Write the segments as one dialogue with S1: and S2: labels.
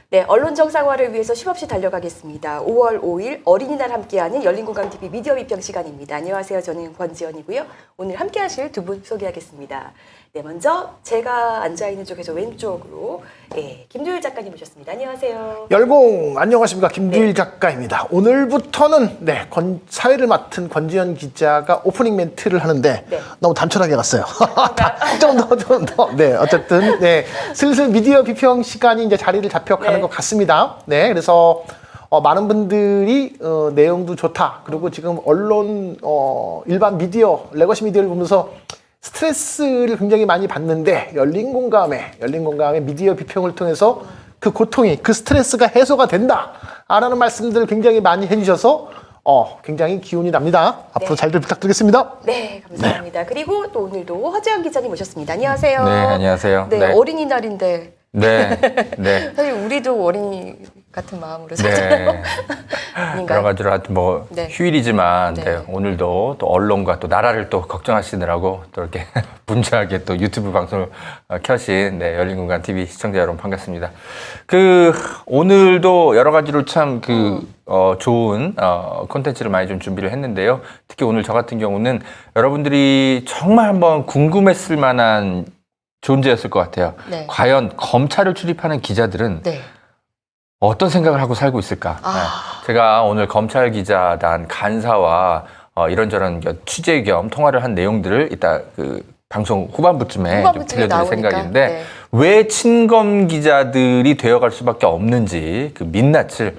S1: 네, 언론 정상화를 위해서 쉼없이 달려가겠습니다. 5월 5일 어린이날 함께하는 열린공감TV 미디어 비평 시간입니다. 안녕하세요. 저는 권지연이고요. 오늘 함께하실 두 분 소개하겠습니다. 네, 먼저 제가 앉아있는 쪽에서 왼쪽으로 김두일 작가님 모셨습니다. 안녕하세요.
S2: 열공 안녕하십니까, 김두일
S1: 네.
S2: 작가입니다. 오늘부터는 사회를 맡은 권지연 기자가 오프닝 멘트를 하는데
S1: 네.
S2: 너무 단촐하게 갔어요. 좀 더. 네, 어쨌든 슬슬 미디어 비평 시간이 이제 자리를 잡혀가는 것 같습니다. 네, 그래서 많은 분들이 내용도 좋다. 그리고 지금 언론 일반 미디어 레거시 미디어를 보면서 스트레스를 굉장히 많이 받는데 열린 공감의 미디어 비평을 통해서 그 고통이, 그 스트레스가 해소가 된다라는 말씀들을 굉장히 많이 해주셔서 굉장히 기운이 납니다. 앞으로 잘들 부탁드리겠습니다.
S1: 네, 감사합니다. 그리고 또 오늘도 허재현 기자님 모셨습니다. 안녕하세요.
S3: 네, 안녕하세요.
S1: 네, 어린이날인데
S3: 네.
S1: 사실 우리도 어린이 같은 마음으로 살잖아요.
S3: 네.
S1: 아닌가요?
S3: 여러 가지로 하여튼
S1: 네.
S3: 휴일이지만
S1: 네.
S3: 오늘도 또 언론과 또 나라를 또 걱정하시느라고 또 이렇게 분주하게 또 유튜브 방송을 켜신 열린공감TV 시청자 여러분 반갑습니다. 오늘도 여러 가지로 참 좋은 콘텐츠를 많이 좀 준비를 했는데요. 특히 오늘 저 같은 경우는 여러분들이 정말 한번 궁금했을 만한 존재였을 것 같아요.
S1: 네.
S3: 과연 검찰을 출입하는 기자들은
S1: 네.
S3: 어떤 생각을 하고 살고 있을까? 제가 오늘 검찰 기자단 간사와 이런저런 취재 겸 통화를 한 내용들을 이따 방송 후반부쯤에 좀 들려드릴
S1: 나오니까.
S3: 생각인데
S1: 네.
S3: 왜 친검 기자들이 되어갈 수밖에 없는지 그 민낯을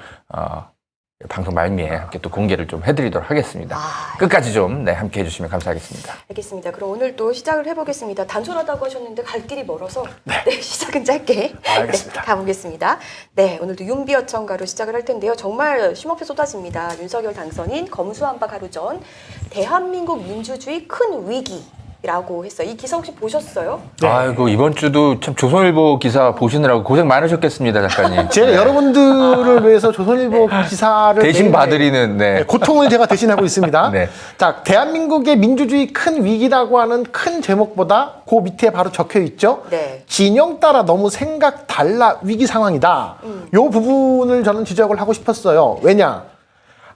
S3: 방송 말미에 함께 또 공개를 좀 해드리도록 하겠습니다. 끝까지 좀 함께 해주시면 감사하겠습니다.
S1: 알겠습니다. 그럼 오늘 또 시작을 해보겠습니다. 단촐하다고 하셨는데 갈 길이 멀어서 시작은 짧게
S2: 알겠습니다.
S1: 가보겠습니다. 네, 오늘도 윤비어청가로 시작을 할 텐데요. 정말 쉼없이 쏟아집니다. 윤석열 당선인 검수완박 하루 전 대한민국 민주주의 큰 위기라고 했어요. 이 기사 혹시 보셨어요?
S2: 네.
S3: 아이고 이번 주도 참 조선일보 기사 보시느라고 고생 많으셨겠습니다, 작가님.
S2: 제가 여러분들을 위해서 조선일보 기사를
S3: 대신
S2: 내는데
S3: 봐드리는
S2: 고통을 제가 대신하고 있습니다.
S3: 네.
S2: 자, 대한민국의 민주주의 큰 위기라고 하는 큰 제목보다 그 밑에 바로 적혀 있죠.
S1: 네.
S2: 진영 따라 너무 생각 달라 위기 상황이다. 요 부분을 저는 지적을 하고 싶었어요. 왜냐?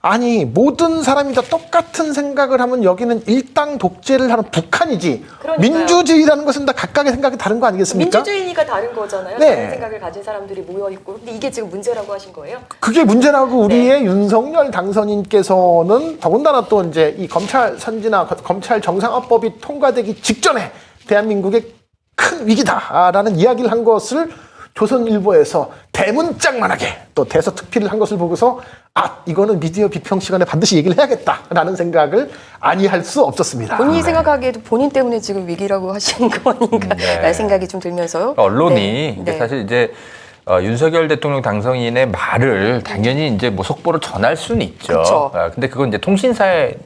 S2: 아니, 모든 사람이 다 똑같은 생각을 하면 여기는 일당 독재를 하는 북한이지.
S1: 그러니까요.
S2: 민주주의라는 것은 다 각각의 생각이 다른 거 아니겠습니까?
S1: 민주주의니까 다른 거잖아요.
S2: 네.
S1: 다른 생각을 가진 사람들이 모여있고. 근데 이게 지금 문제라고 하신 거예요?
S2: 그게 문제라고 우리의 윤석열 당선인께서는 더군다나 또 이제 이 검찰 선진화, 검찰 정상화법이 통과되기 직전에 대한민국의 큰 위기다라는 이야기를 한 것을 조선일보에서 대문짝만하게 또 대서특필을 한 것을 보고서 이거는 미디어 비평 시간에 반드시 얘기를 해야겠다라는 생각을 아니할 수 없었습니다.
S1: 본인이 생각하기에도 본인 때문에 지금 위기라고 하시는 거 아닌가라는 생각이 좀 들면서요.
S3: 언론이
S1: 네.
S3: 사실 이제 윤석열 대통령 당선인의 말을 당연히 이제 뭐 속보로 전할 수는 있죠.
S1: 그쵸.
S3: 근데 그건 이제 통신사의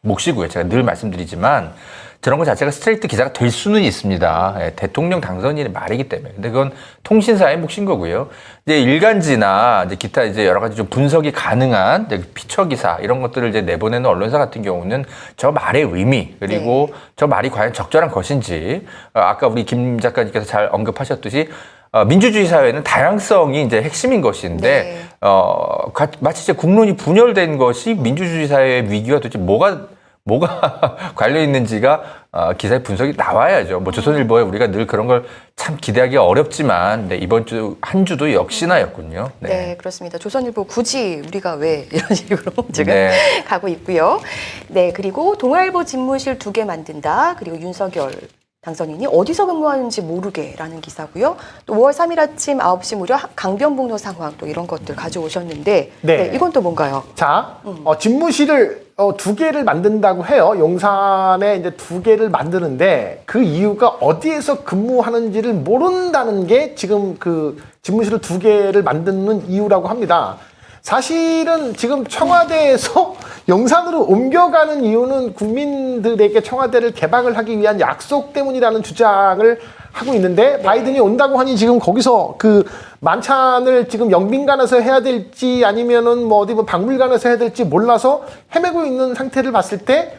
S3: 몫이고요. 제가 늘 말씀드리지만 저런 것 자체가 스트레이트 기사가 될 수는 있습니다. 대통령 당선인의 말이기 때문에. 근데 그건 통신사의 몫인 거고요. 이제 일간지나 이제 기타 이제 여러 가지 좀 분석이 가능한 이제 피처 기사 이런 것들을 이제 내보내는 언론사 같은 경우는 저 말의 의미 그리고 저 말이 과연 적절한 것인지 아까 우리 김 작가님께서 잘 언급하셨듯이 민주주의 사회는 다양성이 이제 핵심인 것인데 마치 이제 국론이 분열된 것이 민주주의 사회의 위기와 도대체 뭐가 관련 있는지가 기사의 분석이 나와야죠. 뭐 조선일보에 우리가 늘 그런 걸 참 기대하기가 어렵지만 이번 주 한 주도 역시나였군요.
S1: 네, 그렇습니다. 조선일보 굳이 우리가 왜 이런 식으로 지금 가고 있고요. 네, 그리고 동아일보 집무실 2개 만든다. 그리고 윤석열 당선인이 어디서 근무하는지 모르게라는 기사고요. 또 5월 3일 아침 9시 무려 강변북로 상황 또 이런 것들 가져오셨는데 이건 또 뭔가요?
S2: 자, 집무실을 2개를 만든다고 해요. 용산에 이제 2개를 만드는데 그 이유가 어디에서 근무하는지를 모른다는 게 지금 그 집무실을 2개를 만드는 이유라고 합니다. 사실은 지금 청와대에서 용산으로 옮겨가는 이유는 국민들에게 청와대를 개방을 하기 위한 약속 때문이라는 주장을 하고 있는데 바이든이 온다고 하니 지금 거기서 그 만찬을 지금 영빈관에서 해야 될지 아니면은 뭐 어디 뭐 박물관에서 해야 될지 몰라서 헤매고 있는 상태를 봤을 때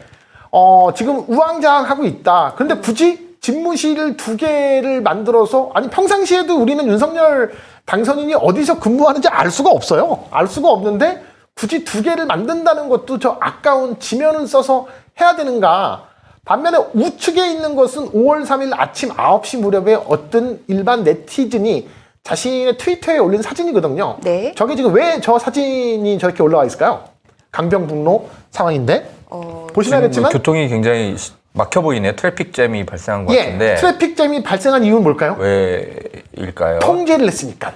S2: 지금 우왕좌왕하고 있다. 그런데 굳이 집무실을 2개를 만들어서 아니 평상시에도 우리는 윤석열 당선인이 어디서 근무하는지 알 수가 없어요. 알 수가 없는데 굳이 2개를 만든다는 것도 저 아까운 지면을 써서 해야 되는가. 반면에 우측에 있는 것은 5월 3일 아침 9시 무렵에 어떤 일반 네티즌이 자신의 트위터에 올린 사진이거든요.
S1: 네.
S2: 저게 지금 왜 저 사진이 저렇게 올라와 있을까요? 강변북로 상황인데 보시면 알겠지만
S3: 교통이 굉장히 막혀 보이네요. 트래픽 잼이 발생한 것 같은데.
S2: 트래픽 잼이 발생한 이유는 뭘까요?
S3: 왜일까요?
S2: 통제를 했으니까.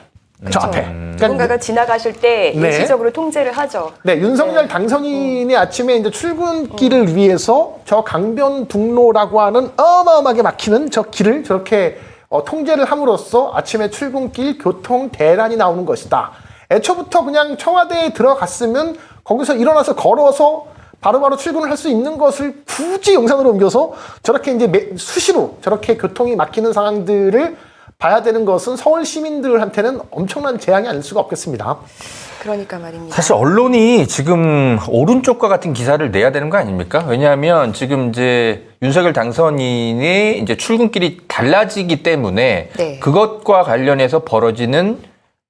S2: 저 앞에. 그러니까
S1: 누군가가 지나가실 때
S2: 네.
S1: 일시적으로 통제를 하죠.
S2: 네, 윤석열 당선인이 아침에 이제 출근길을 위해서 저 강변북로라고 하는 어마어마하게 막히는 저 길을 저렇게 통제를 함으로써 아침에 출근길 교통 대란이 나오는 것이다. 애초부터 그냥 청와대에 들어갔으면 거기서 일어나서 걸어서 바로바로 출근을 할 수 있는 것을 굳이 용산으로 옮겨서 저렇게 이제 수시로 저렇게 교통이 막히는 상황들을 봐야 되는 것은 서울 시민들한테는 엄청난 재앙이 아닐 수가 없겠습니다.
S1: 그러니까 말입니다.
S3: 사실 언론이 지금 오른쪽과 같은 기사를 내야 되는 거 아닙니까? 왜냐하면 지금 이제 윤석열 당선인의 이제 출근길이 달라지기 때문에
S1: 네.
S3: 그것과 관련해서 벌어지는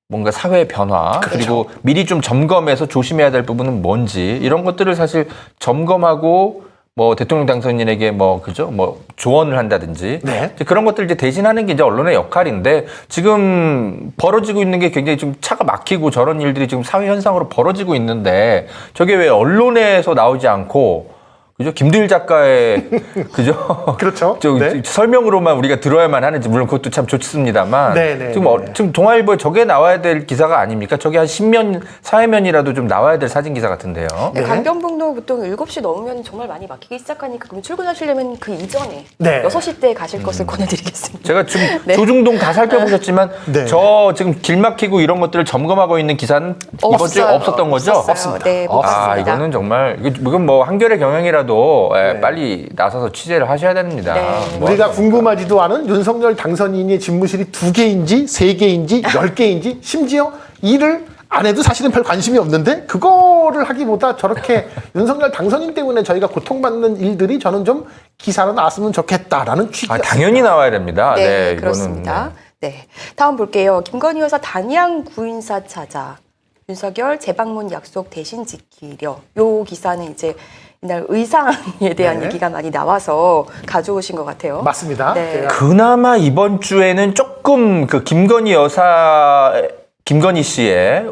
S3: 뭔가 사회 변화 그리고 미리 좀 점검해서 조심해야 될 부분은 뭔지 이런 것들을 사실 점검하고 뭐 대통령 당선인에게 뭐 그죠 뭐 조언을 한다든지
S2: 네.
S3: 이제 그런 것들 이제 대신하는 게 이제 언론의 역할인데 지금 벌어지고 있는 게 굉장히 좀 차가 막히고 저런 일들이 지금 사회 현상으로 벌어지고 있는데 저게 왜 언론에서 나오지 않고 그죠 김두일 작가의 그죠
S2: 그렇죠.
S3: 네. 설명으로만 우리가 들어야만 하는지 물론 그것도 참 좋습니다만
S2: 네.
S3: 지금 동아일보에 저게 나와야 될 기사가 아닙니까? 저게 한 10면, 4회면이라도 좀 나와야 될 사진 기사 같은데요.
S1: 네,
S2: 네.
S1: 강변북로 보통 7시 넘으면 정말 많이 막히기 시작하니까 그럼 출근하시려면 그 이전에
S2: 네.
S1: 6시 때 가실 것을 권해드리겠습니다.
S3: 제가 지금
S1: 네.
S3: 조중동 다 살펴보셨지만
S2: 네.
S3: 저 지금 길 막히고 이런 것들을 점검하고 있는 기사는 이번 주에 없었던 거죠?
S1: 없었어요. 네, 못
S3: 아,
S1: 봤습니다.
S3: 이거는 정말 이건 뭐 한겨레 경영이라도
S2: 네.
S3: 빨리 나서서 취재를 하셔야 됩니다.
S1: 네.
S3: 뭐
S2: 우리가 궁금하지도 않은 윤석열 당선인의 집무실이 2개인지 3개인지 10개인지 심지어 일을 안 해도 사실은 별 관심이 없는데 그거를 하기보다 저렇게 윤석열 당선인 때문에 저희가 고통받는 일들이 저는 좀 기사로 나왔으면 좋겠다라는 취지였습니다.
S3: 당연히 나와야 됩니다.
S1: 네,
S3: 이거는
S1: 그렇습니다. 네, 다음 볼게요. 김건희 여사 단양 구인사 찾아 윤석열 재방문 약속 대신 지키려. 요 기사는 이제 이날 의상에 대한
S2: 네.
S1: 얘기가 많이 나와서 가져오신 것 같아요.
S2: 맞습니다.
S1: 네.
S2: 제가
S3: 그나마 이번 주에는 조금 그 김건희 씨의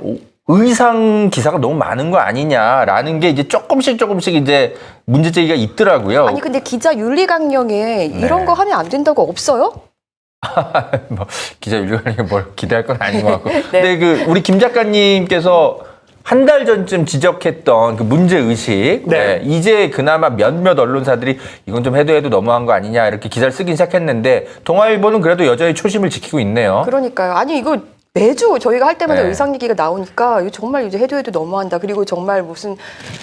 S3: 의상 기사가 너무 많은 거 아니냐라는 게 이제 조금씩 이제 문제 제기가 있더라고요.
S1: 아니 근데 기자 윤리 강령에 이런
S3: 네.
S1: 거 하면 안 된다고 없어요?
S3: 뭐 기자 윤리관에 뭘 기대할 건 아닌 것 같고.
S1: 네.
S3: 근데 그 우리 김 작가님께서 한 달 전쯤 지적했던 그 문제 의식,
S2: 네.
S3: 이제 그나마 몇몇 언론사들이 이건 좀 해도 너무한 거 아니냐 이렇게 기사를 쓰긴 시작했는데 동아일보는 그래도 여전히 초심을 지키고 있네요.
S1: 그러니까요. 아니 이거 매주 저희가 할 때마다
S3: 네.
S1: 의상 얘기가 나오니까 이거 정말 이제 해도 너무한다. 그리고 정말 무슨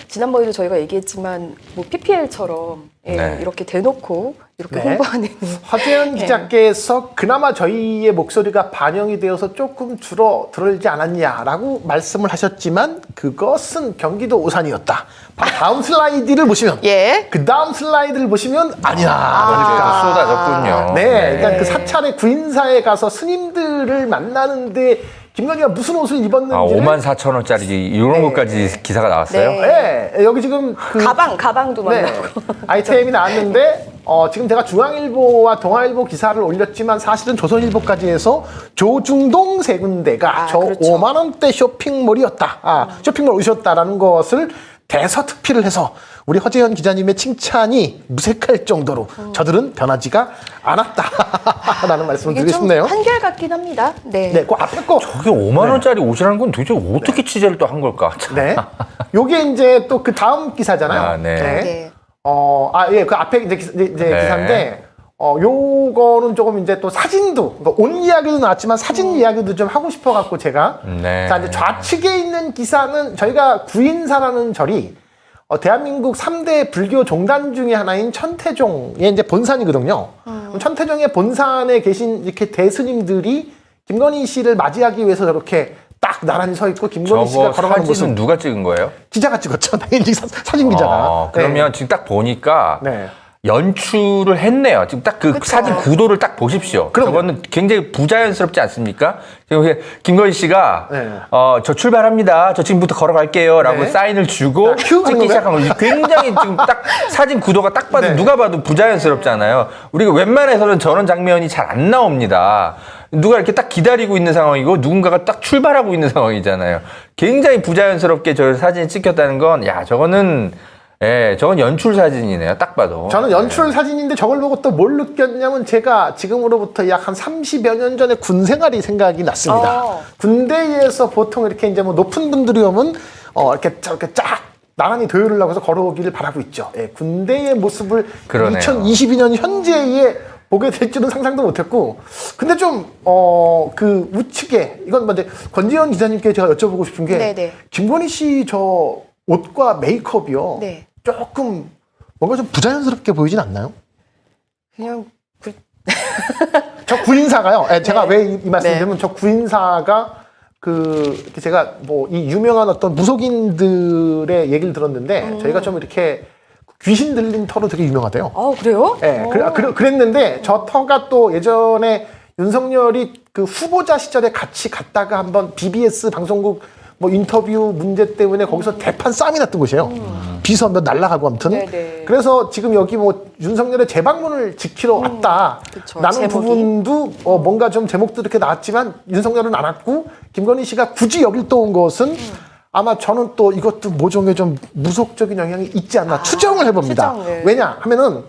S1: 지난번에도 저희가 얘기했지만 뭐 PPL처럼
S3: 네.
S1: 이렇게 대놓고 이렇게
S2: 네.
S1: 홍보하는
S2: 화재현 기자께서 그나마 저희의 목소리가 반영이 되어서 조금 줄어들지 않았냐라고 말씀을 하셨지만 그것은 경기도 오산이었다. 바로 다음 슬라이드를 보시면
S1: 예.
S2: 그 다음 슬라이드를 보시면 아니야.
S3: 그러니까 쏟아졌군요.
S2: 네, 그러니까 그 사찰의 구인사에 가서 스님들을 만나는데 김건희가 무슨 옷을 입었는지를
S3: 54,000원짜리 이런 것까지 기사가 나왔어요.
S1: 네.
S2: 네, 여기 지금 그
S1: 가방도 막
S2: 네,
S1: 나오고.
S2: 아이템이 나왔는데 지금 제가 중앙일보와 동아일보 기사를 올렸지만 사실은 조선일보까지 해서 조중동 세 군데가 저
S1: 그렇죠.
S2: 5만 원대 쇼핑몰이었다. 쇼핑몰 오셨다라는 것을 대서특필을 해서 우리 허재현 기자님의 칭찬이 무색할 정도로 저들은 변하지가 않았다라는 말씀을
S1: 이게
S2: 드리고
S1: 좀
S2: 싶네요.
S1: 한결같긴 합니다. 네.
S2: 네, 그 앞에 거.
S3: 저게 5만 원짜리 옷이라는 건 도대체 어떻게 취재를 또 한 걸까? 참.
S2: 네. 요게 이제 또 그 다음 기사잖아요.
S3: 아, 네.
S1: 네.
S2: 예, 그 앞에 이제 기사인데, 요거는 조금 이제 또 사진도, 그러니까 옷 이야기도 나왔지만 사진 이야기도 좀 하고 싶어갖고 제가.
S3: 네.
S2: 자, 이제 좌측에 있는 기사는 저희가 구인사라는 절이, 대한민국 3대 불교 종단 중에 하나인 천태종의 이제 본산이거든요. 그럼 천태종의 본산에 계신 이렇게 대스님들이 김건희 씨를 맞이하기 위해서 저렇게 딱 나란히 서 있고 김건희 씨가
S3: 저거
S2: 걸어가는
S3: 사진은
S2: 모습.
S3: 누가 찍은 거예요?
S2: 기자가 찍었죠. 당연히 사진 기자가.
S3: 그러면 지금 딱 보니까
S2: 네.
S3: 연출을 했네요. 지금 딱 그
S1: 그쵸.
S3: 사진 구도를 딱 보십시오.
S2: 그럼요.
S3: 저거는 굉장히 부자연스럽지 않습니까? 지금 김건희 씨가
S2: 네.
S3: 저 출발합니다. 저 지금부터 걸어갈게요라고
S2: 네.
S3: 사인을 주고
S2: 큐 하는
S3: 찍기
S2: 거예요?
S3: 시작한 거죠. 굉장히 지금 딱 사진 구도가 딱 봐도
S2: 네.
S3: 누가 봐도 부자연스럽잖아요. 우리가 웬만해서는 저런 장면이 잘 안 나옵니다. 누가 이렇게 딱 기다리고 있는 상황이고 누군가가 딱 출발하고 있는 상황이잖아요. 굉장히 부자연스럽게 저 사진이 찍혔다는 건 야 저거는 저건 연출 사진이네요. 딱 봐도.
S2: 저는 연출 사진인데 저걸 보고 또 뭘 느꼈냐면 제가 지금으로부터 약 한 30여 년 전에 군 생활이 생각이 났습니다. 군대에서 보통 이렇게 이제 뭐 높은 분들이 오면 이렇게 저렇게 쫙 나란히 도열을 하고서 걸어오기를 바라고 있죠. 군대의 모습을
S3: 그러네요.
S2: 2022년 현재에 보게 될 줄은 상상도 못했고, 근데 좀 그 우측에 이건 먼저 권지현 기자님께 제가 여쭤보고 싶은 게
S1: 네네.
S2: 김건희 씨 저 옷과 메이크업이요.
S1: 네.
S2: 조금 뭔가 좀 부자연스럽게 보이진 않나요?
S1: 그냥
S2: 저 구인사가요. 제가
S1: 네.
S2: 왜 이 말씀드리면 저 구인사가 이렇게 제가 뭐 이 유명한 어떤 무속인들의 얘기를 들었는데 저희가 좀 이렇게 귀신 들린 터로 되게 유명하대요.
S1: 그래요?
S2: 예, 그랬는데 저 터가 또 예전에 윤석열이 그 후보자 시절에 같이 갔다가 한번 BBS 방송국 뭐 인터뷰 문제 때문에 거기서 대판 싸움이 났던 곳이에요. 비서 몇 날라가고 아무튼.
S1: 네네.
S2: 그래서 지금 여기 뭐 윤석열의 재방문을 지키러 왔다.
S1: 그쵸,
S2: 라는
S1: 제목이.
S2: 부분도 뭔가 좀 제목도 이렇게 나왔지만 윤석열은 안 왔고 김건희 씨가 굳이 여길 또 온 것은 아마 저는 또 이것도 모종의 좀 무속적인 영향이 있지 않나 추정을 해봅니다.
S1: 추정을.
S2: 왜냐 하면은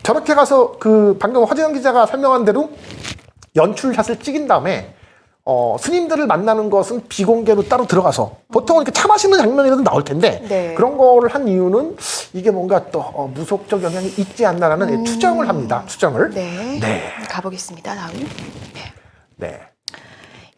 S2: 저렇게 가서 방금 허재영 기자가 설명한 대로 연출샷을 찍은 다음에 스님들을 만나는 것은 비공개로 따로 들어가서 보통은 이렇게 차 마시는 장면이라도 나올 텐데
S1: 네.
S2: 그런 거를 한 이유는 이게 뭔가 또 무속적 영향이 있지 않나라는 추정을 합니다. 추정을.
S1: 네.
S2: 네.
S1: 가보겠습니다. 다음.
S2: 네.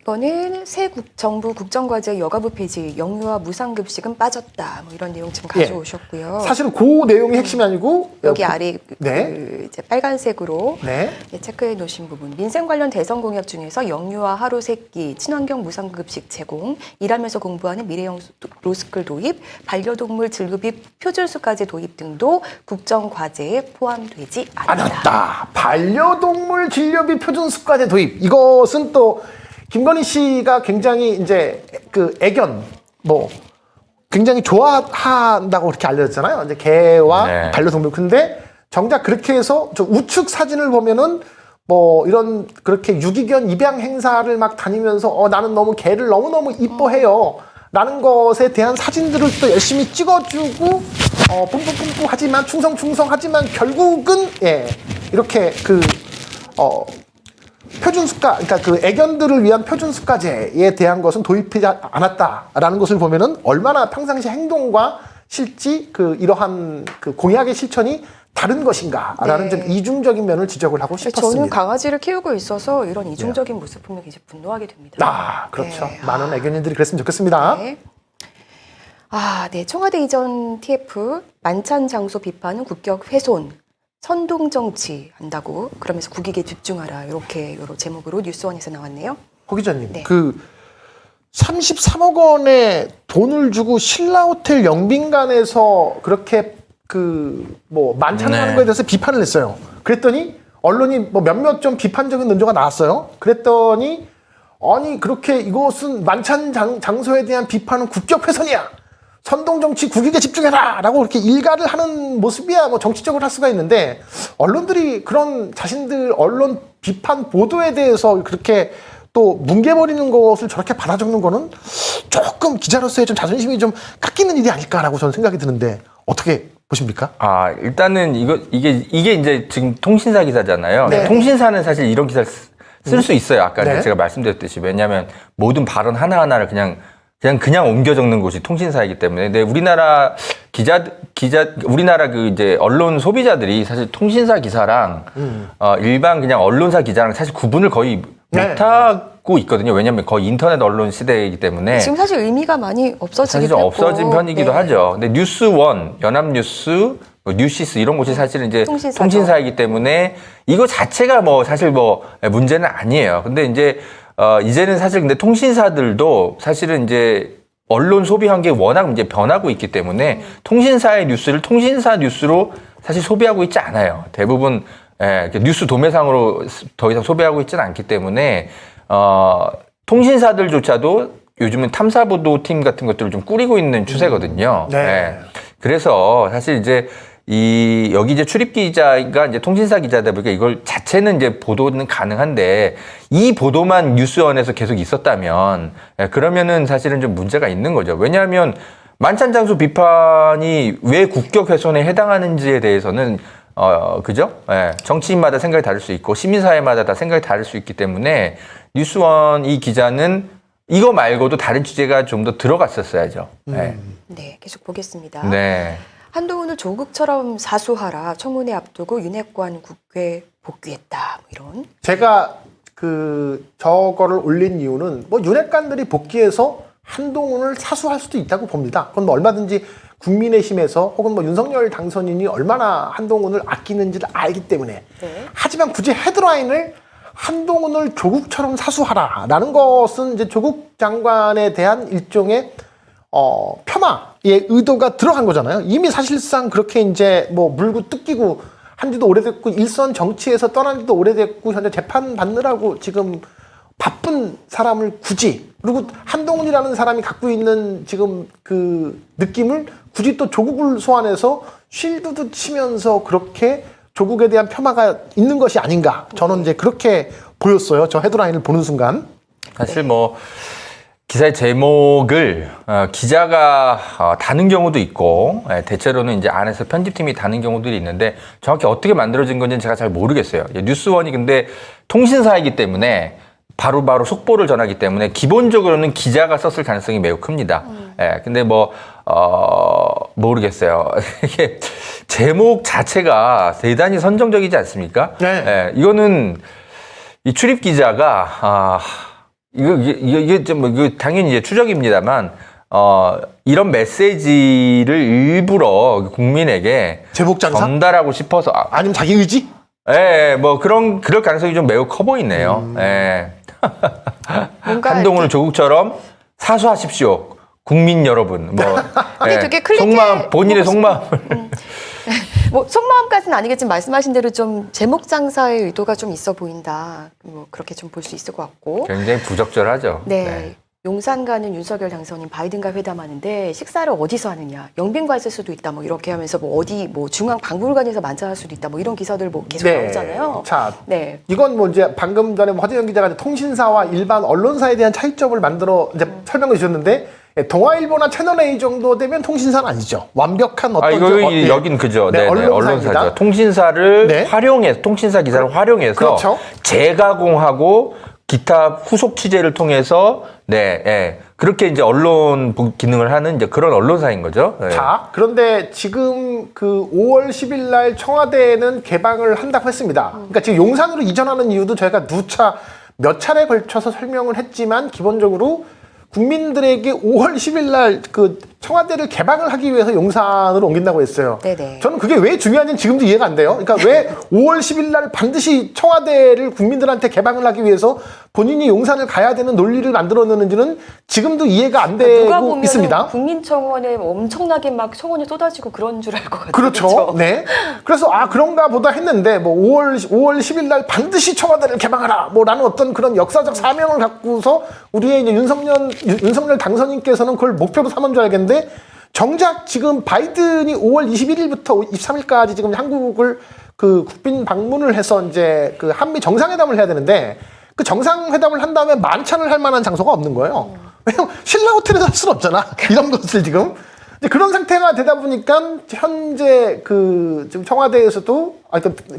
S1: 이거는 새 정부 국정과제 여가부 폐지, 영유아 무상급식은 빠졌다. 뭐 이런 내용 지금
S2: 예.
S1: 가져오셨고요.
S2: 사실은 그 내용이 핵심이 아니고
S1: 여기 아래
S2: 네.
S1: 이제 빨간색으로
S2: 네.
S1: 체크해 놓으신 부분. 민생 관련 대선 공약 중에서 영유아 하루 세끼, 친환경 무상급식 제공, 일하면서 공부하는 미래형 로스쿨 도입, 반려동물 진료비 표준수까지 도입 등도 국정과제에 포함되지 않았다.
S2: 반려동물 진료비 표준수까지 도입. 이것은 또 김건희 씨가 굉장히 이제 애견 굉장히 좋아한다고 그렇게 알려졌잖아요. 이제 개와
S3: 네.
S2: 반려동물. 근데 정작 그렇게 해서 저 우측 사진을 보면은 이런 그렇게 유기견 입양 행사를 막 다니면서 나는 너무 개를 너무너무 이뻐해요. 라는 것에 대한 사진들을 또 열심히 찍어주고 뿜뿜뿜뿜 하지만 충성하지만 결국은 이렇게 표준수가, 그러니까 애견들을 위한 표준수가제에 대한 것은 도입하지 않았다라는 것을 보면은 얼마나 평상시 행동과 실제 이러한 공약의 실천이 다른 것인가라는
S1: 네.
S2: 좀 이중적인 면을 지적을 하고 싶었습니다.
S1: 저는 강아지를 키우고 있어서 이런 이중적인 모습 보면 굉장히 분노하게 됩니다.
S2: 그렇죠.
S1: 네.
S2: 많은 애견인들이 그랬으면 좋겠습니다.
S1: 네. 네. 청와대 이전 TF 만찬 장소 비판은 국격 훼손. 선동 정치 한다고 그러면서 국익에 집중하라 이렇게 여러 제목으로 뉴스원에서 나왔네요.
S2: 호 기자님,
S1: 네.
S2: 33억 원의 돈을 주고 신라호텔 영빈관에서 그렇게 만찬을 하는 거에 대해서 비판을 했어요. 그랬더니 언론이 몇몇 좀 비판적인 논조가 나왔어요. 그랬더니 아니 그렇게 이것은 만찬 장소에 대한 비판은 국격 훼손이야. 선동정치 국익에 집중해라! 라고 이렇게 일가를 하는 모습이야 정치적으로 할 수가 있는데 언론들이 그런 자신들 언론 비판 보도에 대해서 그렇게 또 뭉개버리는 것을 저렇게 받아 적는 거는 조금 기자로서의 좀 자존심이 좀 깎이는 일이 아닐까라고 저는 생각이 드는데 어떻게 보십니까?
S3: 일단은 이게 이제 지금 통신사 기사잖아요.
S1: 네.
S3: 통신사는 사실 이런 기사를 쓸 수 있어요. 아까
S2: 네.
S3: 제가 말씀드렸듯이. 왜냐하면 모든 발언 하나하나를 그냥 옮겨 적는 곳이 통신사이기 때문에. 근데 우리나라 우리나라 이제 언론 소비자들이 사실 통신사 기사랑 일반 그냥 언론사 기자랑 사실 구분을 거의
S2: 네.
S3: 못하고 있거든요. 왜냐하면 거의 인터넷 언론 시대이기 때문에.
S1: 지금 사실 의미가 많이 없어지기도
S3: 사실 좀
S1: 했고.
S3: 없어진 편이기도
S1: 네.
S3: 하죠. 근데 뉴스원, 연합뉴스, 뉴시스 이런 곳이 사실은 이제
S1: 통신사죠.
S3: 통신사이기 때문에 이거 자체가 사실 문제는 아니에요. 근데 이제는 사실 근데 통신사들도 사실은 이제 언론 소비 환경이 워낙 이제 변하고 있기 때문에 통신사의 뉴스를 통신사 뉴스로 사실 소비하고 있지 않아요. 대부분 이렇게 뉴스 도매상으로 더 이상 소비하고 있지는 않기 때문에 통신사들조차도 요즘은 탐사보도팀 같은 것들을 좀 꾸리고 있는 추세거든요.
S2: 네.
S3: 예. 그래서 사실 이제 여기 이제 출입 기자가 이제 통신사 기자다 보니까 이걸 자체는 이제 보도는 가능한데 이 보도만 뉴스원에서 계속 있었다면 그러면은 사실은 좀 문제가 있는 거죠. 왜냐하면 만찬장소 비판이 왜 국격 훼손에 해당하는지에 대해서는 그죠? 예, 정치인마다 생각이 다를 수 있고 시민사회마다 다 생각이 다를 수 있기 때문에 뉴스원 이 기자는 이거 말고도 다른 취재가 좀 더 들어갔었어야죠. 네.
S1: 네, 계속 보겠습니다.
S3: 네.
S1: 한동훈을 조국처럼 사수하라. 청문회 앞두고 윤핵관 국회 복귀했다. 뭐 이런.
S2: 제가 저거를 올린 이유는 뭐 윤핵관들이 복귀해서 한동훈을 사수할 수도 있다고 봅니다. 그건 뭐 얼마든지 국민의힘에서 혹은 뭐 윤석열 당선인이 얼마나 한동훈을 아끼는지를 알기 때문에.
S1: 네.
S2: 하지만 굳이 헤드라인을 한동훈을 조국처럼 사수하라라는 것은 이제 조국 장관에 대한 일종의 폄하의 의도가 들어간 거잖아요. 이미 사실상 그렇게 이제 뭐 물고 뜯기고 한 지도 오래됐고 일선 정치에서 떠난 지도 오래됐고 현재 재판 받느라고 지금 바쁜 사람을 굳이, 그리고 한동훈이라는 사람이 갖고 있는 지금 그 느낌을 굳이 또 조국을 소환해서 쉴드도 치면서 그렇게 조국에 대한 폄하가 있는 것이 아닌가. 저는 이제 그렇게 보였어요. 저 헤드라인을 보는 순간.
S3: 사실 뭐 기사의 제목을 기자가 다는 경우도 있고 대체로는 이제 안에서 편집팀이 다는 경우들이 있는데 정확히 어떻게 만들어진 건지는 제가 잘 모르겠어요. 뉴스원이 근데 통신사이기 때문에 바로바로 속보를 전하기 때문에 기본적으로는 기자가 썼을 가능성이 매우 큽니다. 근데 모르겠어요. 이게 제목 자체가 대단히 선정적이지 않습니까?
S2: 네.
S3: 이거는 이 출입 기자가 이게 좀 당연히 이제 추정입니다만 이런 메시지를 일부러 국민에게
S2: 제목 장사?
S3: 전달하고 싶어서
S2: 아니면 자기 의지?
S3: 뭐 그럴 가능성이 좀 매우 커 보이네요.
S1: 뭔가
S3: 한동훈을 조국처럼 사수하십시오. 국민 여러분.
S1: 이게 되게 클릭해
S3: 속마음, 본인의
S1: 보고
S3: 속마음을.
S1: 뭐 속마음까지는 아니겠지만 말씀하신 대로 좀 제목 장사의 의도가 좀 있어 보인다. 뭐 그렇게 좀 볼 수 있을 것 같고.
S3: 굉장히 부적절하죠.
S1: 네. 용산 가는 윤석열 당선인 바이든과 회담하는데 식사를 어디서 하느냐, 영빈관 쓸 수도 있다, 뭐 이렇게 하면서 뭐 어디 뭐 중앙 박물관에서 만찬할 수도 있다, 뭐 이런 기사들 뭐 계속 나오잖아요.
S2: 자,
S1: 네.
S2: 이건 뭐 이제 방금 전에 허재영 기자가 이제 통신사와 일반 언론사에 대한 차이점을 만들어 이제 설명해 주셨는데 동아일보나 채널A 정도 되면 통신사는 아니죠. 완벽한 어떤
S3: 여긴 그죠.
S2: 네,
S3: 네,
S2: 언론사입니다.
S3: 언론사죠. 통신사를
S2: 네.
S3: 활용해서 통신사 기사를 활용해서
S2: 그렇죠.
S3: 재가공하고 기타 후속 취재를 통해서 그렇게 이제 언론 기능을 하는 이제 그런 언론사인 거죠. 네.
S2: 자, 그런데 지금 그 5월 10일 날 청와대는 개방을 한다고 했습니다. 그러니까 지금 용산으로 이전하는 이유도 저희가 누차 몇 차례 걸쳐서 설명을 했지만 기본적으로 국민들에게 5월 10일 날 그 청와대를 개방을 하기 위해서 용산으로 옮긴다고 했어요.
S1: 네네.
S2: 저는 그게 왜 중요한지는 지금도 이해가 안 돼요. 그러니까 왜 5월 10일 날 반드시 청와대를 국민들한테 개방을 하기 위해서 본인이 용산을 가야 되는 논리를 만들어 놓는지는 지금도 이해가 안 되고
S1: 누가 보면
S2: 있습니다.
S1: 국민청원에 엄청나게 막 청원이 쏟아지고 그런 줄 알 것 같아요.
S2: 그렇죠. 네. 그래서 그런가 보다 했는데 뭐 5월 10일 날 반드시 청와대를 개방하라. 뭐 라는 어떤 그런 역사적 사명을 갖고서 우리의 이제 윤석열 당선인께서는 그걸 목표로 삼은 줄 알겠는데 정작 지금 바이든이 5월 21일부터 23일까지 지금 한국을 그 국빈 방문을 해서 이제 그 한미 정상회담을 해야 되는데 그 정상회담을 한 다음에 만찬을 할 만한 장소가 없는 거예요. 왜냐면 신라 호텔에서 할 수는 없잖아. 이런 것을 지금. 그런 상태가 되다 보니까 현재 지금 청와대에서도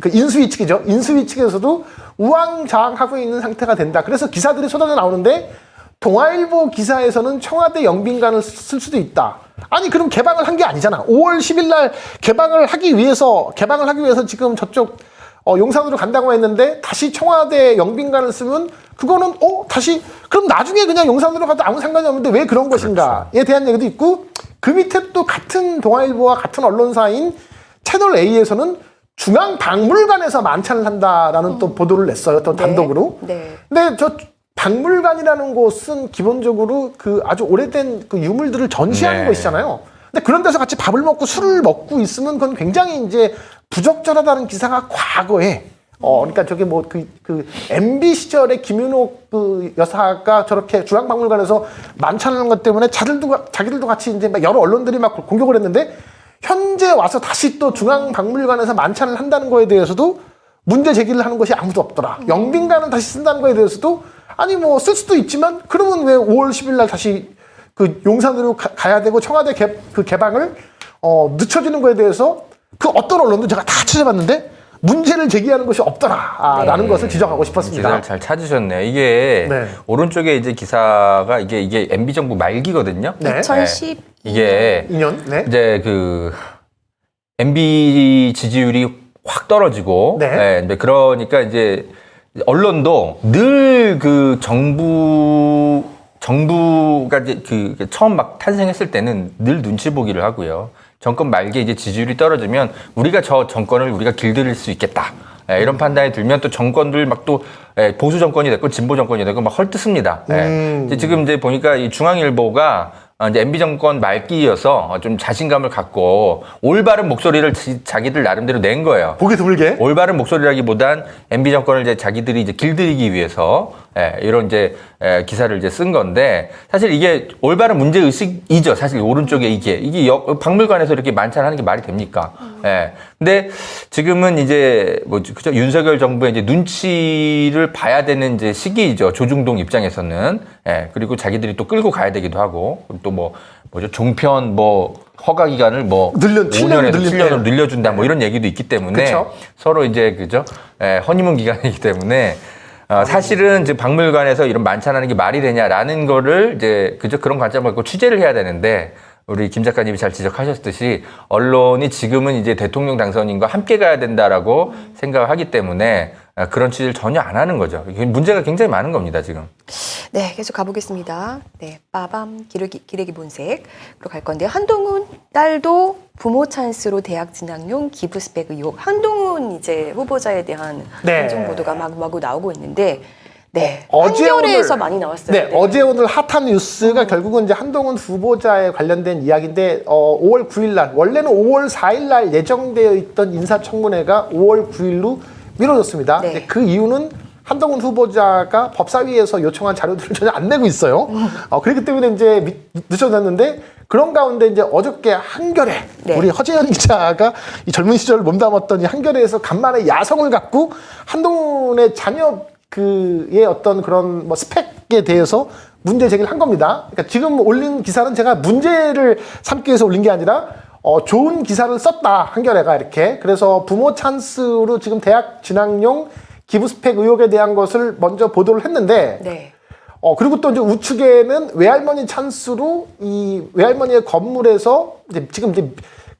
S2: 그 인수위 측이죠. 인수위 측에서도 우왕좌왕하고 있는 상태가 된다. 그래서 기사들이 쏟아져 나오는데 동아일보 기사에서는 청와대 영빈관을 쓸 수도 있다. 아니 그럼 개방을 한 게 아니잖아. 5월 10일 날 개방을 하기 위해서 지금 저쪽 용산으로 간다고 했는데 다시 청와대 영빈관을 쓰면 그거는 다시 그럼 나중에 그냥 용산으로 가도 아무 상관이 없는데 왜 그런 것인가에 대한 얘기도 있고 그 밑에 또 같은 동아일보와 같은 언론사인 채널A에서는 중앙박물관에서 만찬을 한다라는 또 보도를 냈어요. 또 단독으로.
S1: 네.
S2: 근데 저 박물관이라는 곳은 기본적으로 그 아주 오래된 그 유물들을 전시하는 곳이잖아요. 근데 그런 데서 같이 밥을 먹고 술을 먹고 있으면 그건 굉장히 이제 부적절하다는 기사가 과거에 그러니까 저기 뭐 그 MB 시절에 김윤옥 그 여사가 저렇게 중앙박물관에서 만찬하는 것 때문에 자기들도 같이 이제 막 여러 언론들이 막 공격을 했는데 현재 와서 다시 또 중앙박물관에서 만찬을 한다는 거에 대해서도 문제 제기를 하는 것이 아무도 없더라. 영빈관을 다시 쓴다는 거에 대해서도 아니 뭐 쓸 수도 있지만 그러면 왜 5월 10일 날 다시 그 용산으로 가야 되고 청와대 개방을 늦춰지는 거에 대해서 그 어떤 언론도 제가 다 찾아봤는데 문제를 제기하는 것이 없더라라는 것을 지적하고 싶었습니다.
S3: 기사를 잘 찾으셨네. 이게
S2: 네.
S3: 오른쪽에 이제 기사가 이게 MB 정부 말기거든요.
S2: 네.
S1: 2010
S3: 이게
S2: 2년. 네.
S3: 이제 그 MB 지지율이 확 떨어지고,
S2: 네.
S3: 이제 그러니까 이제 언론도 늘 그 정부가 이제 그 처음 막 탄생했을 때는 늘 눈치 보기를 하고요. 정권 말기에 이제 지지율이 떨어지면 우리가 저 정권을 우리가 길들일 수 있겠다. 이런 판단이 들면 또 정권들 막 또 보수 정권이 됐고 진보 정권이 되고 막 헐뜯습니다. 이제 지금 이제 보니까 이 중앙일보가 이제 MB 정권 말기여서 좀 자신감을 갖고 올바른 목소리를 자기들 나름대로 낸 거예요.
S2: 보기 드물게.
S3: 올바른 목소리라기보단 MB 정권을 이제 자기들이 이제 길들이기 위해서 이런 이제 기사를 이제 쓴 건데 사실 이게 올바른 문제 의식이죠. 사실 오른쪽에 이게 박물관에서 이렇게 만찬하는 게 말이 됩니까? 근데 지금은 이제 그죠? 윤석열 정부의 이제 눈치를 봐야 되는 이제 시기이죠. 조중동 입장에서는 그리고 자기들이 또 끌고 가야 되기도 하고 또 종편 허가 기간을 5년에서 7년으로 늘려준다 이런 얘기도 있기 때문에
S2: 그쵸?
S3: 서로 이제 그죠? 허니문 기간이기 때문에 사실은 이제 박물관에서 이런 만찬하는 게 말이 되냐라는 거를 이제 그죠? 그런 관점을 갖고 취재를 해야 되는데 우리 김 작가님이 잘 지적하셨듯이 언론이 지금은 이제 대통령 당선인과 함께 가야 된다라고 생각을 하기 때문에 그런 취재를 전혀 안 하는 거죠. 문제가 굉장히 많은 겁니다, 지금.
S1: 네, 계속 가보겠습니다. 네, 빠밤 기레기 본색으로 갈 건데요. 한동훈 딸도 부모 찬스로 대학 진학용 기부 스펙 의혹. 한동훈 이제 후보자에 대한 공정 보도가 마구 나오고 있는데, 네, 한겨레에서 많이 나왔어요.
S2: 네, 어제 오늘 핫한 뉴스가 결국은 이제 한동훈 후보자에 관련된 이야기인데 5월 9일 날 원래는 5월 4일 날 예정되어 있던 인사청문회가 5월 9일로 미뤄졌습니다.
S1: 네.
S2: 그 이유는 한동훈 후보자가 법사위에서 요청한 자료들을 전혀 안 내고 있어요. 그렇기 때문에 이제 늦어졌는데 그런 가운데 이제 어저께 한겨레
S1: 네.
S2: 우리 허재현 기자가 이 젊은 시절을 몸담았던 이 한겨레에서 간만에 야성을 갖고 한동훈의 자녀 그의 어떤 그런 스펙에 대해서 문제 제기를 한 겁니다. 그러니까 지금 올린 기사는 제가 문제를 삼기 위해서 올린 게 아니라 좋은 기사를 썼다 한겨레가 이렇게. 그래서 부모 찬스로 지금 대학 진학용 기부 스펙 의혹에 대한 것을 먼저 보도를 했는데,
S1: 네.
S2: 그리고 또 이제 우측에는 외할머니 찬스로 이 외할머니의 건물에서 이제 지금 이제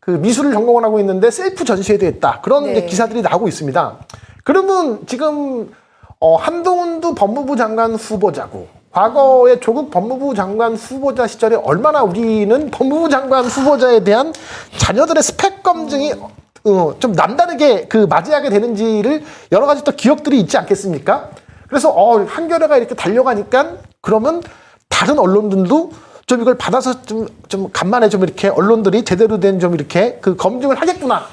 S2: 그 미술을 전공을 하고 있는데 셀프 전시회도 했다. 그런
S1: 네.
S2: 이제 기사들이 나오고 있습니다. 그러면 지금 한동훈도 법무부 장관 후보자고 과거에 조국 법무부 장관 후보자 시절에 얼마나 우리는 법무부 장관 후보자에 대한 자녀들의 스펙 검증이 좀 남다르게 맞이하게 되는지를 여러 가지 또 기억들이 있지 않겠습니까? 그래서 한겨레가 이렇게 달려가니까 그러면 다른 언론들도 좀 이걸 받아서 좀 간만에 좀 이렇게 언론들이 제대로 된 좀 이렇게 검증을 하겠구나.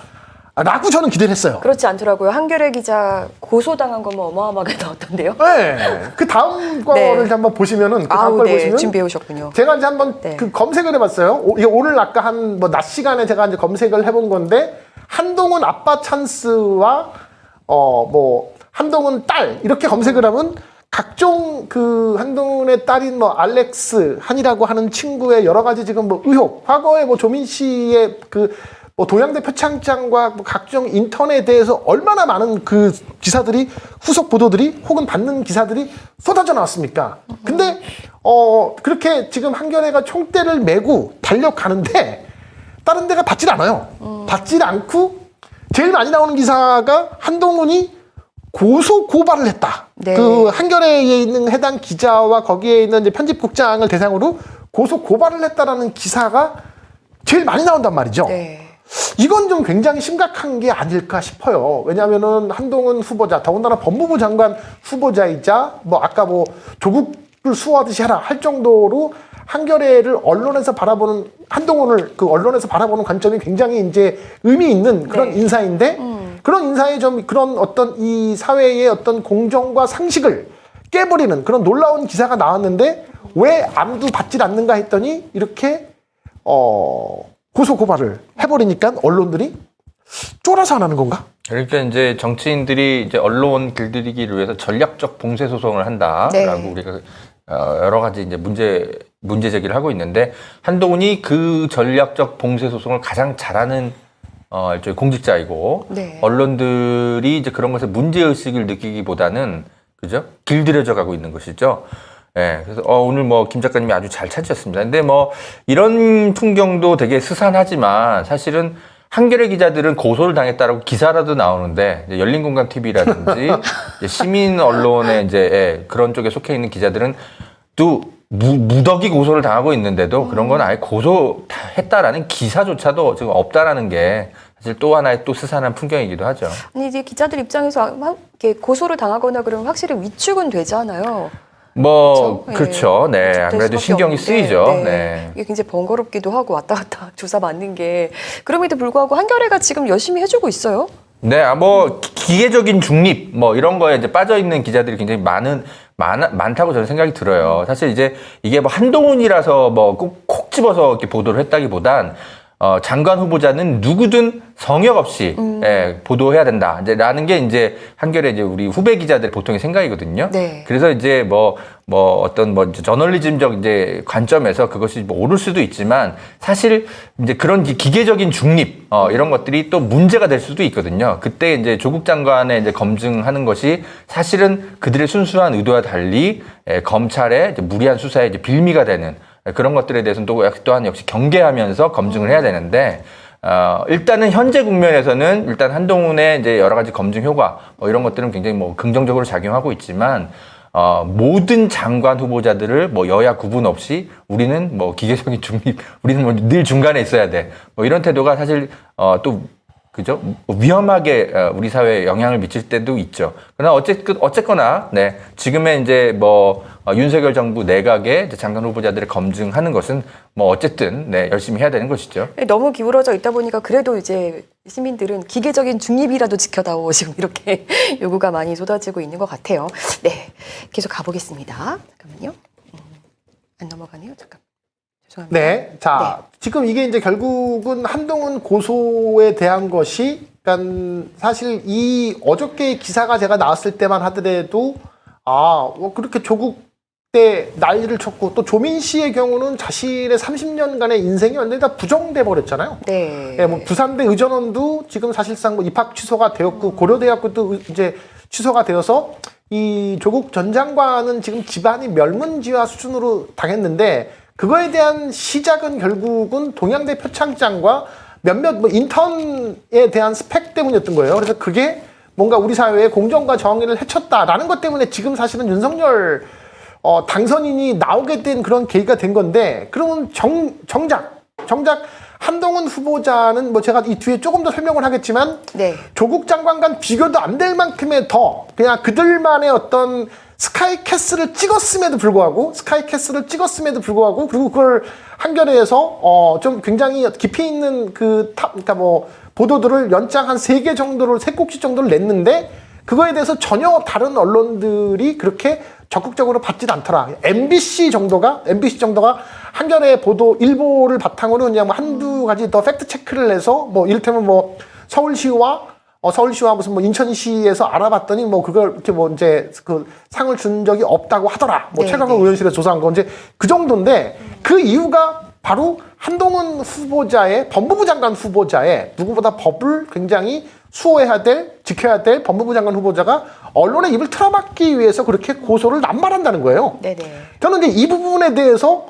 S2: 라고 저는 기대를 했어요.
S1: 그렇지 않더라고요. 한겨레 기자 고소당한 거면 어마어마하게 나왔던데요.
S2: 네. 그 다음 거를 한번 보시면은, 그 다음 걸 보시면.
S1: 준비해 오셨군요.
S2: 제가 이제 한번 검색을 해봤어요. 이게 오늘 아까 낮 시간에 제가 이제 검색을 해본 건데, 한동훈 아빠 찬스와, 한동훈 딸, 이렇게 검색을 하면, 각종 한동훈의 딸인 알렉스 한이라고 하는 친구의 여러 가지 지금 의혹, 과거에 조민 씨의 동양대 표창장과 각종 인턴에 대해서 얼마나 많은 기사들이 후속 보도들이 혹은 받는 기사들이 쏟아져 나왔습니까? 근데 그렇게 지금 한겨레가 총대를 메고 달려가는데 다른 데가 받질 않아요. 받질 않고 제일 많이 나오는 기사가 한동훈이 고소 고발을 했다.
S1: 네.
S2: 한겨레에 있는 해당 기자와 거기에 있는 이제 편집국장을 대상으로 고소 고발을 했다라는 기사가 제일 많이 나온단 말이죠.
S1: 네.
S2: 이건 좀 굉장히 심각한 게 아닐까 싶어요. 왜냐하면은 한동훈 후보자, 더군다나 법무부 장관 후보자이자 아까 조국을 수호하듯이 해라 할 정도로 한겨레를 언론에서 바라보는 한동훈을 그 언론에서 바라보는 관점이 굉장히 이제 의미 있는 그런
S1: 네.
S2: 인사인데 그런 인사의 좀 그런 어떤 이 사회의 어떤 공정과 상식을 깨버리는 그런 놀라운 기사가 나왔는데 왜 아무도 받질 않는가 했더니 이렇게 고소 고발을 해버리니까 언론들이 쫄아서 안 하는 건가?
S3: 그러니까 이제 정치인들이 이제 언론 길들이기를 위해서 전략적 봉쇄 소송을 한다라고
S1: 네.
S3: 우리가 여러 가지 이제 문제 제기를 하고 있는데 한동훈이 그 전략적 봉쇄 소송을 가장 잘하는 일종의 공직자이고
S1: 네.
S3: 언론들이 이제 그런 것에 문제 의식을 느끼기보다는 그죠? 길들여져 가고 있는 것이죠. 예, 그래서 오늘 뭐 김 작가님이 아주 잘 찾으셨습니다. 근데 뭐 이런 풍경도 되게 스산하지만 사실은 한겨레 기자들은 고소를 당했다라고 기사라도 나오는데 이제 열린공감 TV라든지 시민 언론에 이제 그런 쪽에 속해 있는 기자들은 또 무더기 고소를 당하고 있는데도 그런 건 아예 고소했다라는 기사조차도 지금 없다라는 게 사실 또 하나의 또 스산한 풍경이기도 하죠.
S1: 아니 이제 기자들 입장에서 이렇게 고소를 당하거나 그러면 확실히 위축은 되잖아요.
S3: 뭐
S1: 그렇죠?
S3: 그렇죠. 네,
S1: 위축될
S3: 아무래도
S1: 수밖에
S3: 신경이
S1: 없는데,
S3: 쓰이죠.
S1: 네.
S3: 네.
S1: 이게 굉장히 번거롭기도 하고 왔다 갔다 조사 받는 게 그럼에도 불구하고 한겨레가 지금 열심히 해주고 있어요.
S3: 네, 뭐 기계적인 중립 뭐 이런 거에 이제 빠져 있는 기자들이 굉장히 많다고 저는 생각이 들어요. 사실 이제 이게 뭐 한동훈이라서 뭐 콕 집어서 이렇게 보도를 했다기보단 장관 후보자는 누구든 성역 없이 보도해야 된다. 이제라는 게 이제 한겨레 이제 우리 후배 기자들 보통의 생각이거든요.
S1: 네.
S3: 그래서 이제 뭐 어떤 뭐 이제 저널리즘적 이제 관점에서 그것이 뭐 옳을 수도 있지만 사실 이제 그런 기계적인 중립 이런 것들이 또 문제가 될 수도 있거든요. 그때 이제 조국 장관의 이제 검증하는 것이 사실은 그들의 순수한 의도와 달리 검찰의 이제 무리한 수사에 이제 빌미가 되는 그런 것들에 대해서는 또한 역시 경계하면서 검증을 해야 되는데 일단은 현재 국면에서는 일단 한동훈의 이제 여러 가지 검증 효과 이런 것들은 굉장히 뭐 긍정적으로 작용하고 있지만 모든 장관 후보자들을 뭐 여야 구분 없이 우리는 뭐 기계적인 중립, 우리는 뭐 늘 중간에 있어야 돼. 뭐 이런 태도가 사실 또 그죠? 위험하게 우리 사회에 영향을 미칠 때도 있죠. 그러나 어쨌거나 네 지금의 이제 뭐 윤석열 정부 내각의 장관 후보자들을 검증하는 것은 뭐 어쨌든 네 열심히 해야 되는 것이죠.
S1: 너무 기울어져 있다 보니까 그래도 이제 시민들은 기계적인 중립이라도 지켜다오 지금 이렇게 요구가 많이 쏟아지고 있는 것 같아요. 네, 계속 가보겠습니다. 잠깐만요. 안 넘어가네요. 잠깐. 죄송합니다.
S2: 네. 자, 지금 이게 이제 결국은 한동훈 고소에 대한 것이, 그러니까 사실 이 어저께 기사가 제가 나왔을 때만 하더라도, 뭐 그렇게 조국 때 난리를 쳤고, 또 조민 씨의 경우는 자신의 30년간의 인생이 완전히 다 부정돼 버렸잖아요.
S1: 네.
S2: 네, 뭐 부산대 의전원도 지금 사실상 뭐 입학 취소가 되었고, 고려대학교도 이제 취소가 되어서 이 조국 전 장관은 지금 집안이 멸문지화 수준으로 당했는데, 그거에 대한 시작은 결국은 동양대 표창장과 몇몇 뭐 인턴에 대한 스펙 때문이었던 거예요. 그래서 그게 뭔가 우리 사회의 공정과 정의를 해쳤다라는 것 때문에 지금 사실은 윤석열 당선인이 나오게 된 그런 계기가 된 건데, 그러면 정작 한동훈 후보자는 뭐 제가 이 뒤에 조금 더 설명을 하겠지만
S1: 네.
S2: 조국 장관과 비교도 안 될 만큼의 더 그냥 그들만의 어떤 스카이캐슬을 찍었음에도 불구하고 그리고 그걸 한겨레에서 좀 굉장히 깊이 있는 그러니까 뭐 보도들을 연장 한 3개 정도를 3꼭지 정도를 냈는데 그거에 대해서 전혀 다른 언론들이 그렇게 적극적으로 받지도 않더라. MBC 정도가 한겨레 보도 일보를 바탕으로 그냥 뭐 한두 가지 더 팩트 체크를 해서 뭐 이를테면 뭐 서울시와 무슨 뭐 인천시에서 알아봤더니 뭐 그걸 이렇게 뭐 이제 그 상을 준 적이 없다고 하더라. 뭐
S1: 네,
S2: 최강욱
S1: 네.
S2: 의원실에서 조사한 건 이제 그 정도인데 그 이유가 바로 한동훈 후보자의 법무부 장관 후보자의 누구보다 법을 굉장히 수호해야 될, 지켜야 될 법무부 장관 후보자가 언론의 입을 틀어막기 위해서 그렇게 고소를 남발한다는 거예요.
S1: 네네.
S2: 저는 이제 이 부분에 대해서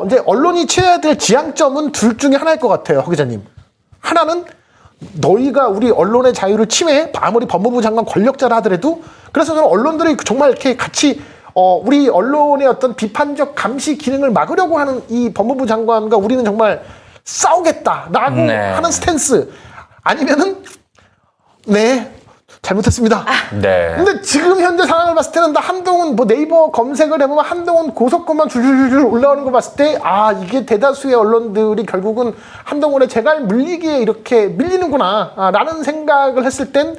S2: 이제 언론이 취해야 될 지향점은 둘 중에 하나일 것 같아요, 허 기자님. 하나는 너희가 우리 언론의 자유를 침해해, 아무리 법무부 장관 권력자라 하더라도. 그래서 저는 언론들이 정말 이렇게 같이 우리 언론의 어떤 비판적 감시 기능을 막으려고 하는 이 법무부 장관과 우리는 정말 싸우겠다라고 하는 스탠스. 아니면은 잘못했습니다.
S3: 네.
S2: 근데 지금 현재 상황을 봤을 때는 나 한동훈 뭐 네이버 검색을 해보면 한동훈 고속건만 줄줄줄 올라오는 거 봤을 때 이게 대다수의 언론들이 결국은 한동훈의 재갈 물리기에 이렇게 밀리는구나 라는 생각을 했을 땐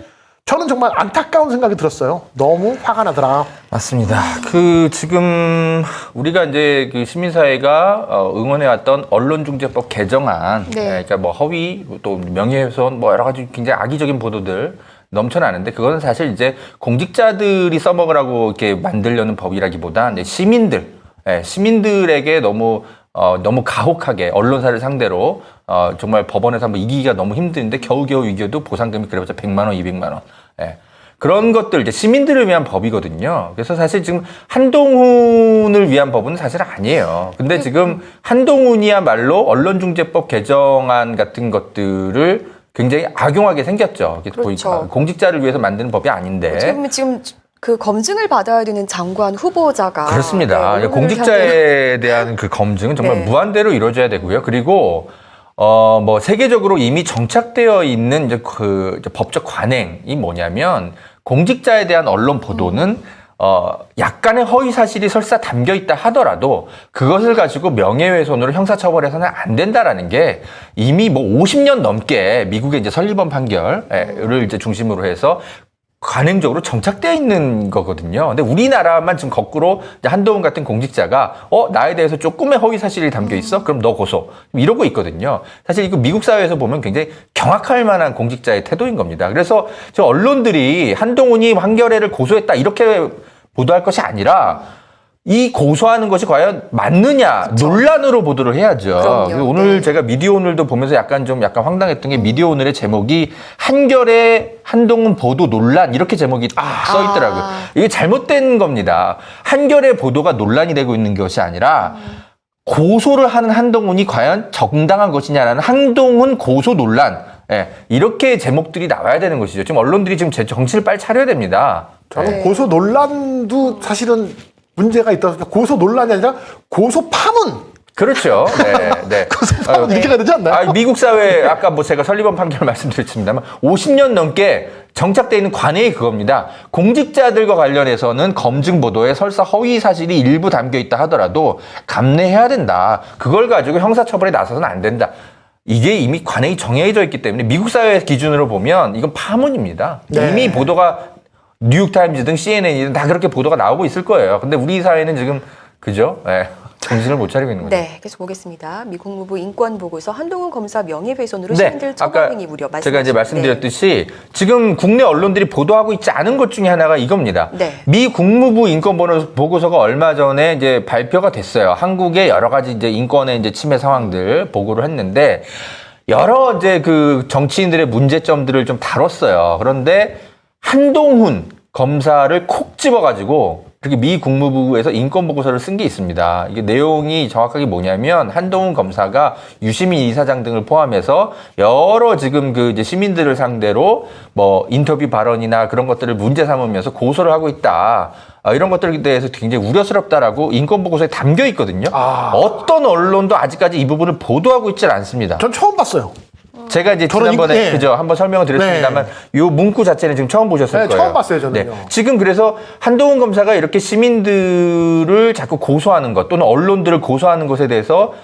S2: 저는 정말 안타까운 생각이 들었어요. 너무 화가 나더라.
S3: 맞습니다. 지금 우리가 이제 그 시민사회가 응원해왔던 언론중재법 개정안,
S1: 네.
S3: 그러니까 뭐 허위, 또 명예훼손, 뭐 여러 가지 굉장히 악의적인 보도들 넘쳐나는데 그거는 사실 이제 공직자들이 써먹으라고 이렇게 만들려는 법이라기보다 이제 시민들에게 너무 가혹하게 언론사를 상대로 정말 법원에서 한번 이기기가 너무 힘든데 겨우겨우 이겨도 보상금이 그래봤자 100만 원, 200만 원. 그런 것들 이제 시민들을 위한 법이거든요. 그래서 사실 지금 한동훈을 위한 법은 사실 아니에요. 근데 지금 한동훈이야말로 언론중재법 개정안 같은 것들을 굉장히 악용하게 생겼죠.
S1: 그렇죠.
S3: 보니까 공직자를 위해서 만드는 법이 아닌데.
S1: 어떻게 보면 지금 그 검증을 받아야 되는 장관 후보자가
S3: 그렇습니다.
S1: 네,
S3: 공직자에 대한 그 검증은 정말
S1: 네.
S3: 무한대로 이루어져야 되고요. 그리고 뭐 세계적으로 이미 정착되어 있는 이제 그 법적 관행이 뭐냐면 공직자에 대한 언론 보도는 약간의 허위 사실이 설사 담겨 있다 하더라도 그것을 가지고 명예훼손으로 형사처벌해서는 안 된다라는 게 이미 뭐 50년 넘게 미국의 이제 설리번 판결을 이제 중심으로 해서 관행적으로 정착되어 있는 거거든요. 근데 우리나라만 지금 거꾸로 이제 한동훈 같은 공직자가 나에 대해서 조금의 허위 사실이 담겨 있어? 그럼 너 고소. 이러고 있거든요. 사실 이거 미국 사회에서 보면 굉장히 경악할 만한 공직자의 태도인 겁니다. 그래서 저 언론들이 한동훈이 한겨레를 고소했다 이렇게 보도할 것이 아니라 이 고소하는 것이 과연 맞느냐
S1: 그쵸.
S3: 논란으로 보도를 해야죠.
S1: 그럼요.
S3: 오늘
S1: 네.
S3: 제가 미디어오늘도 보면서 약간 황당했던 게 미디어오늘의 제목이 한겨레 한동훈 보도 논란 이렇게 제목이 써 있더라고요. 이게 잘못된 겁니다. 한겨레 보도가 논란이 되고 있는 것이 아니라 고소를 하는 한동훈이 과연 정당한 것이냐라는 한동훈 고소 논란. 이렇게 제목들이 나와야 되는 것이죠. 지금 언론들이 지금 정신을 빨리 차려야 됩니다.
S2: 저는
S1: 네.
S2: 고소 논란도 사실은 문제가 있다고 생각해요. 고소 논란이 아니라 고소 파문.
S3: 그렇죠. 네.
S2: 고소 파문 이렇게 가야 되지 않나요?
S3: 미국 사회 아까 뭐 제가 설리번 판결 말씀드렸습니다만 50년 넘게 정착되어 있는 관행이 그겁니다. 공직자들과 관련해서는 검증 보도에 설사 허위 사실이 일부 담겨 있다 하더라도 감내해야 된다. 그걸 가지고 형사처벌에 나서서는 안 된다. 이게 이미 관행이 정해져 있기 때문에 미국 사회 기준으로 보면 이건 파문입니다.
S2: 네.
S3: 이미 보도가 뉴욕타임즈든 CNN이든 다 그렇게 보도가 나오고 있을 거예요. 근데 우리 사회는 지금 그죠? 정신을 못 차리고 있는 거죠.
S1: 네, 계속 보겠습니다. 미 국무부 인권보고서 한동훈 검사 명예훼손으로
S3: 네,
S1: 시민들
S3: 아까
S1: 처벌이 무려
S3: 제가 이제 말씀드렸듯이
S1: 네.
S3: 지금 국내 언론들이 보도하고 있지 않은 것 중에 하나가 이겁니다.
S1: 네.
S3: 미 국무부 인권보고서가 얼마 전에 이제 발표가 됐어요. 한국의 여러 가지 이제 인권의 이제 침해 상황들 보고를 했는데 여러 이제 그 정치인들의 문제점들을 좀 다뤘어요. 그런데 한동훈 검사를 콕 집어가지고 그렇게 미 국무부에서 인권보고서를 쓴 게 있습니다. 이게 내용이 정확하게 뭐냐면 한동훈 검사가 유시민 이사장 등을 포함해서 여러 지금 그 이제 시민들을 상대로 뭐 인터뷰 발언이나 그런 것들을 문제 삼으면서 고소를 하고 있다. 이런 것들에 대해서 굉장히 우려스럽다라고 인권보고서에 담겨 있거든요. 어떤 언론도 아직까지 이 부분을 보도하고 있질 않습니다.
S2: 전 처음 봤어요.
S3: 제가 이제 지난번에 그죠 한번 설명을 드렸습니다만 이 문구 자체는 지금 처음 보셨을
S2: 네,
S3: 거예요.
S2: 처음 봤어요, 저는요.
S3: 지금 그래서 한동훈 검사가 이렇게 시민들을 자꾸 고소하는 것 또는 언론들을 고소하는 것에 대해서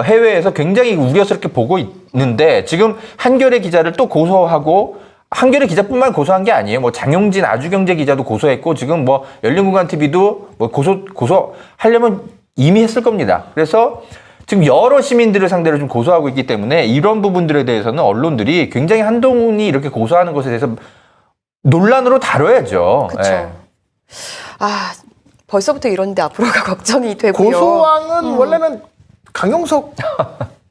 S3: 해외에서 굉장히 우려스럽게 보고 있는데 지금 한겨레 기자를 또 고소하고 한겨레 기자뿐만 고소한 게 아니에요. 뭐 장용진 아주경제 기자도 고소했고 지금 뭐 열린공간 TV도 뭐 고소하려면 이미 했을 겁니다. 그래서 지금 여러 시민들을 상대로 좀 고소하고 있기 때문에 이런 부분들에 대해서는 언론들이 굉장히 한동훈이 이렇게 고소하는 것에 대해서 논란으로 다뤄야죠.
S1: 그렇죠. 벌써부터 이런데 앞으로가 걱정이 되고요.
S2: 고소왕은 원래는 강용석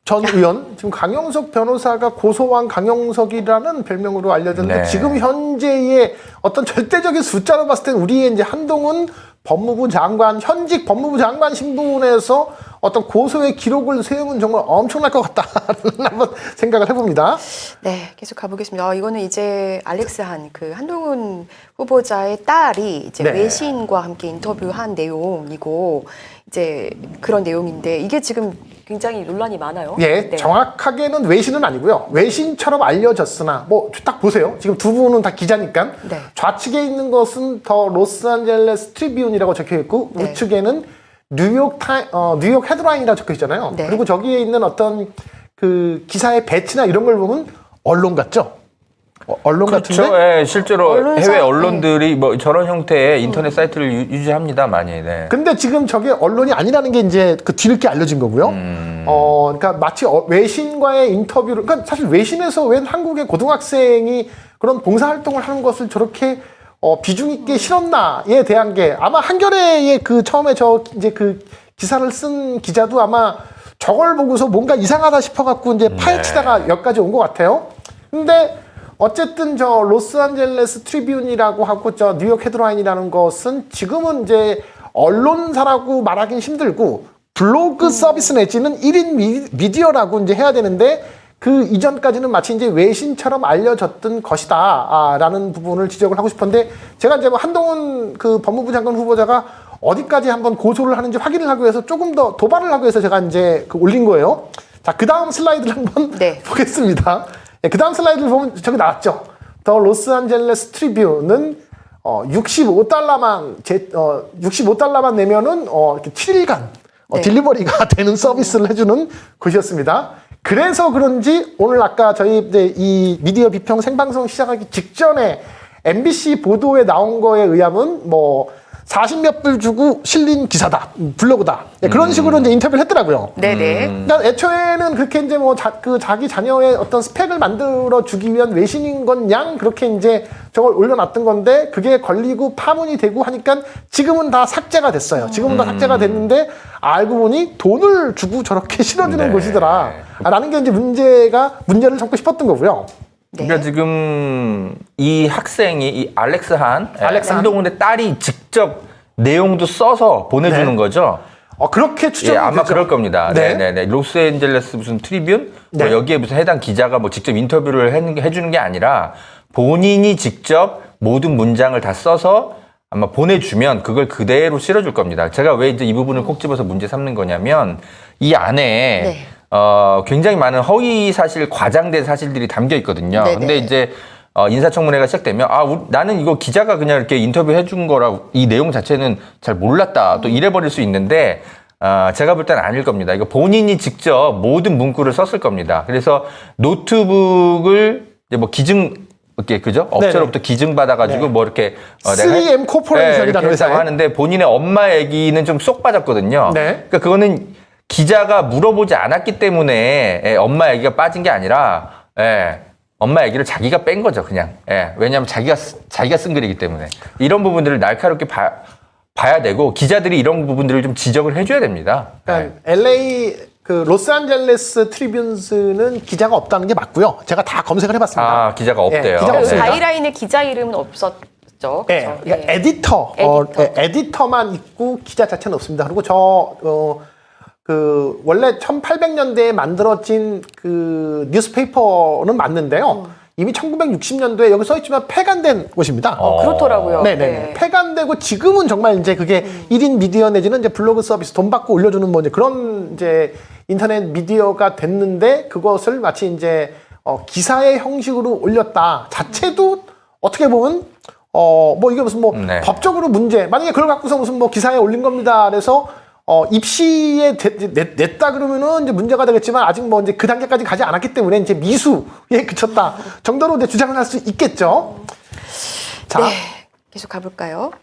S2: 전 의원, 지금 강용석 변호사가 고소왕 강용석이라는 별명으로 알려졌는데
S3: 네.
S2: 지금 현재의 어떤 절대적인 숫자로 봤을 때 우리의 이제 한동훈 법무부 장관, 현직 법무부 장관 신분에서 어떤 고소의 기록을 세우면 정말 엄청날 것 같다는 한번 생각을 해봅니다.
S1: 네, 계속 가보겠습니다. 이거는 이제 알렉스 한 그 한동훈 후보자의 딸이 이제
S2: 네.
S1: 외신과 함께 인터뷰한 내용이고 이제 그런 내용인데 이게 지금 굉장히 논란이 많아요.
S2: 예,
S1: 네.
S2: 정확하게는 외신은 아니고요. 외신처럼 알려졌으나 뭐 딱 보세요. 지금 두 분은 다 기자니까
S1: 네.
S2: 좌측에 있는 것은 더 로스앤젤레스 트리뷴이라고 적혀 있고
S1: 네.
S2: 우측에는 뉴욕 헤드라인이라고 적혀 있잖아요.
S1: 네.
S2: 그리고 저기에 있는 어떤 그 기사의 배치나 이런 걸 보면 언론 같죠? 언론
S3: 그렇죠.
S2: 같은데?
S3: 예, 실제로
S1: 언론사,
S3: 해외 언론들이 뭐 저런 형태의 인터넷 사이트를 유지합니다, 많이. 네.
S2: 근데 지금 저게 언론이 아니라는 게 이제 그 뒤늦게 알려진 거고요. 그러니까 마치 외신과의 인터뷰를, 그러니까 사실 외신에서 웬 한국의 고등학생이 그런 봉사활동을 하는 것을 저렇게 비중 있게 실었나에 대한 게 아마 한겨레의 그 처음에 이제 그 기사를 쓴 기자도 아마 저걸 보고서 뭔가 이상하다 싶어갖고 이제 파헤치다가 여기까지 온 것 같아요. 근데 어쨌든 저 로스앤젤레스 트리뷴이라고 하고 저 뉴욕 헤드라인이라는 것은 지금은 이제 언론사라고 말하기는 힘들고 블로그 서비스 내지는 1인 미디어라고 이제 해야 되는데 그 이전까지는 마치 이제 외신처럼 알려졌던 것이다 라는 부분을 지적을 하고 싶은데 제가 이제 뭐 한동훈 그 법무부 장관 후보자가 어디까지 한번 고소를 하는지 확인을 하기 위해서 조금 더 도발을 하기 위해서 제가 이제 그 올린 거예요. 자, 그 다음 슬라이드를 한번
S1: 네.
S2: 보겠습니다. 그 다음 슬라이드를 보면 저기 나왔죠. 더 로스앤젤레스 트리뷴은 65달러만 내면은 이렇게 7일간
S1: 네.
S2: 딜리버리가 되는 서비스를 해주는 곳이었습니다. 그래서 그런지 오늘 아까 저희 이제 이 미디어 비평 생방송 시작하기 직전에 MBC 보도에 나온 거에 의하면 뭐 40몇 불 주고 실린 기사다, 블로그다. 그런 식으로 이제 인터뷰를 했더라고요.
S1: 네네.
S2: 그러니까 애초에는 그렇게 이제 뭐 자기 자녀의 어떤 스펙을 만들어 주기 위한 외신인 건 양 그렇게 이제 저걸 올려놨던 건데 그게 걸리고 파문이 되고 하니까 지금은 다 삭제가 됐어요. 지금은 다 삭제가 됐는데 알고 보니 돈을 주고 저렇게 실어주는
S3: 네.
S2: 곳이더라. 라는 게 이제 문제를 삼고 싶었던 거고요.
S1: 네.
S3: 그러니까 지금 이 학생이 이 알렉스
S2: 알렉스 한.
S3: 한동훈의 딸이 직접 내용도 써서 보내주는
S2: 네.
S3: 거죠.
S2: 그렇게 추정이
S3: 예, 아마
S2: 되죠.
S3: 그럴 겁니다.
S2: 네.
S3: 네네네. 로스앤젤레스 무슨 트리뷴?
S2: 네.
S3: 뭐 여기에 무슨 해당 기자가 뭐 직접 인터뷰를 해주는 게 아니라 본인이 직접 모든 문장을 다 써서 아마 보내주면 그걸 그대로 실어줄 겁니다. 제가 왜 이제 이 부분을 꼭 집어서 문제 삼는 거냐면 이 안에
S1: 네.
S3: 굉장히 많은 허위 사실, 과장된 사실들이 담겨 있거든요.
S1: 네네.
S3: 근데 이제 인사청문회가 시작되면 나는 이거 기자가 그냥 이렇게 인터뷰 해준 거라 이 내용 자체는 잘 몰랐다. 또 이래버릴 수 있는데 제가 볼 때는 아닐 겁니다. 이거 본인이 직접 모든 문구를 썼을 겁니다. 그래서 노트북을 이제 뭐 이렇게 그죠? 업체로부터 기증 받아가지고
S2: 네.
S3: 뭐 이렇게
S2: 3M 코퍼레이션이라는 회사에
S3: 하는데 본인의 엄마 얘기는 좀 쏙 빠졌거든요.
S2: 네.
S3: 그러니까 그거는 기자가 물어보지 않았기 때문에 엄마 얘기가 빠진 게 아니라 엄마 얘기를 자기가 뺀 거죠, 그냥. 왜냐하면 자기가 쓴 글이기 때문에 이런 부분들을 날카롭게 봐야 되고 기자들이 이런 부분들을 좀 지적을 해줘야 됩니다.
S2: 그러니까 LA 그 로스앤젤레스 트리뷴스는 기자가 없다는 게 맞고요. 제가 다 검색을 해봤습니다.
S3: 기자가 없대요.
S2: 기자가
S1: 그
S2: 없습니다.
S1: 가이라인에 기자 이름은 없었죠.
S2: 네,
S1: 그렇죠?
S2: 그러니까
S1: 예.
S2: 에디터만 있고 기자 자체는 없습니다. 그리고 원래 1800년대에 만들어진 그 뉴스페이퍼는 맞는데요. 이미 1960년도에 여기 써 있지만 폐간된 곳입니다.
S1: 그렇더라고요.
S2: 네네네.
S1: 네.
S2: 폐간되고 지금은 정말 이제 그게 1인 미디어 내지는 이제 블로그 서비스 돈 받고 올려주는 뭐 이제 그런 이제 인터넷 미디어가 됐는데 그것을 마치 이제 기사의 형식으로 올렸다 자체도 어떻게 보면 뭐 이게 무슨 뭐
S3: 네.
S2: 법적으로 문제 만약에 그걸 갖고서 무슨 뭐 기사에 올린 겁니다. 그래서 입시에 냈다 그러면은 이제 문제가 되겠지만 아직 뭐 이제 그 단계까지 가지 않았기 때문에 이제 미수에 그쳤다 정도로 이제 주장을 할 수 있겠죠. 자,
S1: 네, 계속 가볼까요?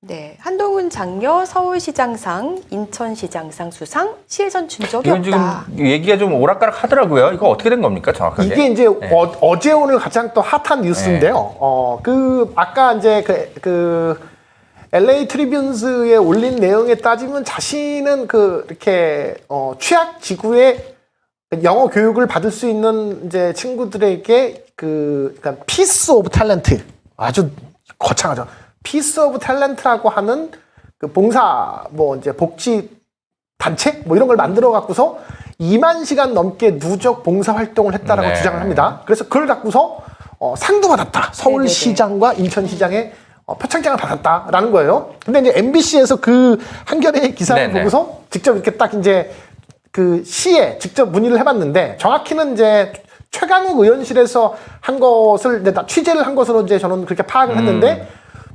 S1: 네, 한동훈 장녀 서울시장상, 인천시장상 수상 시해전 준 적이
S3: 이건 지금
S1: 없다.
S3: 얘기가 좀 오락가락 하더라고요. 이거 어떻게 된 겁니까, 정확하게?
S2: 이게 이제 어제 오늘 가장 또 핫한 뉴스인데요. 그 아까 이제 그 LA 트리뷴스에 올린 내용에 따지면 자신은 이렇게 취약 지구의 영어 교육을 받을 수 있는 이제 친구들에게 그러니까 피스 오브 탤런트 아주 거창하죠. 피스 오브 탤런트라고 하는 그 봉사 뭐 이제 복지 단체 뭐 이런 걸 만들어 갖고서 2만 시간 넘게 누적 봉사 활동을 했다라고
S3: 네.
S2: 주장을 합니다. 그래서 그걸 갖고서 상도 받았다. 서울시장과 인천시장의 표창장을 받았다라는 거예요. 근데 이제 MBC에서 그 한겨레 기사를
S3: 네네.
S2: 보고서 직접 이렇게 딱 이제 그 시에 직접 문의를 해봤는데 정확히는 이제 최강욱 의원실에서 한 것을 이제 취재를 한 것으로 이제 저는 그렇게 파악을 했는데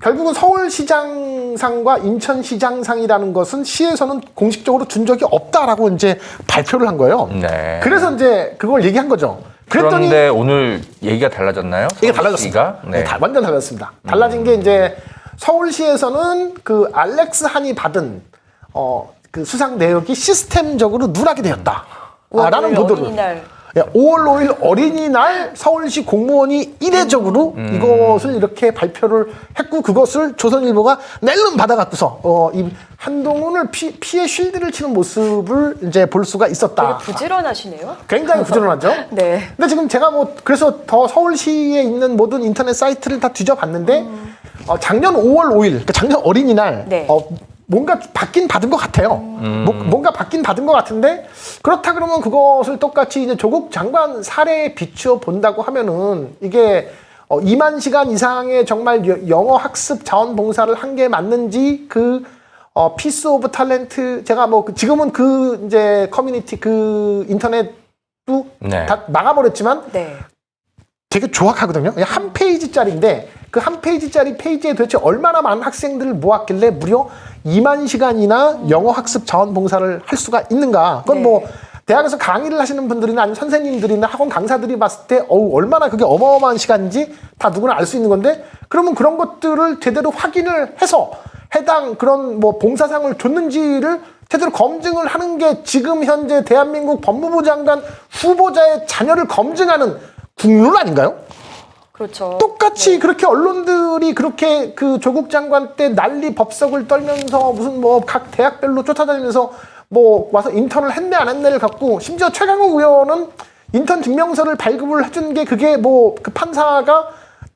S2: 결국은 서울시장상과 인천시장상이라는 것은 시에서는 공식적으로 준 적이 없다라고 이제 발표를 한 거예요.
S3: 네.
S2: 그래서 이제 그걸 얘기한 거죠. 그랬더니
S3: 그런데 오늘 얘기가 달라졌나요?
S2: 이게 달라졌습니다.
S3: 서울시가? 네.
S2: 완전 달라졌습니다. 달라진 게 이제 서울시에서는 그 알렉스 한이 받은 그 수상 내역이 시스템적으로 누락이 되었다. 라는 보도를.
S1: 어린이날.
S2: 5월 5일 어린이날 서울시 공무원이 이례적으로 이것을 이렇게 발표를 했고 그것을 조선일보가 낼름 받아갖고서 이 한동훈을 피해 쉴드를 치는 모습을 이제 볼 수가 있었다.
S1: 되게 부지런하시네요.
S2: 굉장히 부지런하죠.
S1: 네.
S2: 근데 지금 제가 뭐 그래서 더 서울시에 있는 모든 인터넷 사이트를 다 뒤져봤는데 작년 5월 5일, 그러니까 작년 어린이날
S1: 네.
S2: 뭔가 받긴 받은 것 같아요. 뭔가 받긴 받은 것 같은데 그렇다 그러면 그것을 똑같이 이제 조국 장관 사례에 비추어 본다고 하면은 이게 2만 시간 이상의 정말 영어 학습 자원봉사를 한 게 맞는지 그 피스 오브 탤런트 제가 뭐 지금은 그 이제 커뮤니티 그 인터넷도
S3: 네.
S2: 다 막아버렸지만
S1: 네.
S2: 되게 조악하거든요. 그냥 한 페이지짜리인데 그 한 페이지짜리 페이지에 도대체 얼마나 많은 학생들을 모았길래 무려 2만 시간이나 영어 학습 자원봉사를 할 수가 있는가. 그건
S1: 네.
S2: 뭐 대학에서 강의를 하시는 분들이나 아니면 선생님들이나 학원 강사들이 봤을 때 얼마나 그게 어마어마한 시간인지 다 누구나 알 수 있는 건데 그러면 그런 것들을 제대로 확인을 해서 해당 그런 뭐 봉사상을 줬는지를 제대로 검증을 하는 게 지금 현재 대한민국 법무부 장관 후보자의 자녀를 검증하는 국룰 아닌가요?
S1: 그렇죠.
S2: 똑같이 그렇게 언론들이 그렇게 그 조국 장관 때 난리 법석을 떨면서 무슨 뭐 각 대학별로 쫓아다니면서 뭐 와서 인턴을 했네 안 했네를 갖고 심지어 최강욱 의원은 인턴 증명서를 발급을 해준 게 그게 뭐 그 판사가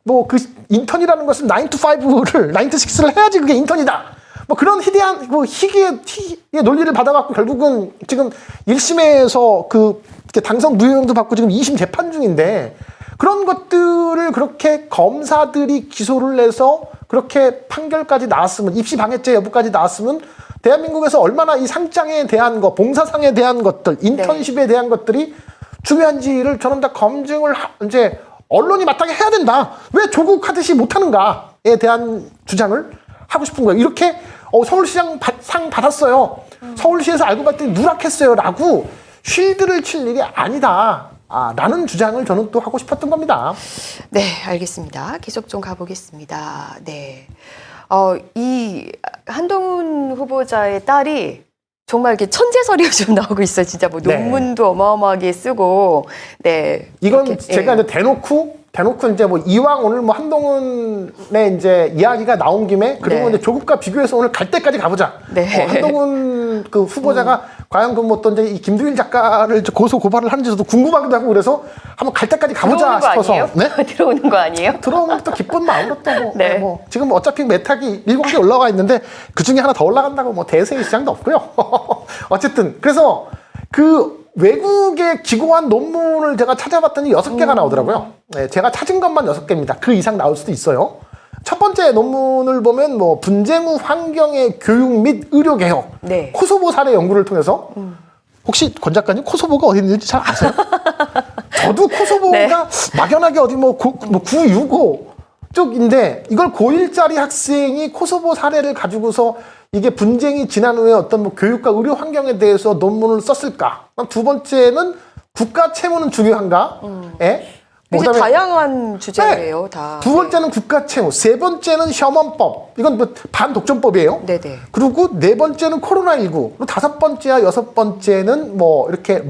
S2: 뭐 그 인턴이라는 것은 9 to 5를 9 to 6를 해야지 그게 인턴이다. 뭐 그런 희대한 뭐 희귀의 논리를 받아갖고 결국은 지금 1심에서 그 당선 무효형도 받고 지금 2심 재판 중인데 그런 것들을 그렇게 검사들이 기소를 해서 그렇게 판결까지 나왔으면 입시 방해죄 여부까지 나왔으면 대한민국에서 얼마나 이 상장에 대한 거, 봉사상에 대한 것들, 인턴십에 대한 것들이 중요한지를 저는 다 검증을 이제 언론이 마땅히 해야 된다. 왜 조국 하듯이 못하는가에 대한 주장을 하고 싶은 거예요. 이렇게 서울시장 상 받았어요. 서울시에서 알고 봤더니 누락했어요. 라고 쉴드를 칠 일이 아니다. 라는 주장을 저는 또 하고 싶었던 겁니다.
S1: 네, 알겠습니다. 계속 좀 가보겠습니다. 네. 이 한동훈 후보자의 딸이 정말 이렇게 천재설이 좀 나오고 있어요. 진짜 뭐
S2: 네.
S1: 논문도 어마어마하게 쓰고, 네.
S2: 이건
S1: 이렇게,
S2: 제가
S1: 예.
S2: 이제 대놓고 이제 뭐 이왕 오늘 뭐 한동훈의 이제 이야기가 나온 김에 그리고
S1: 네.
S2: 이제 조국과 비교해서 오늘 갈 때까지 가보자.
S1: 네.
S2: 한동훈 그 후보자가 과연 그 뭐 또 이제 이 김두일 작가를 이제 고소 고발을 하는지도 궁금하기도 하고 그래서 한번 갈 때까지 가보자
S1: 들어오는 거
S2: 싶어서.
S1: 아니에요?
S2: 네?
S1: 들어오는 거 아니에요?
S2: 들어오면 또 기쁜 마음으로 또 뭐,
S1: 네.
S2: 뭐 지금 어차피 메탁이 7개 올라와 있는데 그 중에 하나 더 올라간다고 뭐 대세의 시장도 없고요. 어쨌든 그래서 그 외국의 기고한 논문을 제가 찾아봤더니 6개가 나오더라고요. 네, 제가 찾은 것만 6개입니다. 그 이상 나올 수도 있어요. 첫 번째 논문을 보면 뭐 분쟁 후 환경의 교육 및 의료 개혁,
S1: 네.
S2: 코소보 사례 연구를 통해서 혹시 권 작가님 코소보가 어디 있는지 잘 아세요? 저도 코소보가
S1: 네.
S2: 막연하게 어디 뭐 965 쪽인데 이걸 고1짜리 학생이 코소보 사례를 가지고서 이게 분쟁이 지난 후에 어떤 뭐 교육과 의료 환경에 대해서 논문을 썼을까? 두 번째는 국가 채무는 중요한가? 예?
S1: 굉장히
S2: 그다음에
S1: 다양한 주제예요, 다.
S2: 두 번째는 국가 채무, 세 번째는 혐언법. 이건 뭐 반독점법이에요.
S1: 네네.
S2: 그리고 네 번째는 코로나19. 그리고 다섯 번째와 여섯 번째는 뭐 이렇게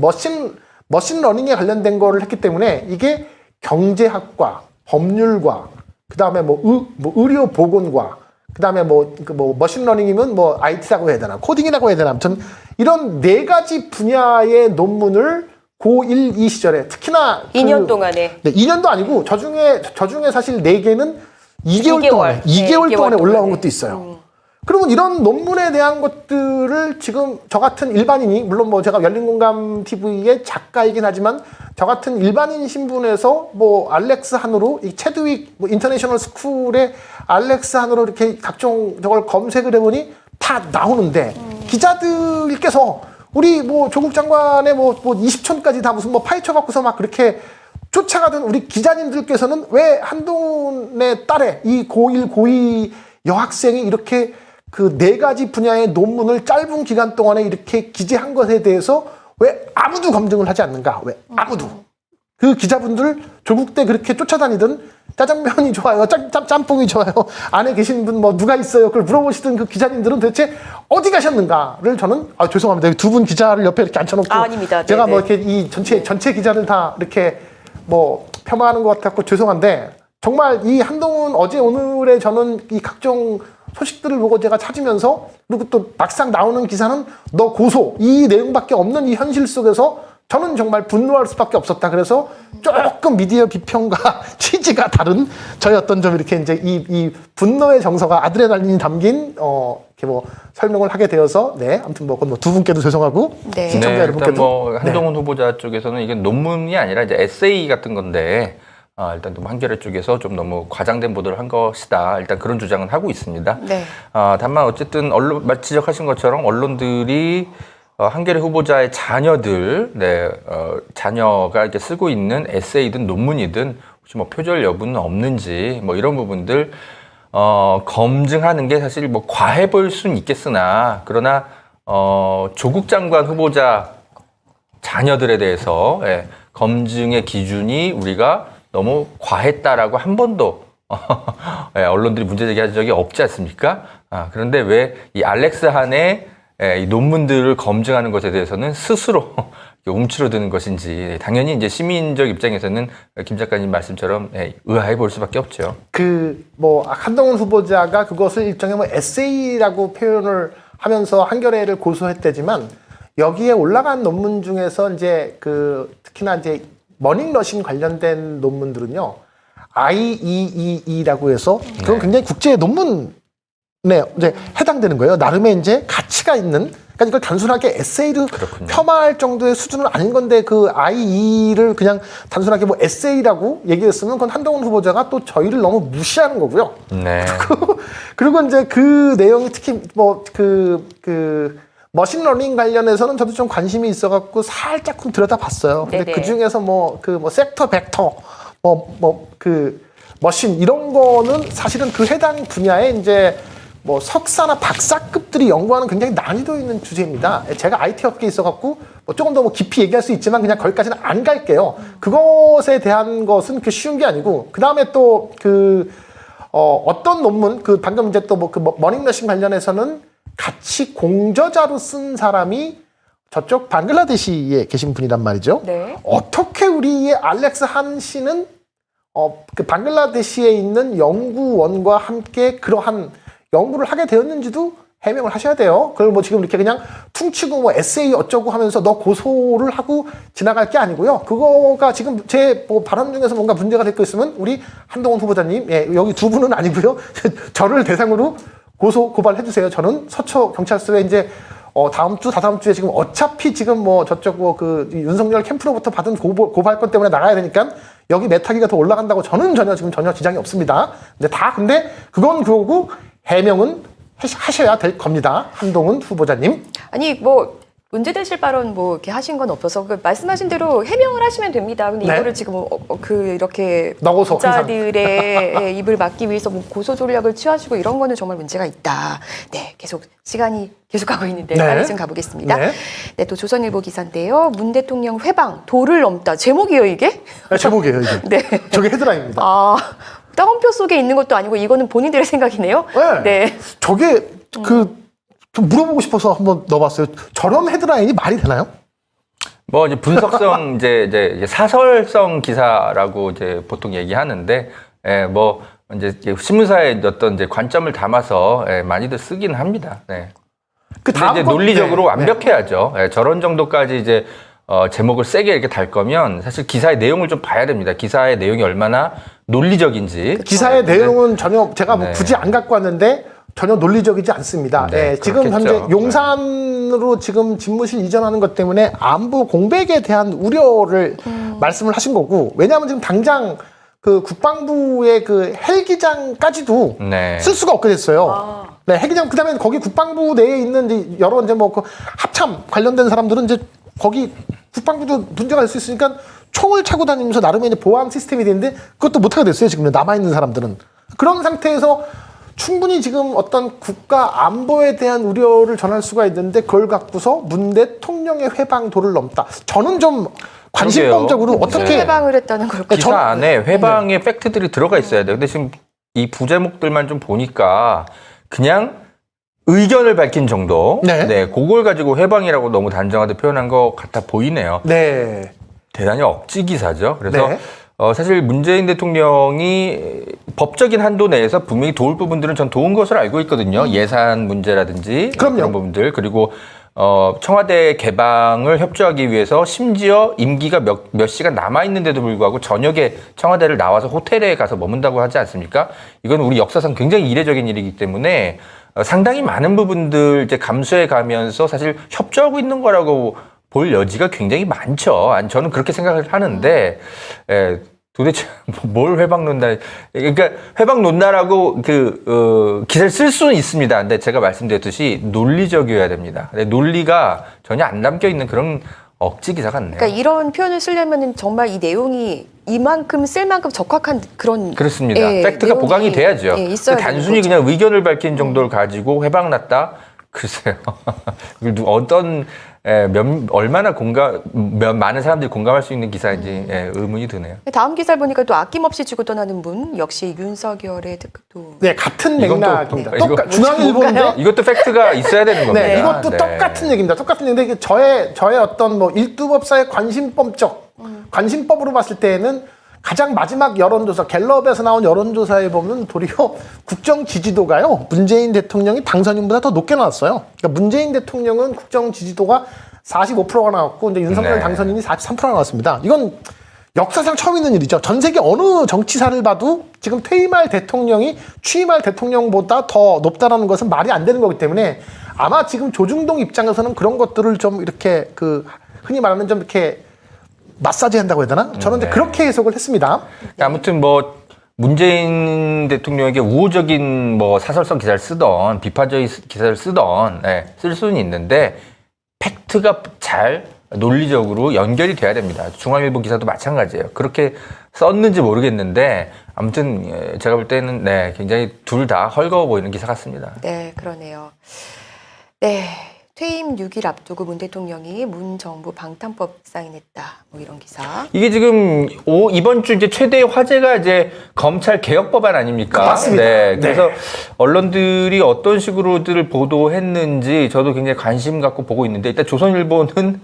S2: 머신러닝에 관련된 거를 했기 때문에 이게 경제학과, 법률과, 그 다음에 뭐 의료 보건과, 그 다음에 뭐 머신러닝이면 뭐 IT라고 해야 되나, 코딩이라고 해야 되나, 아무튼 이런 네 가지 분야의 논문을 고1, 2 시절에 특히나
S1: 2년 동안에.
S2: 네, 2년도 아니고 저 중에 사실 4개는 2개월 동안에 2개월 동안에 올라온 것도 있어요. 그러면 이런 논문에 대한 것들을 지금 저 같은 일반인이, 물론 뭐 제가 열린공감 TV의 작가이긴 하지만 저 같은 일반인 신분에서 뭐 알렉스 한으로 이 체드윅 뭐 인터내셔널 스쿨의 알렉스 한으로 이렇게 각종 저걸 검색을 해보니 다 나오는데 기자들께서 우리 뭐 조국 장관의 뭐 20촌까지 다 무슨 뭐 파헤쳐 갖고서 막 그렇게 쫓아가던 우리 기자님들께서는 왜 한동훈의 딸의 이 고1, 고2 여학생이 이렇게 그 4가지 분야의 논문을 짧은 기간 동안에 이렇게 기재한 것에 대해서 왜 아무도 검증을 하지 않는가? 왜 아무도? 그 기자분들 조국 때 그렇게 쫓아다니던 짜장면이 좋아요, 짬뽕이 좋아요, 안에 계신 분 뭐 누가 있어요? 그걸 물어보시던 그 기자님들은 도대체 어디 가셨는가를 저는 죄송합니다. 두 분 기자를 옆에 이렇게 앉혀놓고
S1: 아닙니다.
S2: 제가
S1: 네네.
S2: 뭐 이렇게 이 전체 기자를 다 이렇게 뭐 폄하하는 것 같았고 죄송한데 정말 이 한동훈 어제 오늘의 저는 이 각종 소식들을 보고 제가 찾으면서 그리고 또 막상 나오는 기사는 너 고소 이 내용밖에 없는 이 현실 속에서 저는 정말 분노할 수밖에 없었다. 그래서 조금 미디어 비평과 취지가 다른 저의 어떤 좀 이렇게 이제 이 분노의 정서가 아드레날린이 담긴 이렇게 뭐 설명을 하게 되어서 아무튼 뭐 두 분께도 죄송하고
S1: 네.
S2: 시청자
S3: 네,
S2: 여러분께도
S3: 일단 뭐 한동훈 후보자 쪽에서는 이게 논문이 아니라 이제 에세이 같은 건데 일단 너무 한겨레 쪽에서 좀 너무 과장된 보도를 한 것이다. 일단 그런 주장은 하고 있습니다.
S1: 네.
S3: 다만 어쨌든 지적하신 것처럼 언론들이 한겨레 후보자의 자녀들, 자녀가 이렇게 쓰고 있는 에세이든 논문이든 혹시 뭐 표절 여부는 없는지 뭐 이런 부분들 검증하는 게 사실 뭐 과해 보일 수는 있겠으나 그러나 조국 장관 후보자 자녀들에 대해서 검증의 기준이 우리가 너무 과했다라고 한 번도 언론들이 문제 제기한 적이 없지 않습니까? 그런데 왜 이 알렉스 한의 이 논문들을 검증하는 것에 대해서는 스스로 움츠러드는 것인지 당연히 이제 시민적 입장에서는 김 작가님 말씀처럼 의아해 볼 수밖에 없죠.
S2: 그 뭐 한동훈 후보자가 그것을 일종의 뭐 에세이라고 표현을 하면서 한겨레를 고소했대지만 여기에 올라간 논문 중에서 이제 그 특히나 이제 머닝러신 관련된 논문들은요 IEEE라고 해서 그건 굉장히 국제 논문에 이제 해당되는 거예요. 나름의 이제 가치가 있는. 그러니까 이걸 단순하게 에세이로
S3: 그렇군요.
S2: 폄하할 정도의 수준은 아닌 건데 그 IE를 그냥 단순하게 뭐 에세이라고 얘기했으면 그건 한동훈 후보자가 또 저희를 너무 무시하는 거고요.
S3: 네.
S2: 그리고 이제 그 내용이 특히 뭐 그 머신러닝 관련해서는 저도 좀 관심이 있어갖고 살짝쿵 들여다봤어요. 근데
S1: 네네.
S2: 그 중에서 뭐 섹터 벡터 그 머신 이런 거는 사실은 그 해당 분야에 이제 뭐 석사나 박사급들이 연구하는 굉장히 난이도 있는 주제입니다. 제가 IT 업계에 있어갖고 뭐 조금 더 뭐 깊이 얘기할 수 있지만 그냥 거기까지는 안 갈게요. 그것에 대한 것은 그 쉬운 게 아니고 그 다음에 또 어떤 논문 방금 이제 또 뭐 그 머닝러싱 관련해서는 같이 공저자로 쓴 사람이 저쪽 방글라데시에 계신 분이란 말이죠.
S1: 네.
S2: 어떻게 우리의 알렉스 한 씨는 그 방글라데시에 있는 연구원과 함께 그러한 연구를 하게 되었는지도 해명을 하셔야 돼요. 그걸 뭐 지금 이렇게 그냥 퉁치고 뭐 에세이 어쩌고 하면서 너 고소를 하고 지나갈 게 아니고요. 그거가 지금 제 뭐 발언 중에서 뭔가 문제가 될 거 있으면 우리 한동훈 후보자님, 여기 두 분은 아니고요. 저를 대상으로 고발해 주세요. 저는 서초 경찰서에 이제 다음 주, 다다음 주에 지금 어차피 지금 뭐 저쪽 뭐 그 윤석열 캠프로부터 받은 고발건 때문에 나가야 되니까 여기 메타기가 더 올라간다고 저는 전혀 지장이 없습니다. 근데 그건 그거고 해명은 하셔야 될 겁니다. 한동훈 후보자님.
S1: 아니 뭐 문제되실 발언 뭐 이렇게 하신 건 없어서 그 말씀하신 대로 해명을 하시면 됩니다. 근데
S2: 네.
S1: 이거를 지금 이렇게
S2: 너고소
S1: 기자들의 입을 막기 위해서 뭐 고소 전략을 취하시고 이런 거는 정말 문제가 있다. 네, 시간이 계속 가고 있는데
S2: 네.
S1: 빨리 좀 가보겠습니다.
S2: 네.
S1: 네, 또 조선일보 기사인데요. 문 대통령 회방 도를 넘다. 제목이에요 이게?
S2: 제목이에요 이게.
S1: 네.
S2: 저게 헤드라인입니다.
S1: 따옴표 속에 있는 것도 아니고 이거는 본인들의 생각이네요.
S2: 네. 저게 좀 물어보고 싶어서 한번 넣어봤어요. 저런 헤드라인이 말이 되나요?
S3: 뭐 이제 분석성 이제 사설성 기사라고 이제 보통 얘기하는데 뭐 이제 신문사의 어떤 이제 관점을 담아서 많이들 쓰긴 합니다. 네.
S2: 그 다음
S3: 이제 논리적으로 완벽해야죠. 저런 정도까지 이제 제목을 세게 이렇게 달 거면 사실 기사의 내용을 좀 봐야 됩니다. 기사의 내용이 얼마나 논리적인지.
S2: 기사의 내용은 전혀 제가 뭐
S3: 네.
S2: 굳이 안 갖고 왔는데 전혀 논리적이지 않습니다.
S3: 네,
S2: 예, 지금
S3: 그렇겠죠.
S2: 현재 용산으로 지금 집무실 이전하는 것 때문에 안보 공백에 대한 우려를 말씀을 하신 거고, 왜냐하면 지금 당장 그 국방부의 그 헬기장까지도
S3: 네.
S2: 쓸 수가 없게 됐어요. 네, 헬기장 그다음에 거기 국방부 내에 있는 이제 여러 이제 뭐 그 합참 관련된 사람들은 이제 거기 국방부도 문제가 될 수 있으니까 총을 차고 다니면서 나름의 이제 보안 시스템이 되는데 그것도 못하게 됐어요. 지금 남아 있는 사람들은 그런 상태에서 충분히 지금 어떤 국가 안보에 대한 우려를 전할 수가 있는데 그걸 갖고서 문 대통령의 회방도를 넘다. 저는 좀 관심법적으로
S3: 그러게요.
S2: 어떻게
S3: 네.
S1: 해방을 했다는 걸까요?
S3: 기사 안에 회방의 팩트들이 들어가 있어야 돼요. 근데 지금 이 부제목들만 좀 보니까 그냥 의견을 밝힌 정도.
S2: 네.
S3: 그걸 가지고 회방이라고 너무 단정하게 표현한 것 같아 보이네요.
S2: 네.
S3: 대단히 억지 기사죠. 그래서
S2: 네.
S3: 사실 문재인 대통령이 법적인 한도 내에서 분명히 도울 부분들은 전 도운 것으로 알고 있거든요. 예산 문제라든지
S2: 그럼요.
S3: 그런 부분들. 그리고 청와대 개방을 협조하기 위해서 심지어 임기가 몇 시간 남아있는데도 불구하고 저녁에 청와대를 나와서 호텔에 가서 머문다고 하지 않습니까? 이건 우리 역사상 굉장히 이례적인 일이기 때문에 상당히 많은 부분들 이제 감수해 가면서 사실 협조하고 있는 거라고 볼 여지가 굉장히 많죠. 저는 그렇게 생각을 하는데, 도대체 뭘 회방 논다? 그러니까 회방 논다라고 기사를 쓸 수는 있습니다. 근데 제가 말씀드렸듯이 논리적이어야 됩니다. 근데 논리가 전혀 안 담겨 있는 그런 억지 기사 같네요.
S1: 그러니까 이런 표현을 쓰려면 정말 이 내용이 이만큼 쓸 만큼 적확한 그런
S3: 그렇습니다.
S1: 예,
S3: 팩트가
S1: 내용이,
S3: 보강이 돼야죠.
S1: 예, 있어야
S3: 단순히
S1: 되는 거죠.
S3: 그냥 의견을 밝힌 정도를 가지고 회방 났다? 글쎄요. 어떤 얼마나 많은 사람들이 공감할 수 있는 기사인지 의문이 드네요.
S1: 다음 기사를 보니까 또 아낌없이 지고 떠나는 분 역시 윤석열의 특급도.
S2: 네, 같은
S3: 이건 또
S2: 맥락입니다.
S3: 이거
S2: 중앙일보인데
S3: 이것도 팩트가 있어야 되는 겁니다.
S2: 네, 이것도 똑같은 얘기입니다. 똑같은 얘기인데 이게 저의 어떤 뭐 일두법사의 관심법으로 봤을 때에는 가장 마지막 여론조사 갤럽에서 나온 여론조사에 보면 도리어 국정 지지도가요 문재인 대통령이 당선인보다 더 높게 나왔어요. 그러니까 문재인 대통령은 국정 지지도가 45%가 나왔고 이제 윤석열
S3: 네.
S2: 당선인이 43%가 나왔습니다. 이건 역사상 처음 있는 일이죠. 전 세계 어느 정치사를 봐도 지금 퇴임할 대통령이 취임할 대통령보다 더 높다라는 것은 말이 안 되는 거기 때문에 아마 지금 조중동 입장에서는 그런 것들을 좀 이렇게 흔히 말하는 좀 이렇게 마사지 한다고 해야 되나? 저는 이제 그렇게 해석을 했습니다.
S3: 아무튼 뭐 문재인 대통령에게 우호적인 뭐 사설성 기사를 쓰던 비판적인 기사를 쓰던 쓸 수는 있는데 팩트가 잘 논리적으로 연결이 돼야 됩니다. 중앙일보 기사도 마찬가지예요. 그렇게 썼는지 모르겠는데 아무튼 제가 볼 때는 굉장히 둘 다 헐거워 보이는 기사 같습니다.
S1: 네, 그러네요. 네. 퇴임 6일 앞두고 문 대통령이 문 정부 방탄법 사인했다. 뭐 이런 기사.
S3: 이게 지금 이번 주 이제 최대의 화제가 이제 검찰 개혁 법안 아닙니까?
S2: 맞습니다.
S3: 네. 그래서
S2: 네.
S3: 언론들이 어떤 식으로들 보도했는지 저도 굉장히 관심 갖고 보고 있는데 일단 조선일보는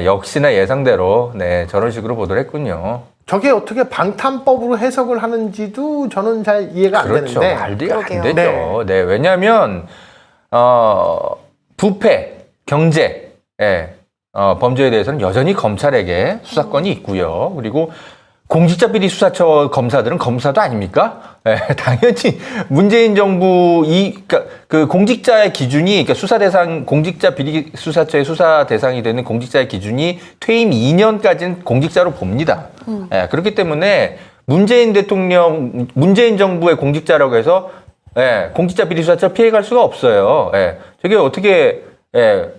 S3: 역시나 예상대로 저런 식으로 보도를 했군요.
S2: 저게 어떻게 방탄법으로 해석을 하는지도 저는 잘 이해가 안
S3: 그렇죠.
S2: 되는데.
S3: 말도 안
S1: 그러게요.
S3: 되죠. 네. 왜냐하면 부패, 경제, 범죄에 대해서는 여전히 검찰에게 수사권이 있고요. 그리고 공직자 비리 수사처 검사들은 검사도 아닙니까? 당연히 문재인 정부 그러니까 그 공직자의 기준이 그러니까 공직자 비리 수사처의 수사 대상이 되는 공직자의 기준이 퇴임 2년까지는 공직자로 봅니다. 그렇기 때문에 문재인 정부의 공직자라고 해서 공직자 비리 수사처 피해갈 수가 없어요. 저게 어떻게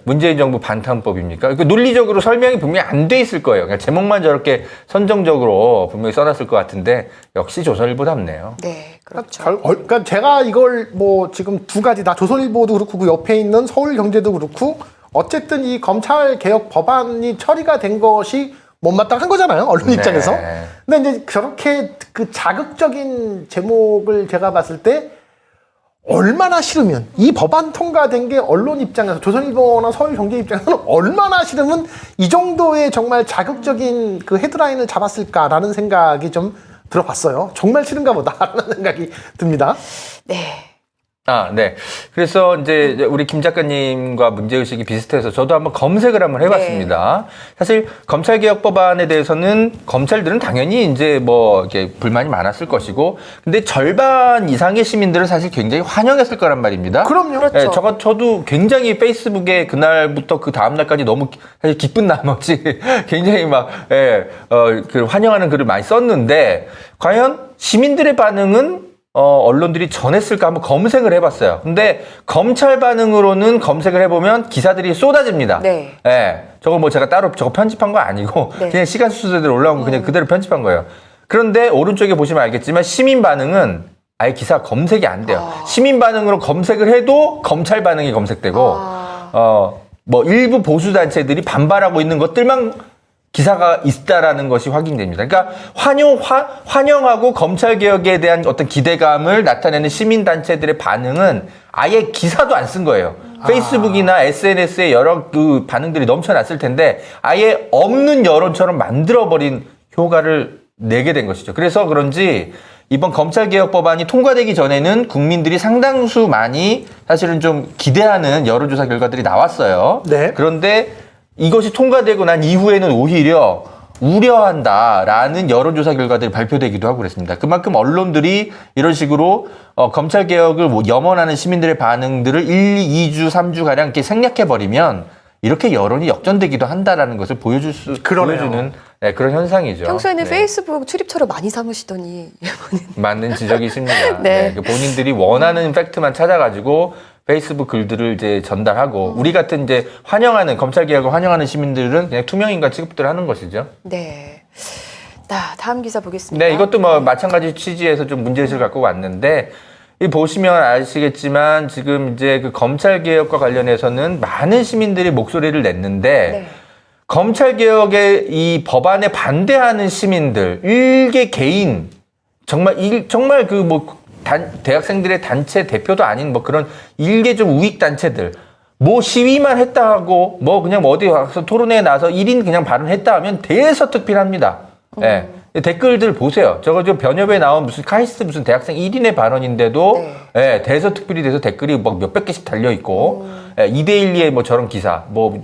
S3: 문재인 정부 반탄법입니까? 논리적으로 설명이 분명히 안 돼 있을 거예요. 그냥 제목만 저렇게 선정적으로 분명히 써놨을 것 같은데 역시 조선일보답네요.
S1: 네, 그렇죠.
S2: 그러니까 제가 이걸 뭐 지금 두 가지 다 조선일보도 그렇고 그 옆에 있는 서울경제도 그렇고 어쨌든 이 검찰 개혁 법안이 처리가 된 것이 못마땅한 거잖아요. 언론 입장에서. 근데 이제 저렇게 그 자극적인 제목을 제가 봤을 때 얼마나 싫으면 이 법안 통과된 게 언론 입장에서 조선일보나 서울경제 입장에서는 얼마나 싫으면 이 정도의 정말 자극적인 그 헤드라인을 잡았을까라는 생각이 좀 들어봤어요. 정말 싫은가 보다라는 생각이 듭니다.
S1: 네.
S3: 네. 그래서 이제 우리 김 작가님과 문제의식이 비슷해서 저도 한번 검색을 한번 해봤습니다.
S1: 네.
S3: 사실 검찰개혁 법안에 대해서는 검찰들은 당연히 이제 뭐 이렇게 불만이 많았을 것이고, 근데 절반 이상의 시민들은 사실 굉장히 환영했을 거란 말입니다.
S2: 그럼요.
S1: 그렇죠.
S3: 저도 굉장히 페이스북에 그날부터 그 다음날까지 너무 사실 기쁜 나머지 굉장히 막, 그 환영하는 글을 많이 썼는데, 과연 시민들의 반응은 언론들이 전했을까 한번 검색을 해봤어요. 근데 검찰 반응으로는 검색을 해보면 기사들이 쏟아집니다.
S1: 네.
S3: 저거 뭐 제가 따로 저거 편집한 거 아니고
S1: 네.
S3: 그냥 시간 순서대로 올라온 거 그냥 그대로 편집한 거예요. 그런데 오른쪽에 보시면 알겠지만 시민 반응은 아예 기사 검색이 안 돼요. 시민 반응으로 검색을 해도 검찰 반응이 검색되고 뭐 일부 보수 단체들이 반발하고 있는 것들만 기사가 있다라는 것이 확인됩니다. 그러니까 환영하고 검찰개혁에 대한 어떤 기대감을 나타내는 시민단체들의 반응은 아예 기사도 안 쓴 거예요. 페이스북이나 SNS에 여러 그 반응들이 넘쳐났을 텐데 아예 없는 여론처럼 만들어버린 효과를 내게 된 것이죠. 그래서 그런지 이번 검찰개혁 법안이 통과되기 전에는 국민들이 상당수 많이 사실은 좀 기대하는 여론조사 결과들이 나왔어요.
S2: 네.
S3: 그런데 이것이 통과되고 난 이후에는 오히려 우려한다라는 여론조사 결과들이 발표되기도 하고 그랬습니다. 그만큼 언론들이 이런 식으로 검찰개혁을 염원하는 시민들의 반응들을 1, 2주, 3주가량 이렇게 생략해버리면 이렇게 여론이 역전되기도 한다라는 것을 보여주는 그런 현상이죠.
S1: 평소에는
S3: 네.
S1: 페이스북 출입처를 많이 삼으시더니
S3: 맞는 지적이 있습니다.
S1: 네.
S3: 그 본인들이 원하는 팩트만 찾아가지고 페이스북 글들을 이제 전달하고 우리 같은 이제 환영하는 검찰개혁을 환영하는 시민들은 그냥 투명인간 취급들 하는 것이죠.
S1: 네. 다음 기사 보겠습니다.
S3: 네, 이것도 뭐 마찬가지 취지에서 좀 문제의식을 갖고 왔는데 이 보시면 아시겠지만 지금 이제 그 검찰개혁과 관련해서는 많은 시민들이 목소리를 냈는데
S1: 네.
S3: 검찰개혁의 이 법안에 반대하는 시민들 일개 개인 정말 그 뭐 대학생들의 단체 대표도 아닌 뭐 그런 일개 좀 우익 단체들 뭐 시위만 했다 하고 뭐 그냥 뭐 어디 와서 토론회에 나서 1인 그냥 발언했다 하면 대서특필합니다. 예. 댓글들 보세요. 저거 저 변협에 나온 무슨 카이스트 무슨 대학생 1인의 발언인데도 예, 대서특필이 돼서 댓글이 막 몇백 개씩 달려 있고 2대1의 뭐 저런 기사 뭐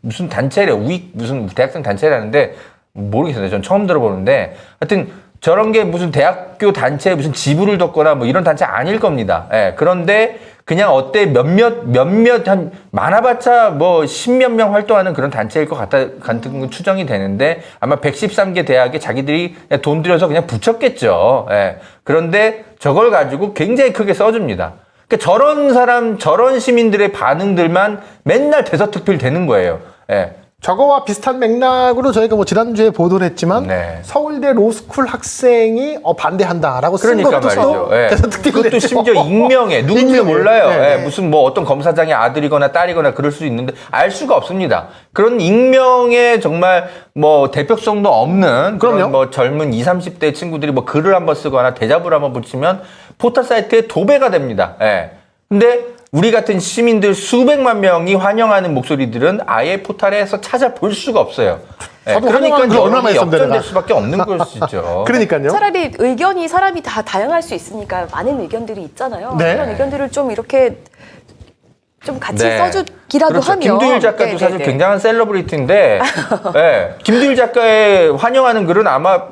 S3: 무슨 단체래 우익 무슨 대학생 단체라는데 모르겠어요. 전 처음 들어보는데 하여튼 저런 게 무슨 대학교 단체에 무슨 지부를 뒀거나 뭐 이런 단체 아닐 겁니다. 예, 그런데 그냥 몇몇 한 많아봤자 뭐 십몇 명 활동하는 그런 단체일 것 같은 건 추정이 되는데 아마 113개 대학에 자기들이 그냥 돈 들여서 그냥 붙였겠죠. 예, 그런데 저걸 가지고 굉장히 크게 써줍니다. 그러니까 저런 시민들의 반응들만 맨날 대서특필 되는 거예요. 예.
S2: 저거와 비슷한 맥락으로 저희가 뭐 지난주에 보도를 했지만
S3: 네.
S2: 서울대 로스쿨 학생이 반대한다라고 쓴
S3: 그러니까
S2: 것도
S3: 말이죠. 예.
S2: 대서특필을
S3: 그것도
S2: 냈죠.
S3: 심지어 익명에 누군지
S2: 익명에.
S3: 몰라요.
S2: 네.
S3: 예, 무슨 뭐 어떤 검사장의 아들이거나 딸이거나 그럴 수 있는데 알 수가 없습니다. 그런 익명의 정말 뭐 대표성도 없는
S2: 그럼요.
S3: 그런 뭐 젊은 20, 30대 친구들이 뭐 글을 한번 쓰거나 대자보를 한번 붙이면 포털 사이트에 도배가 됩니다. 예. 근데 우리 같은 시민들 수백만 명이 환영하는 목소리들은 아예 포털에서 찾아볼 수가 없어요. 예,
S2: 저도
S3: 그러니까
S2: 환영하는 글 얼마나
S3: 여론이
S2: 했었는데
S3: 역전될
S2: 내가.
S3: 수밖에 없는 것이죠.
S2: 그러니까요.
S1: 차라리 의견이 사람이 다 다양할 수 있으니까 많은 의견들이 있잖아요.
S2: 네.
S1: 그런 의견들을 좀 이렇게 좀 같이
S3: 네.
S1: 써주기라도
S3: 그렇죠.
S1: 하면.
S3: 김두일 작가도
S1: 네,
S3: 사실
S1: 네, 네.
S3: 굉장한 셀러브리티인데 네. 김두일 작가의 환영하는 글은 아마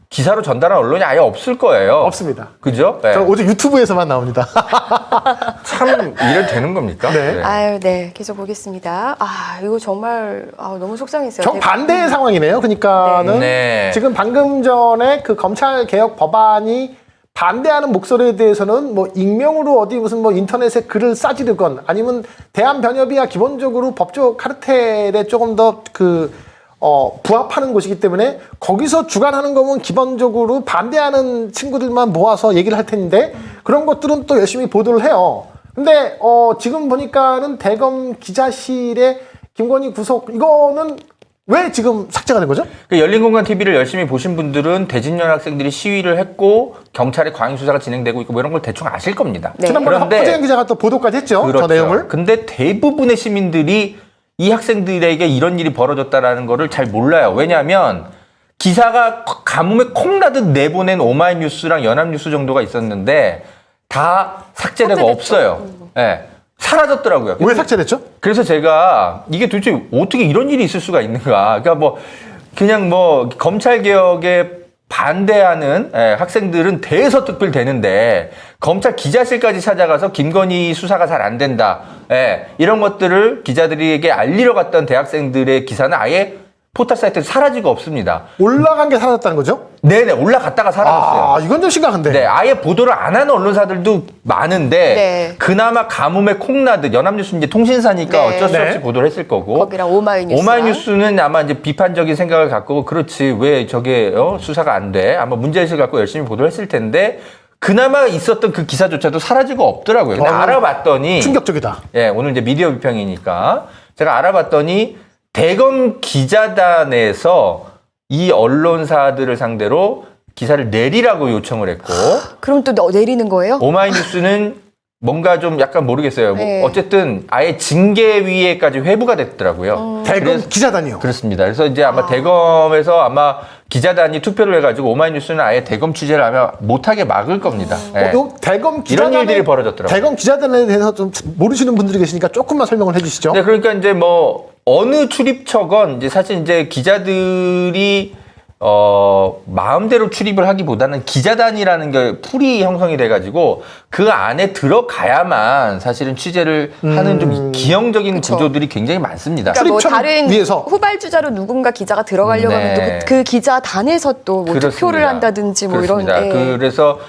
S3: 기사로 전달한 언론이 아예 없을 거예요.
S2: 없습니다.
S3: 그죠? 네.
S2: 저 오직 유튜브에서만 나옵니다.
S3: 참 이래도 되는 겁니까?
S2: 네.
S1: 아유, 네. 계속 보겠습니다. 이거 정말 너무 속상했어요.
S2: 정반대의 상황이네요. 그러니까는
S3: 네.
S2: 지금 방금 전에 그 검찰 개혁 법안이 반대하는 목소리에 대해서는 뭐 익명으로 어디 무슨 뭐 인터넷에 글을 싸지르건 아니면 대한변협이야 기본적으로 법조 카르텔에 조금 더 부합하는 곳이기 때문에 거기서 주관하는 거면 기본적으로 반대하는 친구들만 모아서 얘기를 할 텐데 그런 것들은 또 열심히 보도를 해요. 근데 지금 보니까는 대검 기자실의 김건희 구속 이거는 왜 지금 삭제가 된 거죠?
S3: 열린공간 TV를 열심히 보신 분들은 대진년 학생들이 시위를 했고 경찰의 과잉 수사가 진행되고 있고 뭐 이런 걸 대충 아실 겁니다.
S1: 네.
S2: 지난번에
S3: 그런데
S2: 허재현 기자가 또 보도까지 했죠.
S3: 그렇죠.
S2: 저 내용을.
S3: 근데 대부분의 시민들이 이 학생들에게 이런 일이 벌어졌다라는 거를 잘 몰라요. 왜냐하면 기사가 가뭄에 콩나듯 내보낸 오마이뉴스랑 연합뉴스 정도가 있었는데 다 삭제되고
S1: 삭제됐죠.
S3: 없어요. 예. 사라졌더라고요.
S2: 왜 삭제됐죠?
S3: 그래서 제가 이게 도대체 어떻게 이런 일이 있을 수가 있는가. 그러니까 뭐 그냥 뭐 검찰 개혁에 반대하는 학생들은 대서특필 되는데 검찰 기자실까지 찾아가서 김건희 수사가 잘 안 된다. 이런 것들을 기자들에게 알리러 갔던 대학생들의 기사는 아예 포털 사이트에서 사라지고 없습니다.
S2: 올라간 게 사라졌다는 거죠?
S3: 네네, 올라갔다가 사라졌어요.
S2: 아, 이건 좀 심각한데.
S3: 네, 아예 보도를 안 하는 언론사들도 많은데
S1: 네.
S3: 그나마 가뭄에 콩나듯 연합뉴스 이제 통신사니까
S1: 네.
S3: 어쩔 수 없이
S2: 네.
S3: 보도를 했을 거고
S1: 거기랑 오마이뉴스.
S3: 오마이뉴스는 아마 이제 비판적인 생각을 갖고 그렇지 왜 저게 수사가 안 돼? 아마 문제의식을 갖고 열심히 보도를 했을 텐데 그나마 있었던 그 기사조차도 사라지고 없더라고요. 근데 알아봤더니
S2: 충격적이다.
S3: 예, 오늘 이제 미디어 비평이니까 제가 알아봤더니 대검 기자단에서 이 언론사들을 상대로 기사를 내리라고 요청을 했고
S1: 그럼 또 내리는 거예요?
S3: 오마이뉴스는 뭔가 좀 약간 모르겠어요.
S1: 네.
S3: 뭐 어쨌든 아예 징계위에까지 회부가 됐더라고요.
S2: 대검 기자단이요.
S3: 그렇습니다. 그래서 이제 아마 대검에서 아마 기자단이 투표를 해가지고 오마이뉴스는 아예 대검 취재를 하면 못하게 막을 겁니다. 예.
S2: 요 대검 기자단
S3: 이런 일들이 벌어졌더라고요.
S2: 대검 기자단에 대해서 좀 모르시는 분들이 계시니까 조금만 설명을 해주시죠.
S3: 네, 그러니까 이제 뭐 어느 출입처건 이제 사실 이제 기자들이 마음대로 출입을 하기보다는 기자단이라는 게 풀이 형성이 돼가지고 그 안에 들어가야만 사실은 취재를 하는 좀 기형적인
S1: 그쵸.
S3: 구조들이 굉장히 많습니다.
S1: 그러니까 뭐
S2: 출입처를
S1: 다른
S2: 위해서.
S1: 후발주자로 누군가 기자가 들어가려고
S3: 네.
S1: 하면 또 그 기자단에서 또 뭐
S3: 그렇습니다.
S1: 투표를 한다든지 뭐
S3: 그렇습니다.
S1: 이런. 예.
S3: 그래서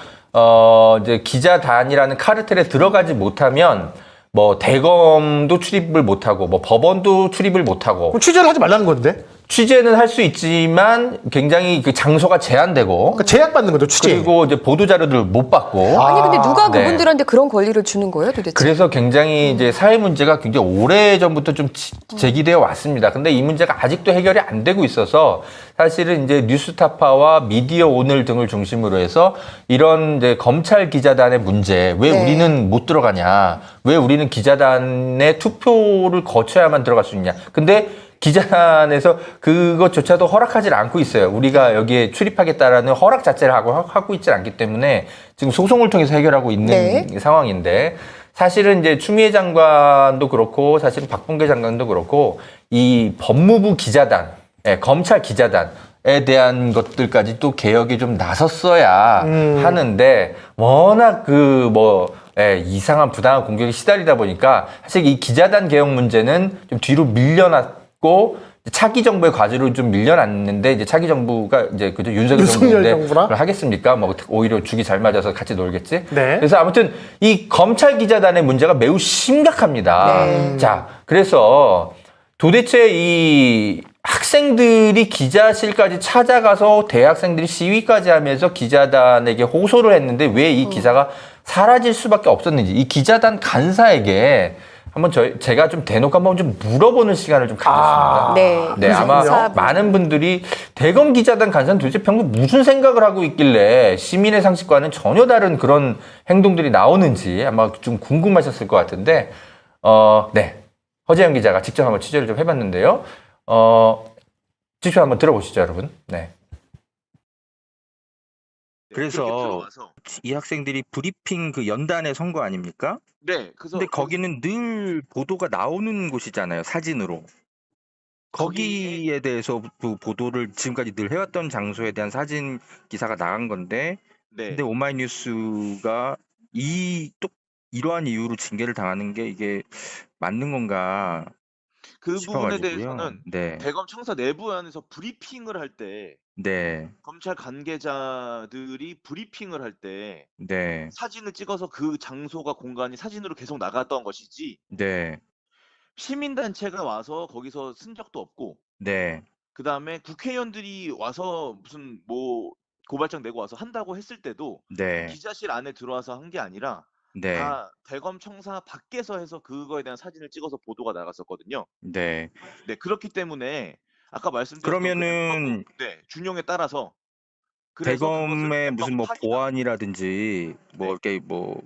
S3: 이제 기자단이라는 카르텔에 들어가지 못하면 뭐 대검도 출입을 못하고 뭐 법원도 출입을 못하고
S2: 그럼 취재를 하지 말라는 건데.
S3: 취재는 할 수 있지만 굉장히 그 장소가 제한되고
S2: 그러니까 제약받는 거죠, 취재.
S3: 그리고 이제 보도 자료들을 못 받고
S1: 아니 근데 누가
S3: 네.
S1: 그분들한테 그런 권리를 주는 거예요, 도대체?
S3: 그래서 굉장히 이제 사회 문제가 굉장히 오래 전부터 좀 제기되어 왔습니다. 근데 이 문제가 아직도 해결이 안 되고 있어서 사실은 이제 뉴스타파와 미디어 오늘 등을 중심으로 해서 이런 이제 검찰 기자단의 문제 왜
S1: 네.
S3: 우리는 못 들어가냐, 왜 우리는 기자단의 투표를 거쳐야만 들어갈 수 있냐. 근데 기자단에서 그것조차도 허락하지 않고 있어요. 우리가 여기에 출입하겠다라는 허락 자체를 하고 있지 않기 때문에 지금 소송을 통해서 해결하고 있는
S1: 네.
S3: 상황인데 사실은 이제 추미애 장관도 그렇고 사실은 박범계 장관도 그렇고 이 법무부 기자단, 검찰 기자단에 대한 것들까지 또 개혁에 좀 나섰어야 하는데 워낙 이상한 부당한 공격에 시달리다 보니까 사실 이 기자단 개혁 문제는 좀 뒤로 밀려났고 차기 정부의 과제로 좀 밀려났는데 이제 차기 정부가 이제 그죠 윤석열 정부인데
S2: 정부나?
S3: 그걸 하겠습니까? 뭐 오히려 죽이 잘 맞아서 같이 놀겠지.
S2: 네.
S3: 그래서 아무튼 이 검찰 기자단의 문제가 매우 심각합니다.
S1: 네.
S3: 자, 그래서 도대체 이 학생들이 기자실까지 찾아가서 대학생들이 시위까지 하면서 기자단에게 호소를 했는데 왜 이 기사가 사라질 수밖에 없었는지 이 기자단 간사에게 한번 제가 좀 대놓고 한번 좀 물어보는 시간을 좀 가졌습니다.
S1: 네.
S3: 네, 아마
S1: 기사
S3: 많은 분들이 대검 기자단 간사는 도대체 평소 무슨 생각을 하고 있길래 시민의 상식과는 전혀 다른 그런 행동들이 나오는지 아마 좀 궁금하셨을 것 같은데, 네. 허재영 기자가 직접 한번 취재를 좀 해봤는데요. 직접 한번 들어보시죠, 여러분. 네.
S4: 그래서
S5: 들어와서
S4: 이 학생들이 브리핑 그 연단의 선거 아닙니까?
S5: 네, 그래서
S4: 근데 거기는 늘 보도가 나오는 곳이잖아요, 사진으로. 거기에 대해서 그 보도를 지금까지 늘 해왔던 장소에 대한 사진 기사가 나간 건데,
S5: 네,
S4: 근데 오마이뉴스가 이러한 이유로 징계를 당하는 게 이게 맞는 건가
S5: 그 부분에
S4: 싶어가지고요.
S5: 대해서는
S4: 네,
S5: 대검 청사 내부 안에서 브리핑을 할 때
S4: 네,
S5: 검찰 관계자들이 브리핑을 할 때
S4: 네,
S5: 사진을 찍어서 그 장소가 공간이 사진으로 계속 나갔던 것이지
S4: 네,
S5: 시민단체가 와서 거기서 쓴 적도 없고
S4: 네,
S5: 그 다음에 국회의원들이 와서 무슨 뭐 고발장 내고 와서 한다고 했을 때도
S4: 네,
S5: 기자실 안에 들어와서 한 게 아니라
S4: 네,
S5: 다 대검 청사 밖에서 해서 그거에 대한 사진을 찍어서 보도가 나갔었거든요.
S4: 네.
S5: 네, 그렇기 때문에 아까 말씀드렸던
S4: 그러면은
S5: 네, 준용에 따라서 그래서
S4: 대검의 무슨 뭐
S5: 확인하고-
S4: 보안이라든지 뭐
S5: 네.
S4: 이렇게 뭐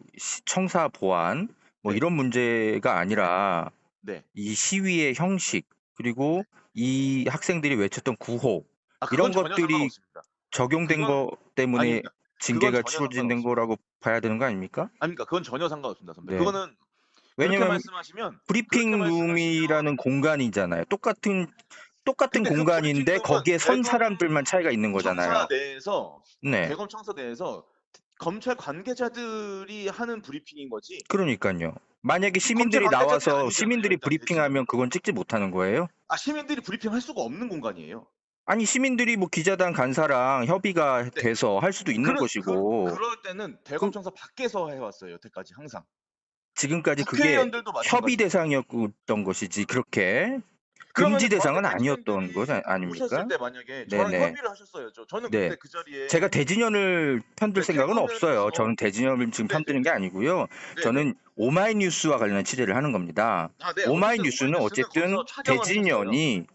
S4: 청사 보안 뭐
S5: 네.
S4: 이런 문제가 아니라
S5: 네.
S4: 이 시위의 형식 그리고 이 학생들이 외쳤던 구호
S5: 그건
S4: 이런
S5: 전혀
S4: 것들이
S5: 상관없습니다.
S4: 적용된
S5: 그건-
S4: 거 때문에
S5: 아닙니다.
S4: 징계가
S5: 그건 전혀
S4: 치러지는
S5: 상관없습니다.
S4: 거라고 봐야 되는 거 아닙니까?
S5: 아닙니까? 그건 전혀 상관없습니다, 선배.
S4: 네.
S5: 그거는 그렇게
S4: 왜냐면
S5: 말씀하시면
S4: 브리핑 룸이라는 공간이잖아요. 똑같은
S5: 근데 그
S4: 공간인데
S5: 브리핑 룸은
S4: 거기에 선
S5: 대검
S4: 사람들만 차이가 있는 거잖아요.
S5: 청사 내에서
S4: 네.
S5: 대검 청사 내에서 검찰 관계자들이 하는 브리핑인 거지.
S4: 그러니까요. 만약에 시민들이
S5: 검찰 관계자들이
S4: 나와서
S5: 아니잖아요,
S4: 시민들이
S5: 일단
S4: 브리핑하면 그건 찍지 못하는 거예요?
S5: 시민들이 브리핑할 수가 없는 공간이에요.
S4: 아니 시민들이 뭐 기자단 간사랑 협의가
S5: 네.
S4: 돼서 할 수도 있는 것이고
S5: 그럴 때는 대검 청사 밖에서 해왔어요, 여태까지 항상.
S4: 지금까지 그게
S5: 국회의원들도 마찬가지.
S4: 협의 대상이었던 것이지 그렇게
S5: 그러면
S4: 금지 대상은
S5: 저한테
S4: 아니었던 거
S5: 대지원들이
S4: 아닙니까?
S5: 오셨을 때 만약에 저랑
S4: 네네.
S5: 협의를 하셨어요. 저는
S4: 네.
S5: 그때 그 자리에
S4: 제가 대진현을 편들
S5: 네,
S4: 생각은
S5: 대검에서-
S4: 없어요. 저는 대진현을 지금
S5: 네,
S4: 편드는 게 아니고요.
S5: 네,
S4: 저는 오마이뉴스와 관련한 취재를 하는 겁니다.
S5: 네,
S4: 오마이뉴스는
S5: 오마이뉴스는
S4: 어쨌든
S5: 거기서 촬영을
S4: 대진현이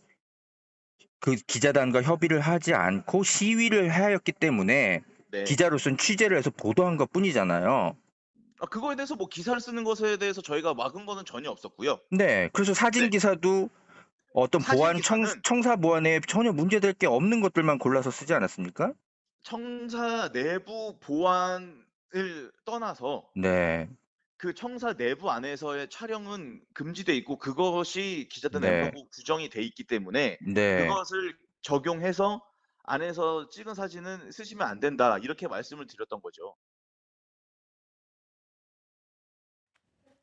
S4: 그 기자단과 협의를 하지 않고 시위를 하였기 때문에
S5: 네.
S4: 기자로서는 취재를 해서 보도한 것 뿐이잖아요.
S5: 그거에 대해서 뭐 기사를 쓰는 것에 대해서 저희가 막은 거는 전혀 없었고요.
S4: 네. 그래서 사진
S5: 네.
S4: 기사도 어떤
S5: 사진
S4: 보안
S5: 기사는
S4: 청사 보안에 전혀 문제될 게 없는 것들만 골라서 쓰지 않았습니까?
S5: 청사 내부 보안을 떠나서
S4: 네.
S5: 그 청사 내부 안에서의 촬영은 금지돼 있고 그것이 기자단
S4: 네.
S5: 엠버고 규정이 돼 있기 때문에
S4: 네.
S5: 그것을 적용해서 안에서 찍은 사진은 쓰시면 안 된다 이렇게 말씀을 드렸던 거죠.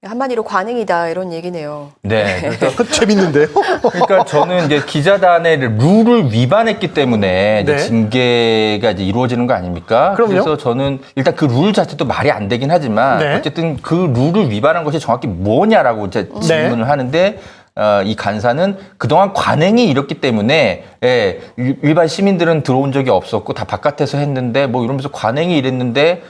S1: 한마디로 관행이다 이런 얘기네요.
S3: 네. 그래서
S2: 재밌는데요?
S3: 그러니까 저는 이제 기자단의 룰을 위반했기 때문에 이제
S2: 네.
S3: 징계가 이제 이루어지는 거 아닙니까?
S2: 그럼요.
S3: 그래서 저는 일단 그 룰 자체도 말이 안 되긴 하지만
S2: 네.
S3: 어쨌든 그 룰을 위반한 것이 정확히 뭐냐라고 이제 질문을 하는데 이 간사는 그동안 관행이 이렇기 때문에 일반 시민들은 들어온 적이 없었고 다 바깥에서 했는데 뭐 이러면서 관행이 이랬는데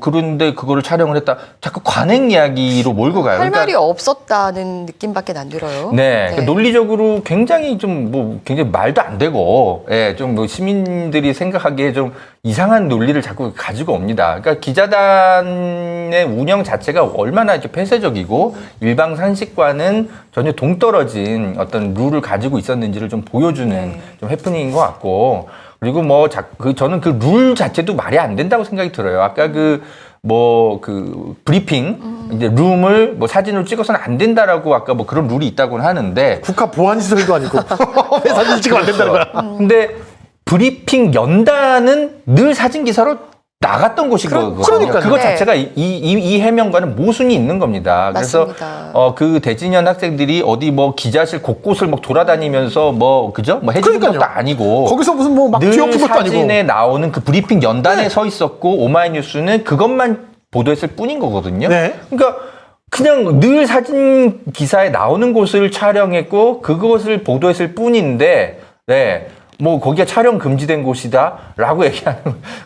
S3: 그런데 그거를 촬영을 했다. 자꾸 관행 이야기로 몰고 가요.
S1: 할
S3: 그러니까
S1: 말이 없었다는 느낌밖에 안 들어요.
S3: 네, 그러니까 논리적으로 굉장히 굉장히 말도 안 되고, 좀 시민들이 생각하기에 좀 이상한 논리를 자꾸 가지고 옵니다. 그러니까 기자단의 운영 자체가 얼마나 이렇게 폐쇄적이고 일방 상식과는 전혀 동떨어진 어떤 룰을 가지고 있었는지를 좀 보여주는 좀 해프닝인 것 같고, 그리고 저는 그 룰 자체도 말이 안 된다고 생각이 들어요. 아까 브리핑, 이제 룸을 사진으로 찍어서는 안 된다라고 아까 그런 룰이 있다고는 하는데.
S2: 국가 보안시설도 아니고 왜 사진 찍으면 안 된다는 거야?
S3: 근데 브리핑 연단은 늘 사진 기사로 나갔던 곳이거든요.
S2: 그러니까요.
S3: 그거
S1: 네.
S3: 자체가 이 해명과는 모순이 있는 겁니다. 그래서
S1: 맞습니다.
S3: 그 대진현 학생들이 어디 기자실 곳곳을 돌아다니면서 그죠? 해주는
S2: 그러니까요.
S3: 것도 아니고.
S2: 거기서 무슨 막
S3: 늘
S2: 뒤엎은 것도 아니고.
S3: 사진에 나오는 그 브리핑 연단에 서 있었고 오마이뉴스는 그것만 보도했을 뿐인 거거든요.
S2: 네.
S3: 그러니까 그냥 늘 사진 기사에 나오는 곳을 촬영했고 그것을 보도했을 뿐인데, 네. 거기가 촬영 금지된 곳이다라고 얘기하는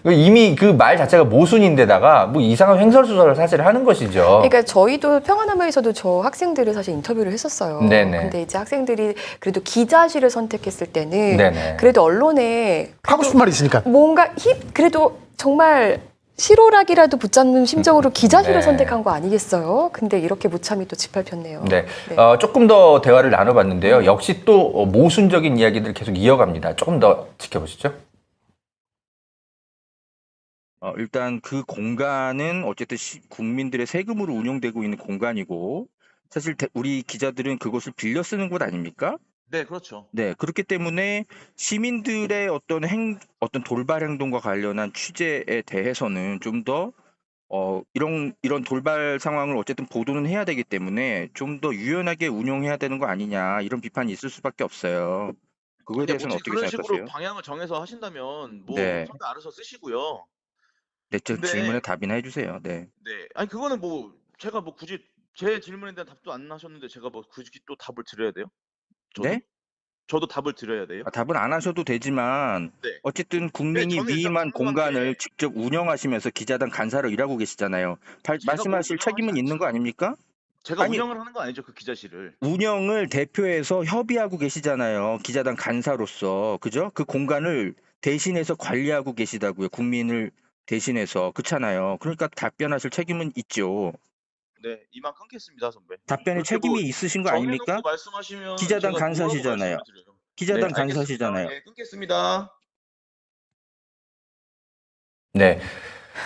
S3: 이미 그 말 자체가 모순인데다가 이상한 횡설수설을 사실 하는 것이죠.
S1: 그러니까 저희도 평화남에서도 저 학생들을 사실 인터뷰를 했었어요.
S3: 네네.
S1: 근데 이제 학생들이 그래도 기자실을 선택했을 때는
S3: 네네.
S1: 그래도 언론에
S2: 하고 싶은 말이 있으니까.
S1: 뭔가 그래도 정말 실오락이라도 붙잡는 심정으로 기자실을
S3: 네.
S1: 선택한 거 아니겠어요? 근데 이렇게 무참히 또 짓밟혔네요.
S3: 네.
S1: 네.
S3: 조금 더 대화를 나눠봤는데요. 역시 또 모순적인 이야기들을 계속 이어갑니다. 조금 더 지켜보시죠.
S4: 일단 그 공간은 어쨌든 국민들의 세금으로 운영되고 있는 공간이고 사실 우리 기자들은 그것을 빌려 쓰는 곳 아닙니까?
S5: 네, 그렇죠.
S4: 네, 그렇기 때문에 시민들의 어떤 돌발 행동과 관련한 취재에 대해서는 좀 더 이런 돌발 상황을 어쨌든 보도는 해야 되기 때문에 좀 더 유연하게 운용해야 되는 거 아니냐 이런 비판이 있을 수밖에 없어요. 그거에
S5: 근데
S4: 대해서는 어떻게
S5: 그런
S4: 생각하세요?
S5: 식으로 방향을 정해서 하신다면
S4: 네.
S5: 선배 알아서 쓰시고요.
S4: 네, 저
S5: 근데-
S4: 질문에 답이나 해주세요. 네.
S5: 네, 아니 그거는 제가 굳이 제 질문에 대한 답도 안 하셨는데 제가 굳이 또 답을 드려야 돼요? 저도?
S4: 네?
S5: 저도 답을 드려야 돼요?
S4: 답은 안 하셔도 되지만
S5: 네.
S4: 어쨌든 국민이
S5: 저는 일단
S4: 위임한
S5: 궁금한
S4: 공간을
S5: 게-
S4: 직접 운영하시면서 기자단 간사로 일하고 계시잖아요.
S5: 제가
S4: 말씀하실
S5: 뭐
S4: 책임은
S5: 운영하지
S4: 있는 거
S5: 않죠.
S4: 아닙니까?
S5: 제가
S4: 아니-
S5: 운영을 하는 거 아니죠, 그 기자실을.
S4: 운영을 대표해서 협의하고 계시잖아요. 기자단 간사로서. 그죠? 그 공간을 대신해서 관리하고 계시다고요. 국민을 대신해서. 그렇잖아요. 그러니까 답변하실 책임은 있죠.
S5: 네, 이만 끊겠습니다, 선배.
S4: 답변에
S5: 그렇게
S4: 책임이
S5: 뭐
S4: 있으신 거
S5: 정해놓고
S4: 아닙니까?
S5: 말씀하시면
S4: 기자단
S5: 제가 뭐라고
S4: 간사시잖아요.
S5: 말씀을 드려요.
S4: 기자단
S5: 네, 알겠습니다.
S4: 간사시잖아요.
S5: 네, 끊겠습니다.
S3: 네.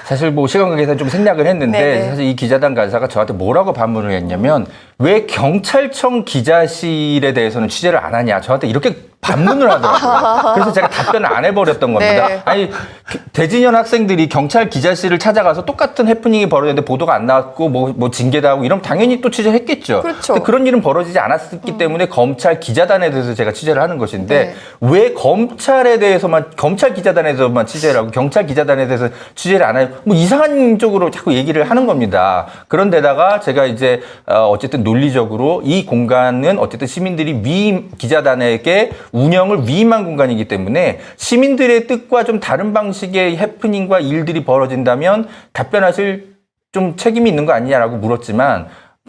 S3: 사실 뭐 시간 관계상 좀 생략을 했는데
S1: 네네.
S3: 사실 이 기자단 간사가 저한테 뭐라고 반문을 했냐면 왜 경찰청 기자실에 대해서는 취재를 안 하냐 저한테 이렇게 반문을 하더라고요. 그래서 제가 답변을 안 해버렸던 겁니다.
S1: 네.
S3: 아니 대진현 학생들이 경찰 기자실을 찾아가서 똑같은 해프닝이 벌어졌는데 보도가 안 나왔고 뭐 징계도 하고 이러면 당연히 또 취재를 했겠죠.
S1: 그렇죠.
S3: 근데 그런 일은 벌어지지 않았기 때문에 검찰 기자단에 대해서 제가 취재를 하는 것인데
S1: 네.
S3: 왜 검찰에 대해서만 검찰 기자단에서만 취재를 하고 경찰 기자단에 대해서 취재를 안 해요? 뭐 이상한 쪽으로 자꾸 얘기를 하는 겁니다. 그런데다가 제가 이제 어쨌든 논리적으로 이 공간은 어쨌든 시민들이 위임 기자단에게 운영을 위임한 공간이기 때문에 시민들의 뜻과 좀 다른 방식의 해프닝과 일들이 벌어진다면 답변하실 좀 책임이 있는 거 아니냐라고 물었지만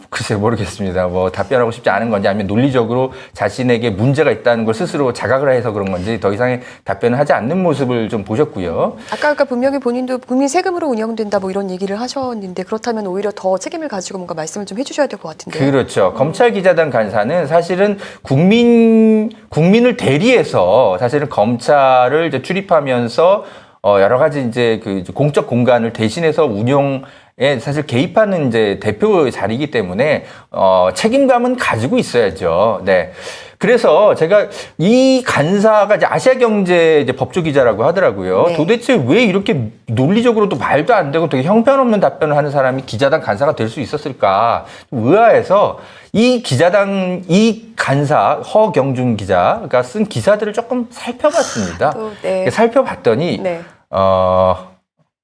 S3: 글쎄 모르겠습니다. 뭐 답변하고 싶지 않은 건지 아니면 논리적으로 자신에게 문제가 있다는 걸 스스로 자각을 해서 그런 건지 더 이상의 답변을 하지 않는 모습을 좀 보셨고요.
S1: 아까 분명히 본인도 국민 세금으로 운영된다 뭐 이런 얘기를 하셨는데 그렇다면 오히려 더 책임을 가지고 뭔가 말씀을 좀 해주셔야 될 것 같은데요.
S3: 그렇죠. 검찰 기자단 간사는 사실은 국민을 대리해서 사실은 검찰을 이제 출입하면서 여러 가지 이제 그 공적 공간을 대신해서 운용에 사실 개입하는 이제 대표 자리이기 때문에 책임감은 가지고 있어야죠. 네. 그래서 제가 이 간사가 이제 아시아경제 이제 법조기자라고 하더라고요.
S1: 네.
S3: 도대체 왜 이렇게 논리적으로도 말도 안 되고 되게 형편없는 답변을 하는 사람이 기자단 간사가 될 수 있었을까? 좀 의아해서 이 간사 허경준 기자가 쓴 기사들을 조금 살펴봤습니다.
S1: 또, 네.
S3: 살펴봤더니
S1: 네.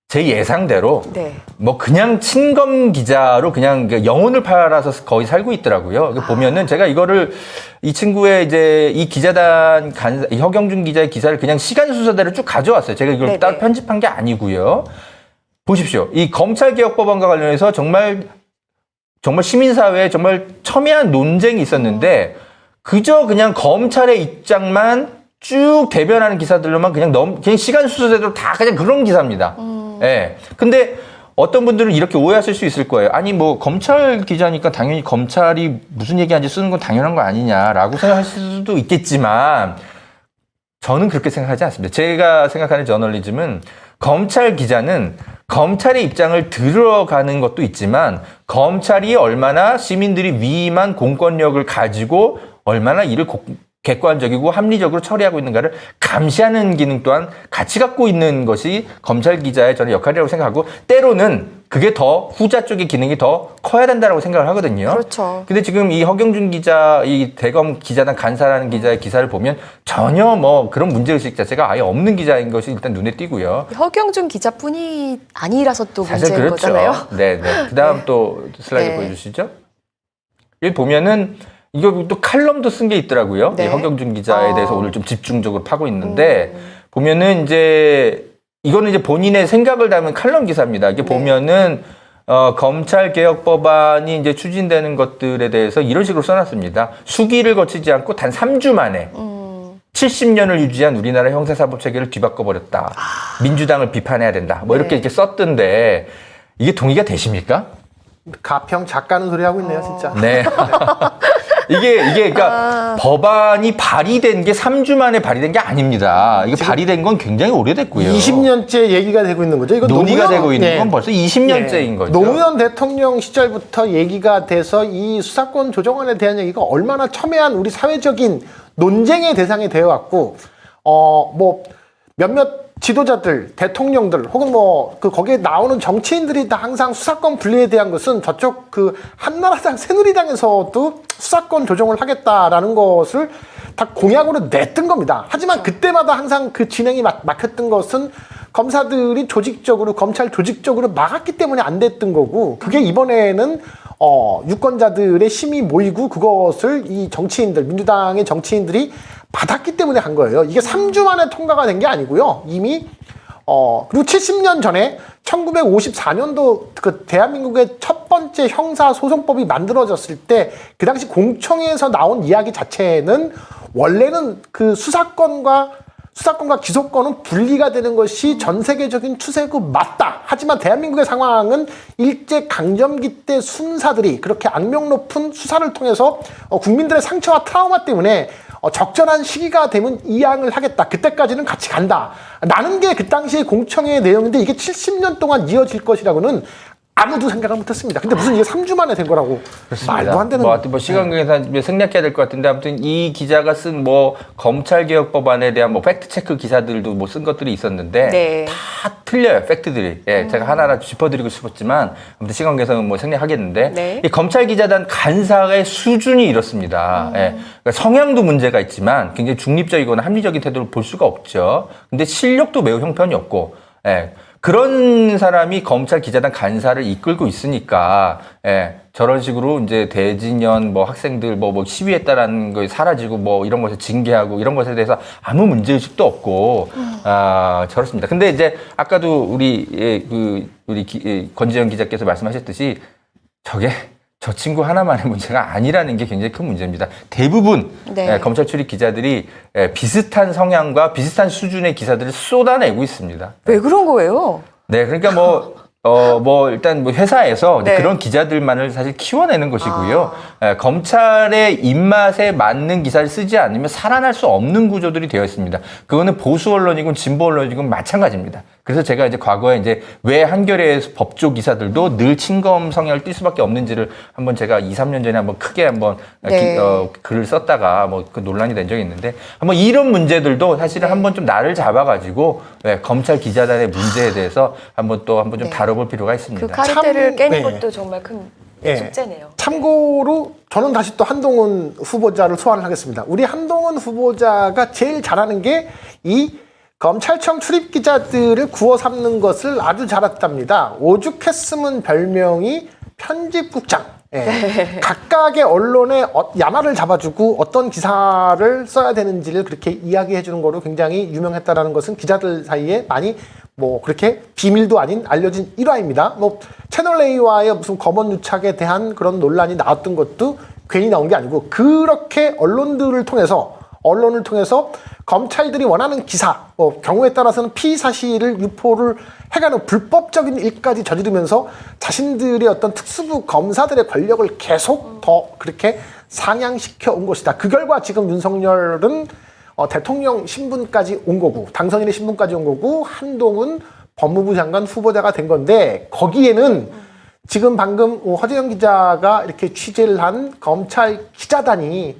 S3: 제 예상대로
S1: 네.
S3: 뭐 그냥 친검 기자로 그냥 영혼을 팔아서 거의 살고 있더라고요. 보면은 제가 이거를 이 친구의 이제 이 기자단 간사 허경준 기자의 기사를 그냥 시간 순서대로 쭉 가져왔어요. 제가 이걸
S1: 네네.
S3: 따로 편집한 게 아니고요. 보십시오. 이 검찰개혁법안과 관련해서 정말 시민사회에 정말 첨예한 논쟁이 있었는데 그저 그냥 검찰의 입장만 쭉 대변하는 기사들로만 그냥 시간 순서대로 다 그냥 그런 기사입니다. 예. 근데 어떤 분들은 이렇게 오해하실 수 있을 거예요. 아니 뭐 검찰 기자니까 당연히 검찰이 무슨 얘기하는지 쓰는 건 당연한 거 아니냐라고 생각하실 수도 있겠지만 저는 그렇게 생각하지 않습니다. 제가 생각하는 저널리즘은 검찰 기자는 검찰의 입장을 들어가는 것도 있지만 검찰이 얼마나 시민들이 위임한 공권력을 가지고 얼마나 이를 객관적이고 합리적으로 처리하고 있는가를 감시하는 기능 또한 같이 갖고 있는 것이 검찰 기자의 저는 역할이라고 생각하고 때로는 그게 더 후자 쪽의 기능이 더 커야 된다고 생각을 하거든요.
S1: 그렇죠.
S3: 근데 지금 이 허경준 기자, 이 대검 기자단 간사라는 기자의 기사를 보면 전혀 뭐 그런 문제의식 자체가 아예 없는 기자인 것이 일단 눈에 띄고요.
S1: 허경준 기자뿐이 아니라서 또
S3: 사실
S1: 문제인
S3: 그렇죠.
S1: 거잖아요.
S3: 네. 그다음
S1: 네.
S3: 또 슬라이드
S1: 네.
S3: 보여주시죠. 여기 보면은 이거 또 칼럼도 쓴 게 있더라고요.
S1: 네.
S3: 이 허경준 기자에 대해서 오늘 좀 집중적으로 파고 있는데 보면은 이제 이거는 이제 본인의 생각을 담은 칼럼 기사입니다. 이게
S1: 네.
S3: 보면은 검찰 개혁 법안이 이제 추진되는 것들에 대해서 이런 식으로 써놨습니다. 수기를 거치지 않고 단 3주 만에 70년을 유지한 우리나라 형사사법 체계를 뒤바꿔 버렸다. 민주당을 비판해야 된다. 뭐 이렇게
S1: 네.
S3: 이렇게 썼던데 이게 동의가 되십니까?
S2: 가평 작가는 소리 하고 있네요, 진짜.
S3: 네. 이게 그러니까 법안이 발의된 게 3주 만에 발의된 게 아닙니다. 이게 발의된 건 굉장히 오래됐고요.
S2: 20년째 얘기가 되고 있는 거죠. 이거
S3: 논의가
S2: 노무현-
S3: 되고 있는
S2: 네.
S3: 건 벌써 20년째인
S2: 네.
S3: 거죠.
S2: 노무현 대통령 시절부터 얘기가 돼서 이 수사권 조정안에 대한 얘기가 얼마나 첨예한 우리 사회적인 논쟁의 대상이 되어 왔고, 뭐 몇몇 지도자들, 대통령들 혹은 뭐 그 거기에 나오는 정치인들이 다 항상 수사권 분리에 대한 것은 저쪽 그 한나라당 새누리당에서도 수사권 조정을 하겠다라는 것을 다 공약으로 냈던 겁니다. 하지만 그때마다 항상 그 진행이 막혔던 것은 검사들이 조직적으로 검찰 조직적으로 막았기 때문에 안 됐던 거고 그게 이번에는 유권자들의 힘이 모이고 그것을 이 정치인들 민주당의 정치인들이 받았기 때문에 한 거예요. 이게 3주 만에 통과가 된 게 아니고요. 이미 그리고 70년 전에 1954년도 그 대한민국의 첫 번째 형사소송법이 만들어졌을 때 그 당시 공청회에서 나온 이야기 자체는 원래는 그 수사권과 수사권과 기소권은 분리가 되는 것이 전 세계적인 추세고 맞다. 하지만 대한민국의 상황은 일제 강점기 때 순사들이 그렇게 악명 높은 수사를 통해서 국민들의 상처와 트라우마 때문에 적절한 시기가 되면 이양을 하겠다. 그때까지는 같이 간다. 라는 게 그 당시의 공청회의 내용인데 이게 70년 동안 이어질 것이라고는 아무도 생각을 못했습니다. 근데 무슨 이게 3주 만에 된 거라고
S3: 그렇습니다.
S2: 말도 안 되는.
S3: 뭐 시간 관계상 생략해야 될 것 같은데 아무튼 이 기자가 쓴 뭐 검찰개혁법안에 대한 뭐 팩트 체크 기사들도 뭐 쓴 것들이 있었는데
S1: 네.
S3: 다 틀려요 팩트들이. 예, 제가 하나하나 짚어드리고 싶었지만 아무튼 시간 관계상은 뭐 생략하겠는데
S1: 네.
S3: 이 검찰 기자단 간사의 수준이 이렇습니다. 예, 그러니까 성향도 문제가 있지만 굉장히 중립적이거나 합리적인 태도를 볼 수가 없죠. 근데 실력도 매우 형편이 없고. 예. 그런 사람이 검찰 기자단 간사를 이끌고 있으니까, 예, 저런 식으로 이제 대진연 뭐 학생들 뭐 시위했다라는 거에 사라지고 뭐 이런 것에 징계하고 이런 것에 대해서 아무 문제의식도 없고, 저렇습니다. 근데 이제 아까도 우리 권지현 기자께서 말씀하셨듯이 저게 저 친구 하나만의 문제가 아니라는 게 굉장히 큰 문제입니다. 대부분
S1: 네.
S3: 검찰 출입 기자들이 비슷한 성향과 비슷한 수준의 기사들을 쏟아내고 있습니다.
S1: 왜 그런 거예요?
S3: 네, 그러니까 일단 회사에서
S1: 네.
S3: 그런 기자들만을 사실 키워내는 것이고요. 검찰의 입맛에 맞는 기사를 쓰지 않으면 살아날 수 없는 구조들이 되어 있습니다. 그거는 보수 언론이건 진보 언론이건 마찬가지입니다. 그래서 제가 이제 과거에 이제 왜 한겨레 법조 기사들도 늘 친검 성향을 띌 수밖에 없는지를 한번 제가 2, 3년 전에 한번 크게 한번
S1: 네.
S3: 글을 썼다가 그 논란이 된 적이 있는데 한번 이런 문제들도 사실은
S1: 네.
S3: 한번 좀 날을 잡아가지고 검찰 기자단의 문제에 대해서 한번 좀
S1: 네.
S3: 다뤄볼 필요가 있습니다.
S1: 그 카르텔을 깨는
S2: 네.
S1: 것도 정말 큰
S2: 예.
S1: 숙제네요.
S2: 참고로 저는 다시 또 한동훈 후보자를 소환을 하겠습니다. 우리 한동훈 후보자가 제일 잘하는 게 이 검찰청 출입 기자들을 구워 삼는 것을 아주 잘했답니다. 오죽했으면 별명이 편집국장. 예. 각각의 언론의 야마를 잡아주고 어떤 기사를 써야 되는지를 그렇게 이야기해 주는 거로 굉장히 유명했다라는 것은 기자들 사이에 많이 뭐 그렇게 비밀도 아닌 알려진 일화입니다. 뭐 채널A와의 무슨 검언 유착에 대한 그런 논란이 나왔던 것도 괜히 나온 게 아니고 그렇게 언론을 통해서 검찰들이 원하는 기사, 경우에 따라서는 피의 사실을 유포를 해가는 불법적인 일까지 저지르면서 자신들의 어떤 특수부 검사들의 권력을 계속 더 그렇게 상향시켜 온 것이다. 그 결과 지금 윤석열은 대통령 신분까지 온 거고, 당선인의 신분까지 온 거고, 한동훈 법무부 장관 후보자가 된 건데, 거기에는 지금 방금 허재영 기자가 이렇게 취재를 한 검찰 기자단이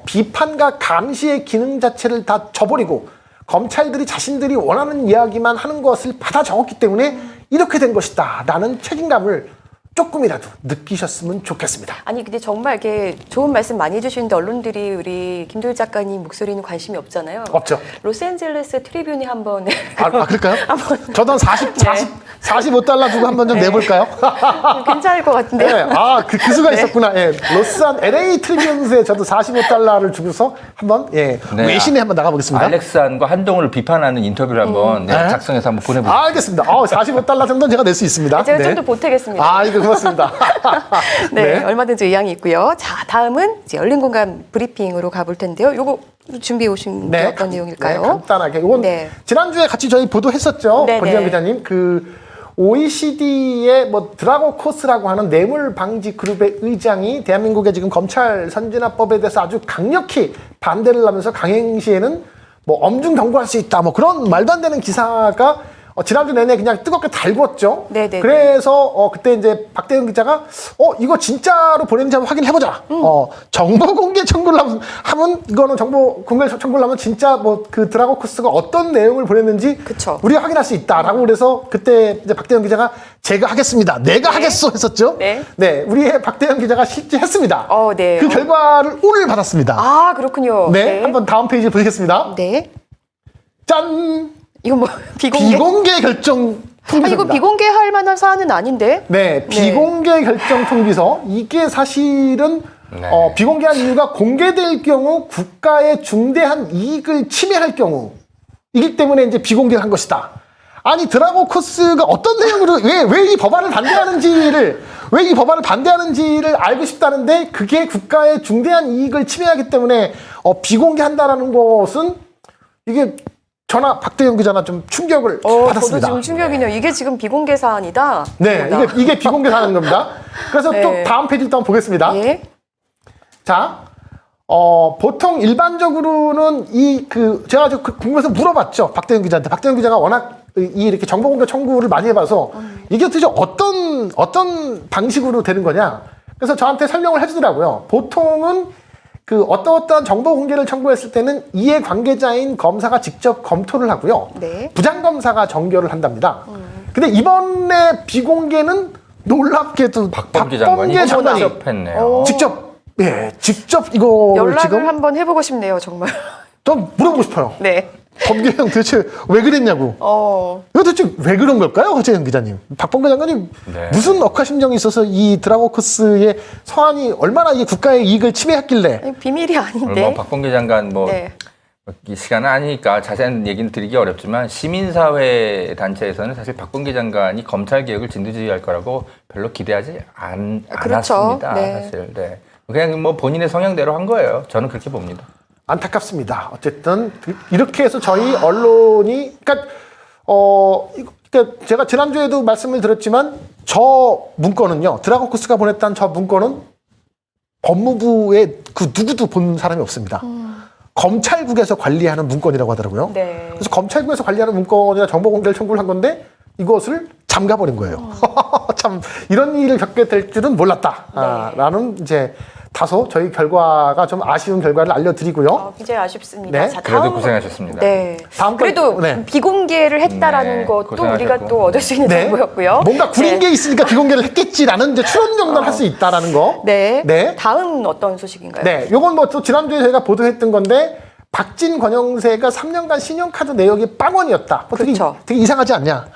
S2: 비판과 감시의 기능 자체를 다 저버리고 검찰들이 자신들이 원하는 이야기만 하는 것을 받아 적었기 때문에 이렇게 된 것이다 라는 책임감을 조금이라도 느끼셨으면 좋겠습니다.
S1: 아니 근데 정말 이렇게 좋은 말씀 많이 해주시는데 언론들이 우리 김도일 작가님 목소리는 관심이 없잖아요.
S2: 없죠.
S1: 로스앤젤레스 트리뷴이 한번
S2: 그럴까요? 저도 한 45달러 주고 한번 좀 내볼까요?
S1: 괜찮을 것 같은데요.
S2: 네. 그 수가 있었구나. 예. 로스한 LA 트리뷴스에 저도 45달러를 주고서 한번 외신에 한번 나가보겠습니다.
S3: 알렉산과 한동훈을 비판하는 인터뷰를 한번 작성해서 한번 보내보겠습니다.
S2: 알겠습니다. 45달러 정도는 제가 낼 수 있습니다.
S1: 제가
S2: 네.
S1: 좀 더 보태겠습니다.
S2: 이거 고맙습니다.
S1: 네, 얼마든지 의향이 있고요. 자, 다음은 이제 열린 공감 브리핑으로 가볼 텐데요. 요거 준비해 오신 게 어떤 내용일까요?
S2: 네, 간단하게. 이건 지난주에 같이 저희 보도했었죠. 권지현 기자님. OECD의 드라고 코스라고 하는 뇌물 방지 그룹의 의장이 대한민국의 지금 검찰 선진화법에 대해서 아주 강력히 반대를 하면서 강행시에는 엄중 경고할 수 있다. 그런 말도 안 되는 기사가 지난주 내내 그냥 뜨겁게 달궜죠.
S1: 네네.
S2: 그래서 그때 이제 박대현 기자가 이거 진짜로 보냈는지 한번 확인해보자. 정보 공개 청구를 하면 이거는 정보 공개 청구를 하면 진짜 그 드라고 코스가 어떤 내용을 보냈는지
S1: 그쵸.
S2: 우리가 확인할 수 있다라고 그래서 그때 이제 박대현 기자가 제가 하겠습니다. 내가 하겠소 했었죠.
S1: 네.
S2: 네, 우리의 박대현 기자가 실제 했습니다.
S1: 네.
S2: 그 결과를 오늘 받았습니다.
S1: 그렇군요.
S2: 네, 한번 다음 페이지 보시겠습니다.
S1: 네.
S2: 짠.
S1: 이거
S2: 비공개 결정 통지서입니다.
S1: 이거 비공개할 만한 사안은 아닌데?
S2: 네, 비공개 결정 통지서. 이게 사실은 비공개한 이유가 공개될 경우 국가의 중대한 이익을 침해할 경우이기 때문에 이제 비공개를 한 것이다. 아니 드라고 코스가 어떤 내용으로 왜 이 법안을 반대하는지를 알고 싶다는데 그게 국가의 중대한 이익을 침해하기 때문에 비공개한다라는 것은 이게 전화 박대영 기자나 좀 충격을
S1: 저도
S2: 받았습니다.
S1: 지금 충격이네요. 이게 지금 비공개 사안이다.
S2: 네, 이게 비공개 사안인 겁니다. 그래서
S1: 네.
S2: 또 다음 페이지 또 한번 보겠습니다.
S1: 예.
S2: 자, 보통 일반적으로는 제가 아주 궁금해서 물어봤죠. 박대영 기자한테. 박대영 기자가 워낙 이렇게 정보공개 청구를 많이 해봐서 이게 도대체 어떤 방식으로 되는 거냐. 그래서 저한테 설명을 해주더라고요. 보통은 어떠한 정보 공개를 청구했을 때는 이해 관계자인 검사가 직접 검토를 하고요.
S1: 네.
S2: 부장검사가 정결을 한답니다. 근데 이번에 비공개는 놀랍게도
S3: 박범계 장관이
S2: 장관이
S3: 직접 했네요.
S2: 직접 이거를
S1: 연락을
S2: 지금
S1: 한번 해보고 싶네요, 정말.
S2: 좀 물어보고 싶어요.
S1: 네.
S2: 범계형 도대체 왜 그랬냐고. 이거 도대체 왜 그런 걸까요, 허재영 기자님? 박범계 장관이
S3: 네.
S2: 무슨 억하심정이 있어서 이 드라고코스의 서한이 얼마나 이 국가의 이익을 침해했길래?
S1: 아니, 비밀이 아닌데.
S3: 뭐 박범계 장관
S1: 네.
S3: 이 시간은 아니니까 자세한 얘기는 드리기 어렵지만 시민사회 단체에서는 사실 박범계 장관이 검찰 개혁을 진두지휘할 거라고 별로 기대하지
S1: 그렇죠.
S3: 않았습니다.
S1: 네.
S3: 사실. 네. 그냥 뭐 본인의 성향대로 한 거예요. 저는 그렇게 봅니다.
S2: 안타깝습니다. 어쨌든 이렇게 해서 저희 언론이 그러니까 제가 지난주에도 말씀을 드렸지만 저 문건은요. 드라고코스가 보냈던 저 문건은 법무부에 누구도 본 사람이 없습니다. 검찰국에서 관리하는 문건이라고 하더라고요.
S1: 네.
S2: 그래서 검찰국에서 관리하는 문건이나 정보 공개를 청구를 한 건데 이것을 잠가버린 거예요. 참 이런 일을 겪게 될 줄은 몰랐다. 라는 이제 다소 저희 결과가 좀 아쉬운 결과를 알려드리고요.
S1: 굉장히 아쉽습니다.
S2: 네.
S1: 자,
S3: 그래도 고생하셨습니다.
S1: 네.
S2: 다음
S1: 그래도
S2: 네.
S1: 비공개를 했다라는
S3: 네,
S1: 것도
S3: 고생하셨고.
S1: 우리가 또 얻을 수 있는 정보였고요.
S2: 뭔가 구린 게 있으니까 비공개를 했겠지라는 이제 추론 정도는 할 수 있다라는 거.
S1: 네.
S2: 네.
S1: 다음 어떤 소식인가요?
S2: 네. 요건 뭐 또 지난주에 저희가 보도했던 건데 박진 권영세가 3년간 신용카드 내역이 빵원이었다.
S1: 그렇죠.
S2: 되게 이상하지 않냐?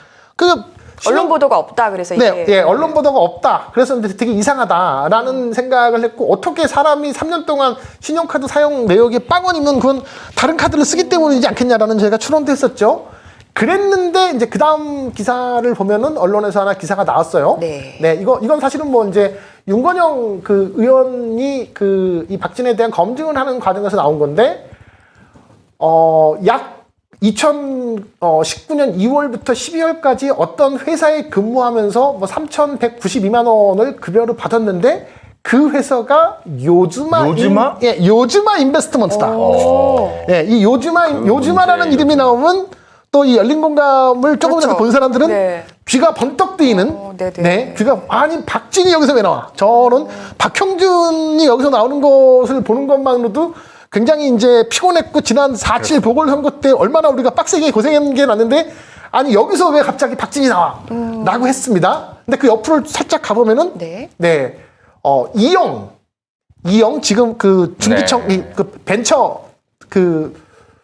S1: 언론 보도가 없다. 그래서
S2: 네,
S1: 이게
S2: 언론 보도가 없다. 그래서 되게 이상하다라는 생각을 했고 어떻게 사람이 3년 동안 신용카드 사용 내역이 빵원이면 그건 다른 카드를 쓰기 때문이지 않겠냐라는 저희가 추론도 했었죠. 그랬는데 이제 그 다음 기사를 보면은 언론에서 하나 기사가 나왔어요.
S1: 네.
S2: 이건 사실은 뭐 이제 윤건영 의원이 이 박진에 대한 검증을 하는 과정에서 나온 건데 약 2019년 2월부터 12월까지 어떤 회사에 근무하면서 뭐 3,192만 원을 급여를 받았는데 그 회사가 요즈마 인베스트먼트다. 예, 이 요즈마라는 이름이 나오면 또 이 열린 공감을 조금 전에 본 사람들은
S1: 네.
S2: 귀가 번쩍 뜨이는
S1: 네네.
S2: 귀가 아니 박진이 여기서 왜 나와? 저는 박형준이 여기서 나오는 것을 보는 것만으로도 굉장히 이제 피곤했고 지난 4.7 보궐선거 때 얼마나 우리가 빡세게 고생한 게 났는데 아니 여기서 왜 갑자기 박진이 나와? 라고 했습니다. 근데 그 옆으로 살짝 가보면은 이영 지금 중기청 벤처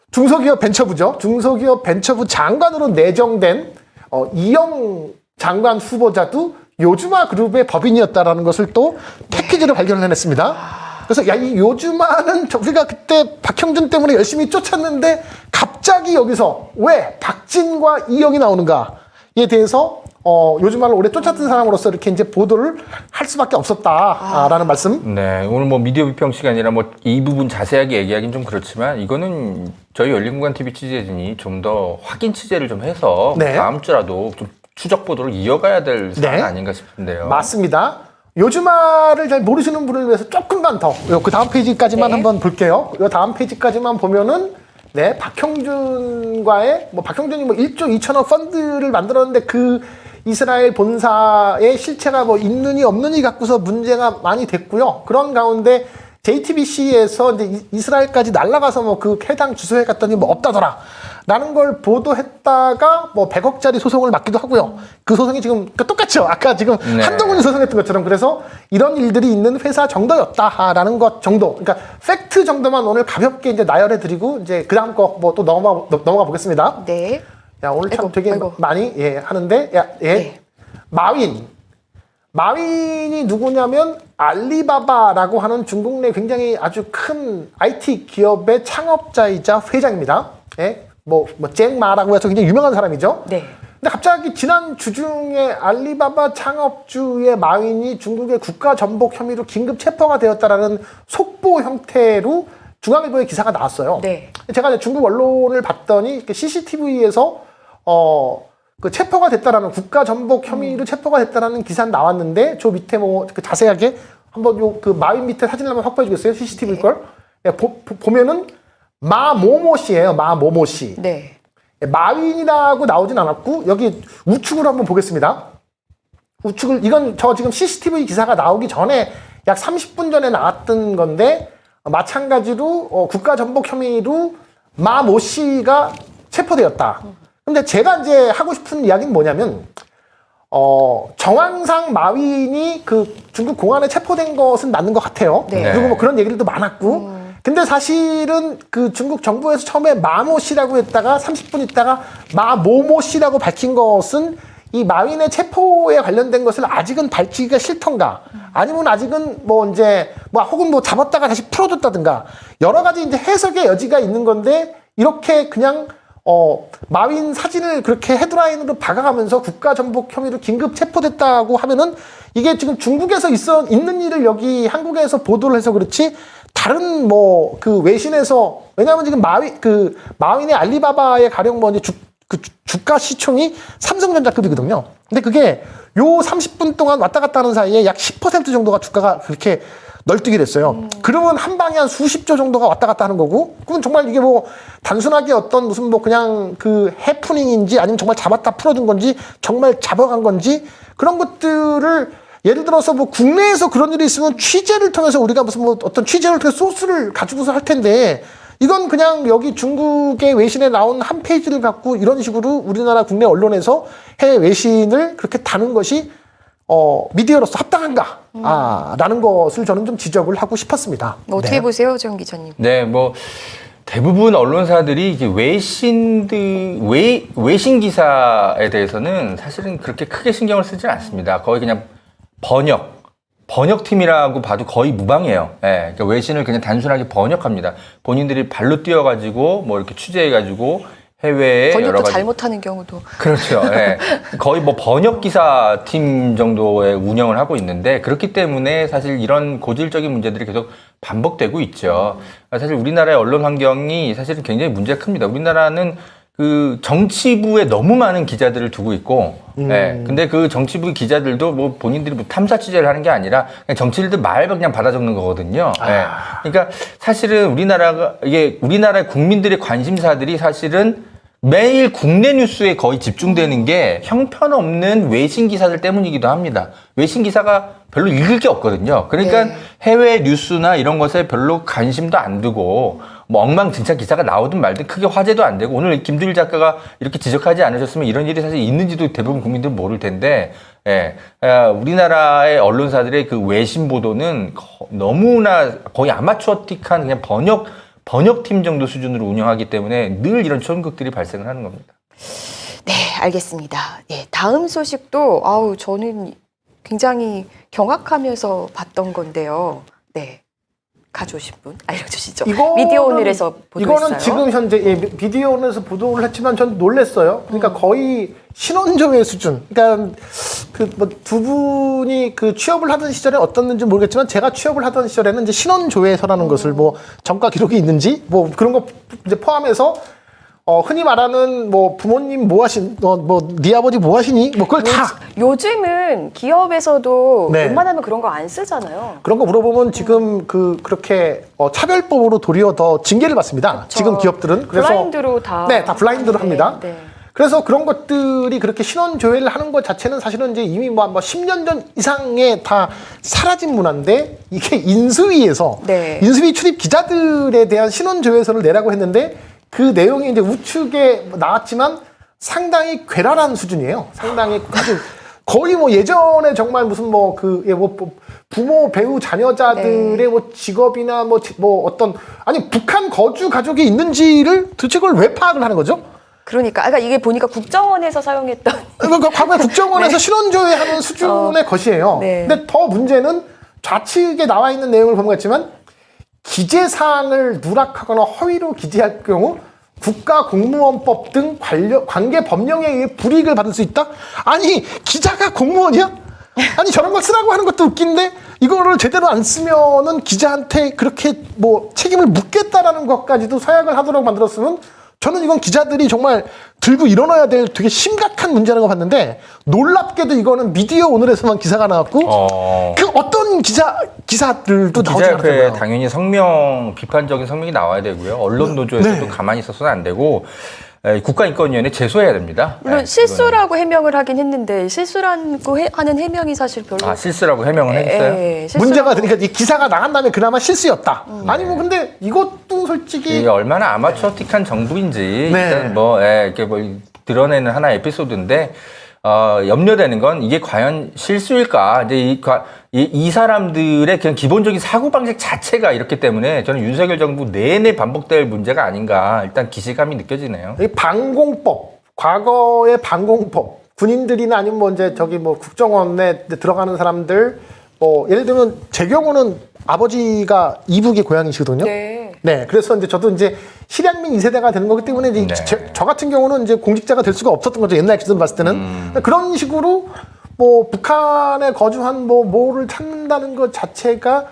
S2: 중소기업 벤처부죠. 중소기업 벤처부 장관으로 내정된 이영 장관 후보자도 요즈마 그룹의 법인이었다라는 것을 또 패키지로 발견을 해냈습니다. 그래서 이 요즈마는 우리가 그때 박형준 때문에 열심히 쫓았는데 갑자기 여기서 왜 박진과 이영이 나오는가에 대해서 요즈마를 오래 쫓았던 사람으로서 이렇게 이제 보도를 할 수밖에 없었다라는 말씀.
S3: 네, 오늘 뭐 미디어 비평 시간이라 뭐 이 부분 자세하게 얘기하기는 좀 그렇지만 이거는 저희 열린공간 TV 취재진이 좀 더 확인 취재를 좀 해서 다음 주라도 좀 추적 보도를 이어가야 될 사안 아닌가 싶은데요.
S2: 맞습니다. 요즈마를 잘 모르시는 분을 위해서 조금만 더 그 다음 페이지까지만 한번 볼게요. 이 다음 페이지까지만 보면은 박형준과의 박형준이 1조 2천억 펀드를 만들었는데 그 이스라엘 본사의 실체가 있느니 없느니 갖고서 문제가 많이 됐고요. 그런 가운데 JTBC에서 이제 이스라엘까지 날아가서 그 해당 주소에 갔더니 없다더라. 라는 걸 보도했다가 100억짜리 소송을 맡기도 하고요. 그 소송이 지금 똑같죠. 아까 지금 한동훈이 소송했던 것처럼. 그래서 이런 일들이 있는 회사 정도였다라는 것 정도. 그러니까 팩트 정도만 오늘 가볍게 이제 나열해 드리고 이제 그 다음 거 또 넘어가 보겠습니다.
S1: 네.
S2: 야, 오늘 참 되게 많이 하는데 마윈이 누구냐면 알리바바라고 하는 중국 내 굉장히 아주 큰 IT 기업의 창업자이자 회장입니다. 잭마라고 해서 굉장히 유명한 사람이죠.
S1: 네.
S2: 근데 갑자기 지난 주중에 알리바바 창업주의 마윈이 중국의 국가 전복 혐의로 긴급 체포가 되었다라는 속보 형태로 중앙일보에 기사가 나왔어요.
S1: 네.
S2: 제가 이제 중국 언론을 봤더니 CCTV에서 그 체포가 됐다라는 국가 전복 혐의로 체포가 됐다라는 기사 나왔는데 저 밑에 뭐 그 자세하게 한번 요 그 마윈 밑에 사진을 한번 확보해 주겠어요? CCTV 걸. 네, 보면은 마모모 씨예요. 마모모 씨.
S1: 네.
S2: 마윈이라고 나오진 않았고 여기 우측으로 한번 보겠습니다. 우측을 이건 저 지금 CCTV 기사가 나오기 전에 약 30분 전에 나왔던 건데 마찬가지로 국가 전복 혐의로 마모 씨가 체포되었다. 근데 제가 이제 하고 싶은 이야기는 뭐냐면 정황상 마윈이 그 중국 공안에 체포된 것은 맞는 것 같아요.
S1: 네.
S2: 그리고 뭐 그런 얘기들도 많았고. 근데 사실은 그 중국 정부에서 처음에 마모 씨라고 했다가 30분 있다가 마모모 씨라고 밝힌 것은 이 마윈의 체포에 관련된 것을 아직은 밝히기가 싫던가 아니면 아직은 뭐 이제 뭐 혹은 뭐 잡았다가 다시 풀어줬다든가 여러 가지 이제 해석의 여지가 있는 건데 이렇게 그냥 마윈 사진을 그렇게 헤드라인으로 박아가면서 국가 전복 혐의로 긴급 체포됐다고 하면은 이게 지금 중국에서 있는 일을 여기 한국에서 보도를 해서 그렇지 다른 뭐 그 외신에서 왜냐하면 지금 마윈의 알리바바의 가령 뭐 이제 주가 시총이 삼성전자급이거든요. 근데 그게 요 30분 동안 왔다 갔다 하는 사이에 약 10% 정도가 주가가 그렇게 널뛰게 됐어요. 그러면 한 방에 한 수십조 정도가 왔다 갔다 하는 거고, 그건 정말 이게 뭐 단순하게 어떤 무슨 뭐 그냥 그 해프닝인지 아니면 정말 잡았다 풀어준 건지 정말 잡아간 건지 그런 것들을 예를 들어서 뭐 국내에서 그런 일이 있으면 취재를 통해서 우리가 무슨 뭐 어떤 취재를 통해서 소스를 가지고서 할 텐데 이건 그냥 여기 중국의 외신에 나온 한 페이지를 갖고 이런 식으로 우리나라 국내 언론에서 해외 외신을 그렇게 다는 것이 미디어로서 합당한가? 라는 것을 저는 좀 지적을 하고 싶었습니다.
S1: 어떻게
S2: 네.
S1: 보세요, 정 기자님?
S3: 네, 뭐 대부분 언론사들이 이게 외신 기사에 대해서는 사실은 그렇게 크게 신경을 쓰지 않습니다. 거의 그냥 번역팀이라고 봐도 거의 무방해요. 예, 그러니까 외신을 그냥 단순하게 번역합니다. 본인들이 발로 뛰어가지고 뭐 이렇게 취재해가지고 해외에
S1: 번역도
S3: 여러 가지
S1: 잘못하는 경우도.
S3: 그렇죠. 예. 거의 뭐 번역 기사 팀 정도의 운영을 하고 있는데 그렇기 때문에 사실 이런 고질적인 문제들이 계속 반복되고 있죠. 사실 우리나라의 언론 환경이 사실은 굉장히 문제가 큽니다. 우리나라는 그 정치부에 너무 많은 기자들을 두고 있고, 예. 근데 그 정치부 기자들도 뭐 본인들이 뭐 탐사 취재를 하는 게 아니라 그냥 정치인들 말 그냥 받아 적는 거거든요. 예. 그러니까 사실은 우리나라의 국민들의 관심사들이 사실은 매일 국내 뉴스에 거의 집중되는 게 형편없는 외신 기사들 때문이기도 합니다. 외신 기사가 별로 읽을 게 없거든요. 그러니까
S1: 네.
S3: 해외 뉴스나 이런 것에 별로 관심도 안 두고 뭐 엉망진창 기사가 나오든 말든 크게 화제도 안 되고 오늘 김두일 작가가 이렇게 지적하지 않으셨으면 이런 일이 사실 있는지도 대부분 국민들은 모를 텐데 우리나라의 언론사들의 그 외신 보도는 너무나 거의 아마추어틱한 그냥 번역팀 정도 수준으로 운영하기 때문에 늘 이런 총극들이 발생을 하는 겁니다.
S1: 네, 알겠습니다. 예, 다음 소식도 저는 굉장히 경악하면서 봤던 건데요. 네. 가져오신 분 알려주시죠. 미디어오늘에서 보도했어요.
S2: 이거는 지금 현재 미디어오늘에서 보도를 했지만 전 놀랐어요. 그러니까 거의 신원조회 수준. 그러니까 그 뭐 두 분이 그 취업을 하던 시절에 어떻는지 모르겠지만 제가 취업을 하던 시절에는 이제 신원조회서라는 것을 뭐 전과 기록이 있는지 뭐 그런 거 이제 포함해서 흔히 말하는 뭐 부모님 뭐 네 아버지 뭐 하시니? 뭐 그걸 다
S1: 요즘은 기업에서도
S2: 네.
S1: 웬만하면 그런 거 안 쓰잖아요.
S2: 그런 거 물어보면 지금 그렇게 차별법으로 도리어 더 징계를 받습니다.
S1: 그쵸.
S2: 지금 기업들은 그래서
S1: 블라인드로 다.
S2: 다 블라인드로 합니다.
S1: 네.
S2: 그래서 그런 것들이 그렇게 신원 조회를 하는 것 자체는 사실은 이제 이미 뭐 10년 전 이상에 다 사라진 문화인데 이게 인수위에서
S1: 네.
S2: 인수위 출입 기자들에 대한 신원 조회서를 내라고 했는데 그 내용이 이제 우측에 나왔지만 상당히 괴랄한 수준이에요. 상당히 아주 거의 뭐 예전에 정말 무슨 부모, 배우, 자녀자들의
S1: 네.
S2: 뭐 직업이나 어떤 아니 북한 거주 가족이 있는지를 도대체 그걸 왜 파악을 하는 거죠?
S1: 그러니까 이게 보니까 국정원에서 사용했던
S2: 그러니까 과거에 국정원에서
S1: 네.
S2: 신원조회하는 수준의 것이에요.
S1: 네.
S2: 근데 더 문제는 좌측에 나와 있는 내용을 보면 같지만 기재사항을 누락하거나 허위로 기재할 경우 국가공무원법 등 관계 법령에 의해 불이익을 받을 수 있다? 아니 기자가 공무원이야? 아니 저런 걸 쓰라고 하는 것도 웃긴데 이거를 제대로 안 쓰면은 기자한테 그렇게 뭐 책임을 묻겠다라는 것까지도 서약을 하도록 만들었으면 저는 이건 기자들이 정말 들고 일어나야 될 되게 심각한 문제라고 봤는데 놀랍게도 이거는 미디어 오늘에서만 기사가 나왔고 그 어떤 기사들도 나오지
S3: 기자협회
S2: 않았더라고요.
S3: 당연히 비판적인 성명이 나와야 되고요. 언론 노조에서도 가만히 있어서는 안 되고 국가인권위원회 제소해야 됩니다.
S1: 물론
S3: 네,
S1: 실수라고 해명을 하긴 했는데 실수라고 하는 해명이 사실 별로
S3: 실수라고 해명을 했어요.
S2: 문제가 되니까 이 기사가 나간 다음에 그나마 실수였다. 아니 뭐 근데 이것도 솔직히
S3: 이게 얼마나 아마추어틱한 정부인지
S2: 네.
S3: 일단 이렇게 드러내는 하나의 에피소드인데 염려되는 건 이게 과연 실수일까? 이제 이 사람들의 그냥 기본적인 사고방식 자체가 이렇기 때문에 저는 윤석열 정부 내내 반복될 문제가 아닌가 일단 기시감이 느껴지네요.
S2: 이 방공법, 과거의 방공법, 군인들이나 아니면 뭐 이제 저기 뭐 국정원에 들어가는 사람들, 예를 들면 제 경우는 아버지가 이북의 고향이시거든요.
S1: 네.
S2: 네, 그래서 이제 저도 이제 실향민 2세대가 되는 거기 때문에 이제 저 같은 경우는 이제 공직자가 될 수가 없었던 거죠. 옛날 기준 봤을 때는 그런 식으로 뭐 북한에 거주한 뭐를 찾는다는 것 자체가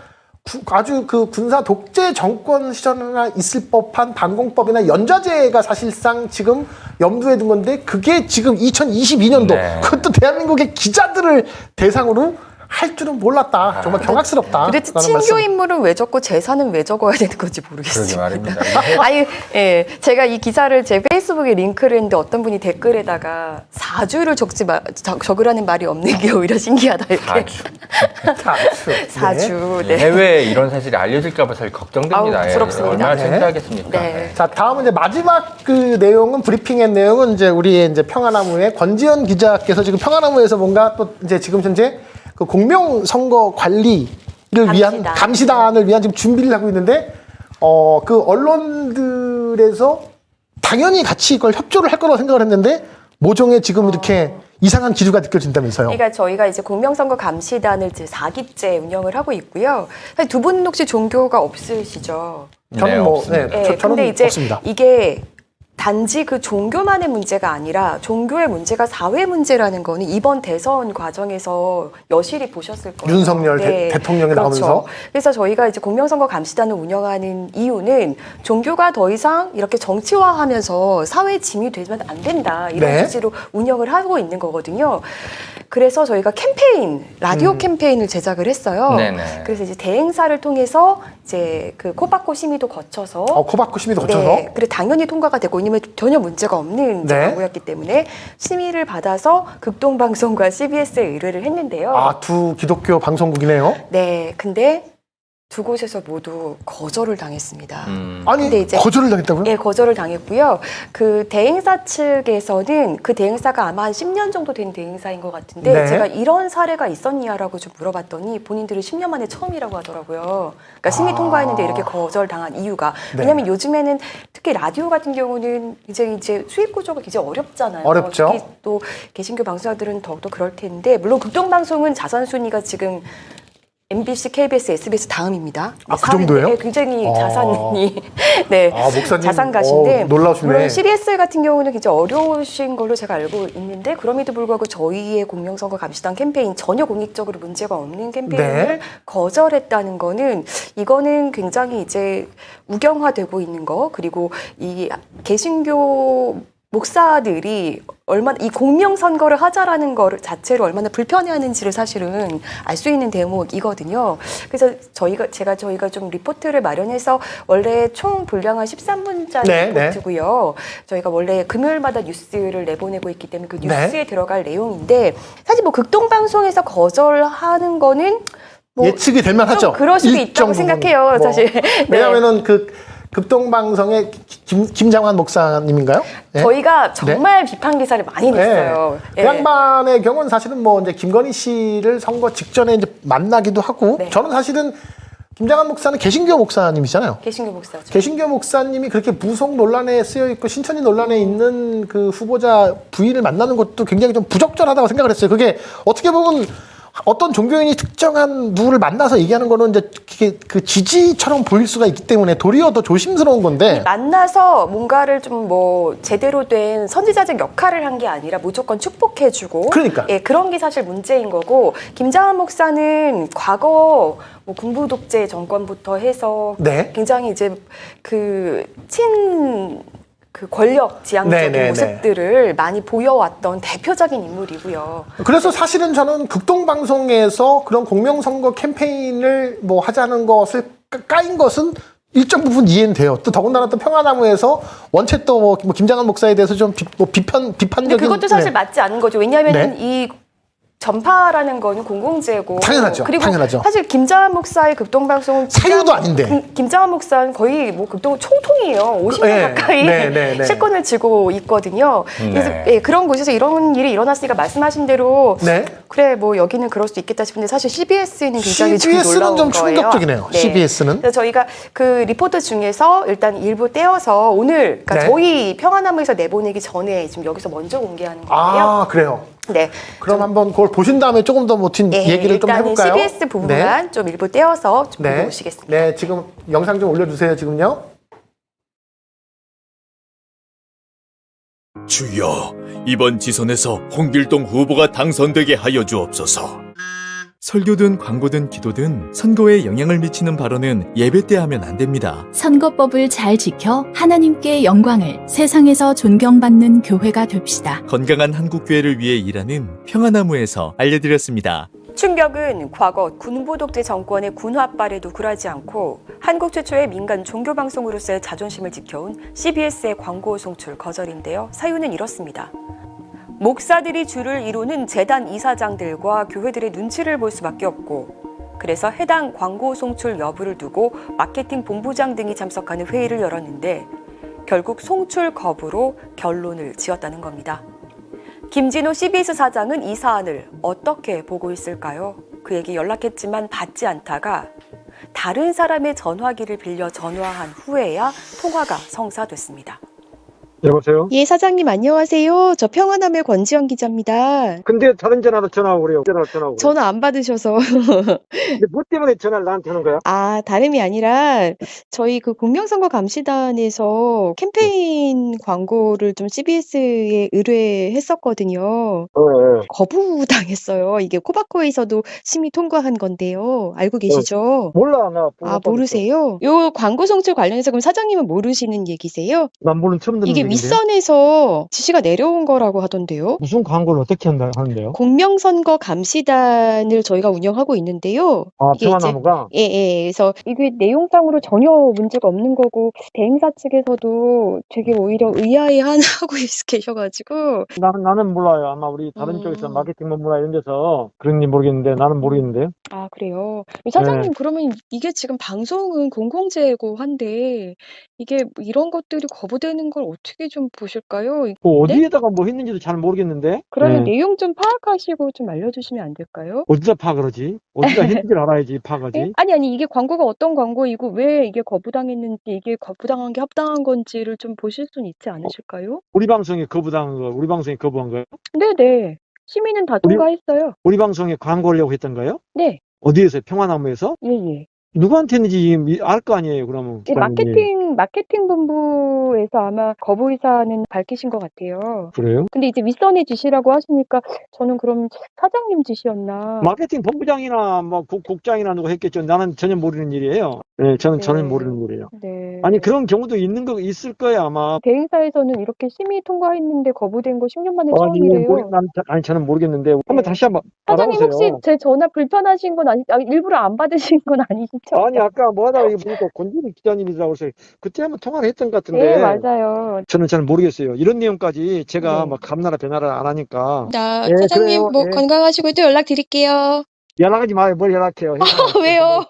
S2: 아주 그 군사 독재 정권 시절이나 있을 법한 방공법이나 연좌제가 사실상 지금 염두에 둔 건데 그게 지금 2022년도 그것도 대한민국의 기자들을 대상으로 할 줄은 몰랐다. 정말 경악스럽다.
S1: 그래도 친교 인물은 왜 적고 재산은 왜 적어야 되는 건지 모르겠습니다.
S3: 그러게 말입니다.
S1: 아니, 예, 제가 이 기사를 제 페이스북에 링크를 했는데 어떤 분이 댓글에다가 4주를 적으라는 말이 없는 게 오히려 신기하다 이렇게. 4주. 네.
S3: 해외에 이런 사실이 알려질까 봐 사실 걱정됩니다.
S1: 아우, 부럽습니다.
S3: 얼마나
S1: 네.
S3: 창피하겠습니까?
S1: 네.
S2: 자, 다음은 이제 마지막 그 내용은 브리핑의 내용은 이제 우리의 이제 평화나무의 권지현 기자께서 지금 평화나무에서 뭔가 또 이제 지금 현재 그 공명선거 관리를 위한 감시단을 위한 지금 준비를 하고 있는데 그 언론들에서 당연히 같이 이걸 협조를 할 거라고 생각을 했는데 모종의 지금 이렇게 이상한 기류가 느껴진다면서요.
S1: 그러니까 저희가 이제 공명선거 감시단을 이제 4기째 운영을 하고 있고요. 사실 두 분 혹시 종교가 없으시죠?
S2: 저는 뭐
S3: 없습니다.
S1: 네,
S2: 저는
S1: 근데 이제
S2: 없습니다.
S1: 이게 단지 그 종교만의 문제가 아니라 종교의 문제가 사회 문제라는 거는 이번 대선 과정에서 여실히 보셨을 거예요.
S2: 윤석열 대통령이 나오면서.
S1: 그래서 저희가 이제 공명선거 감시단을 운영하는 이유는 종교가 더 이상 이렇게 정치화하면서 사회 짐이 되면 안 된다 이런 취지로 운영을 하고 있는 거거든요. 그래서 저희가 캠페인, 라디오 캠페인을 제작을 했어요.
S3: 네네.
S1: 그래서 이제 대행사를 통해서 이제 그 코바코 심의도 거쳐서
S2: 코바코 심의도 거쳐서?
S1: 네, 그래 당연히 통과가 되고 왜냐면 전혀 문제가 없는 광고였기 때문에 심의를 받아서 극동방송과 CBS에 의뢰를 했는데요.
S2: 두 기독교 방송국이네요.
S1: 네, 근데 두 곳에서 모두 거절을 당했습니다.
S2: 아니,
S1: 근데 이제
S2: 거절을 당했다고요?
S1: 예, 거절을 당했고요. 그 대행사 측에서는 그 대행사가 아마 한 10년 정도 된 대행사인 것 같은데 제가 이런 사례가 있었냐라고 좀 물어봤더니 본인들은 10년 만에 처음이라고 하더라고요. 그러니까 심의 통과했는데 이렇게 거절당한 이유가 왜냐하면 요즘에는 특히 라디오 같은 경우는 이제 수익 구조가 굉장히 어렵잖아요.
S2: 어렵죠.
S1: 특히 또 개신교 방송사들은 더욱더 그럴 텐데 물론 극동방송은 자산 순위가 지금 MBC, KBS, SBS 다음입니다.
S2: 그 정도예요?
S1: 네, 굉장히 자산이
S2: 목사님,
S1: 자산가신데
S2: 놀라우시네.
S1: 물론 CBS 같은 경우는 굉장히 어려우신 걸로 제가 알고 있는데 그럼에도 불구하고 저희의 공명선거 감시단 캠페인 전혀 공익적으로 문제가 없는 캠페인을 거절했다는 거는 이거는 굉장히 이제 우경화되고 있는 거 그리고 이 개신교 목사들이 얼마나 이 공명선거를 하자라는 거 자체로 얼마나 불편해하는지를 사실은 알 수 있는 대목이거든요. 그래서 저희가 좀 리포트를 마련해서 원래 총 분량은 13분짜리 리포트고요. 저희가 원래 금요일마다 뉴스를 내보내고 있기 때문에 그 뉴스에 들어갈 내용인데 사실 뭐 극동방송에서 거절하는 거는 뭐
S2: 예측이 될 만하죠.
S1: 그럴 수도 있다고 생각해요. 사실
S2: 왜냐하면은 극동방송의 김장환 목사님인가요? 네?
S1: 저희가 정말 비판 기사를 많이 냈어요.
S2: 그 양반의 경우는 사실은 뭐 이제 김건희 씨를 선거 직전에 이제 만나기도 하고 저는 사실은 김장환 목사는 개신교 목사님이잖아요.
S1: 개신교 목사죠.
S2: 개신교 목사님이 그렇게 무속 논란에 쓰여 있고 신천지 논란에 있는 그 후보자 부인을 만나는 것도 굉장히 좀 부적절하다고 생각을 했어요. 그게 어떻게 보면 어떤 종교인이 특정한 누구를 만나서 얘기하는 거는 이제 그 지지처럼 보일 수가 있기 때문에 도리어 더 조심스러운 건데.
S1: 만나서 뭔가를 좀 뭐 제대로 된 선지자적 역할을 한 게 아니라 무조건 축복해주고.
S2: 그러니까.
S1: 예, 그런 게 사실 문제인 거고, 김장한 목사는 과거 뭐 군부 독재 정권부터 해서
S2: 네.
S1: 굉장히 이제 그 권력 지향적인
S2: 네네네.
S1: 모습들을 많이 보여왔던 대표적인 인물이고요.
S2: 그래서 사실은 저는 극동방송에서 그런 공명선거 캠페인을 뭐 하자는 것을 까인 것은 일정 부분 이해는 돼요. 또 더군다나 또 평화나무에서 원체 또 뭐 김장한 목사에 대해서 좀 비판적인.
S1: 근데 그것도 사실
S2: 네.
S1: 맞지 않은 거죠. 왜냐하면
S2: 네.
S1: 이 전파라는 거는 공공재고.
S2: 당연하죠.
S1: 그리고
S2: 당연하죠.
S1: 사실 김장한 목사의 극동방송은
S2: 사유도 아닌데.
S1: 김장한 목사는 거의 뭐 극동 총통이에요. 50년
S2: 네.
S1: 가까이
S2: 네.
S1: 실권을 쥐고 있거든요. 그래서
S3: 네.
S1: 예, 그런 곳에서 이런 일이 일어났으니까 말씀하신 대로
S2: 네.
S1: 그래 뭐 여기는 그럴 수도 있겠다 싶은데 사실 CBS는 굉장히 좀
S2: CBS는
S1: 놀라운
S2: 좀
S1: 거예요.
S2: 충격적이네요.
S1: 네.
S2: CBS는.
S1: 그래서 저희가 그 리포트 중에서 일단 일부 떼어서 오늘 그러니까
S2: 네.
S1: 저희 평화나무에서 내보내기 전에 지금 여기서 먼저 공개하는 거예요.
S2: 아, 그래요.
S1: 네.
S2: 그럼 한번 그걸 보신 다음에 조금 더 긴
S1: 예,
S2: 얘기를 좀
S1: 일단은
S2: 해볼까요?
S1: CBS 부분만 좀 일부 떼어서 좀 보고 오시겠습니다.
S2: 네, 지금 영상 좀 올려주세요. 지금요.
S6: 주여, 이번 지선에서 홍길동 후보가 당선되게 하여 주옵소서. 설교든 광고든 기도든 선거에 영향을 미치는 발언은 예배 때 하면 안 됩니다.
S7: 선거법을 잘 지켜 하나님께 영광을, 세상에서 존경받는 교회가 됩시다.
S6: 건강한 한국교회를 위해 일하는 평화나무에서 알려드렸습니다.
S1: 충격은 과거 군부 독재 정권의 군화발에도 굴하지 않고 한국 최초의 민간 종교 방송으로서의 자존심을 지켜온 CBS의 광고 송출 거절인데요. 사유는 이렇습니다. 목사들이 주를 이루는 재단 이사장들과 교회들의 눈치를 볼 수밖에 없고, 그래서 해당 광고 송출 여부를 두고 마케팅 본부장 등이 참석하는 회의를 열었는데 결국 송출 거부로 결론을 지었다는 겁니다. 김진호 CBS 사장은 이 사안을 어떻게 보고 있을까요? 그에게 연락했지만 받지 않다가 다른 사람의 전화기를 빌려 전화한 후에야 통화가 성사됐습니다.
S8: 여보세요?
S1: 예, 사장님 안녕하세요. 저 평화남의 권지영 기자입니다.
S8: 근데 다른 전화로 전화하고 그래요. 전화하고 그래요.
S1: 전화 안 받으셔서.
S8: 근데 뭐 때문에 전화를 나한테 하는 거야?
S1: 아, 다름이 아니라 저희 그 공명선거 감시단에서 캠페인 광고를 좀 CBS에 의뢰했었거든요. 거부당했어요. 이게 코바코에서도 심의 통과한 건데요. 알고 계시죠?
S8: 몰라, 나.
S1: 아, 모르세요? 요 광고 송출 관련해서 그럼 사장님은 모르시는 얘기세요?
S8: 난 모르는 처음 듣는
S1: 이게
S8: 얘기인데요.
S1: 윗선에서 지시가 내려온 거라고 하던데요.
S8: 무슨 광고를 어떻게 하는데요?
S1: 공명선거 감시단을 저희가 운영하고 있는데요.
S8: 아,
S1: 이게 이제
S8: 평화나무가?
S1: 예. 그래서 이게 내용상으로 전혀 문제가 없는 거고 대행사 측에서도 되게 오히려 의아해하고 계셔가지고
S8: 나는 몰라요. 아마 우리 다른 쪽에서 마케팅 본부나 이런 데서 그런지 모르겠는데 나는 모르겠는데요.
S1: 아, 그래요. 사장님
S8: 네.
S1: 그러면 이게 지금 방송은 공공재고 한데 이게 이런 것들이 거부되는 걸 어떻게 좀 보실까요?
S8: 뭐
S1: 네?
S8: 어디에다가 뭐 했는지도 잘 모르겠는데.
S1: 그러면
S8: 네.
S1: 내용 좀 파악하시고 좀 알려주시면 안 될까요?
S8: 어디다 파악을 하지? 어디다 했는지를 알아야지 파악하지.
S1: 예? 아니 이게 광고가 어떤 광고이고 왜 이게 거부당했는지 이게 거부당한 게 합당한 건지를 좀 보실 수는 있지 않으실까요?
S8: 우리 방송에 거부당한 거, 우리 방송에 거부한 거요?
S1: 네네. 시민은 다
S8: 우리-
S1: 통과했어요.
S8: 우리 방송에 광고하려고 했던 거요?
S1: 네.
S8: 어디에서? 평화나무에서?
S1: 예.
S8: 누구한테 했는지 알 거 아니에요, 그러면.
S1: 이 마케팅 본부에서 아마 거부 의사는 밝히신 것 같아요.
S8: 그래요?
S1: 근데 이제 윗선의 지시라고 하시니까 저는 그럼 사장님 지시였나?
S8: 마케팅 본부장이나 뭐 국장이나 누가 했겠죠. 나는 전혀 모르는 일이에요. 네, 저는 전혀
S1: 네.
S8: 모르는 일이에요.
S1: 네.
S8: 아니 그런 경우도 있을 거예요 아마.
S1: 대행사에서는 이렇게 심의 통과했는데 거부된 거 10년 만에
S8: 아니,
S1: 처음이래요.
S8: 저는 모르겠는데 한번 다시 한번
S1: 사장님
S8: 알아보세요.
S1: 혹시 제 전화 불편하신 건 일부러 안 받으신 건 아니시죠?
S8: 아니 아까 뭐 하다가 이거 보니까 권진우 기자님이라고 해서 그때 한번 통화를 했던 것 같은데.
S1: 네, 맞아요.
S8: 저는 잘 모르겠어요. 이런 내용까지 제가
S1: 네.
S8: 막 감나라 변화를 안 하니까.
S1: 나
S8: 예,
S1: 사장님
S8: 그래요. 예.
S1: 건강하시고 또 연락드릴게요.
S8: 연락하지 마요. 뭘 연락해요.
S1: 왜요?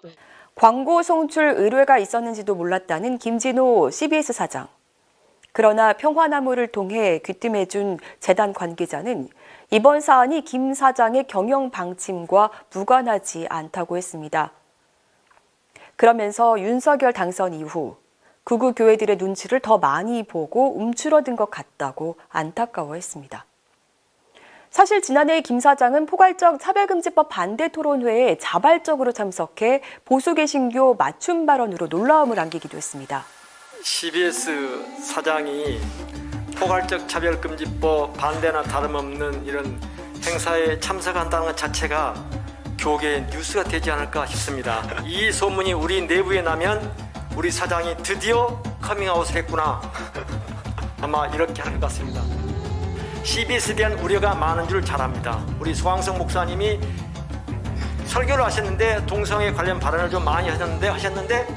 S1: 광고 송출 의뢰가 있었는지도 몰랐다는 김진호 CBS 사장. 그러나 평화나무를 통해 귀띔해준 재단 관계자는 이번 사안이 김 사장의 경영 방침과 무관하지 않다고 했습니다. 그러면서 윤석열 당선 이후 극우 교회들의 눈치를 더 많이 보고 움츠러든 것 같다고 안타까워했습니다. 사실 지난해 김 사장은 포괄적 차별금지법 반대 토론회에 자발적으로 참석해 보수 개신교 맞춤 발언으로 놀라움을 안기기도 했습니다.
S9: CBS 사장이 포괄적 차별금지법 반대나 다름없는 이런 행사에 참석한다는 것 자체가 교계의 뉴스가 되지 않을까 싶습니다. 이 소문이 우리 내부에 나면 우리 사장이 드디어 커밍아웃을 했구나. 아마 이렇게 할 것 같습니다. CBS에 대한 우려가 많은 줄 잘 압니다. 우리 소강성 목사님이 설교를 하셨는데 동성애 관련 발언을 좀 많이 하셨는데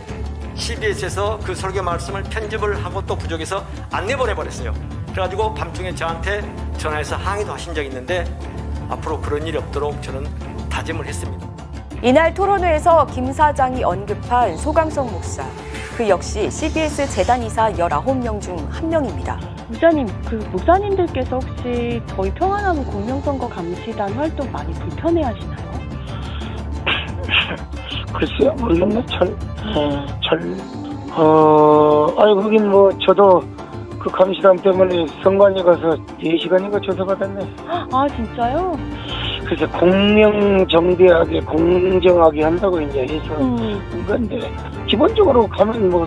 S9: CBS에서 그 설교 말씀을 편집을 하고 또 부족해서 안 내보내버렸어요. 그래가지고 밤중에 저한테 전화해서 항의도 하신 적이 있는데 앞으로 그런 일이 없도록 저는 다짐을 했습니다.
S1: 이날 토론회에서 김 사장이 언급한 소강성 목사. 그 역시 CBS 재단이사 19명 중 한 명입니다.
S10: 목사님, 목사님들께서 혹시 저희 평안나무 공명선거 감시단 활동 많이 불편해하시나요?
S11: 글쎄요, 모르겠네. 거긴 저도 그 감시단 때문에 선관위 가서 4시간인가 조사받았네.
S10: 아, 진짜요?
S11: 그래서 공명정대하게 공정하게 한다고 이제 해서 건데 기본적으로 가면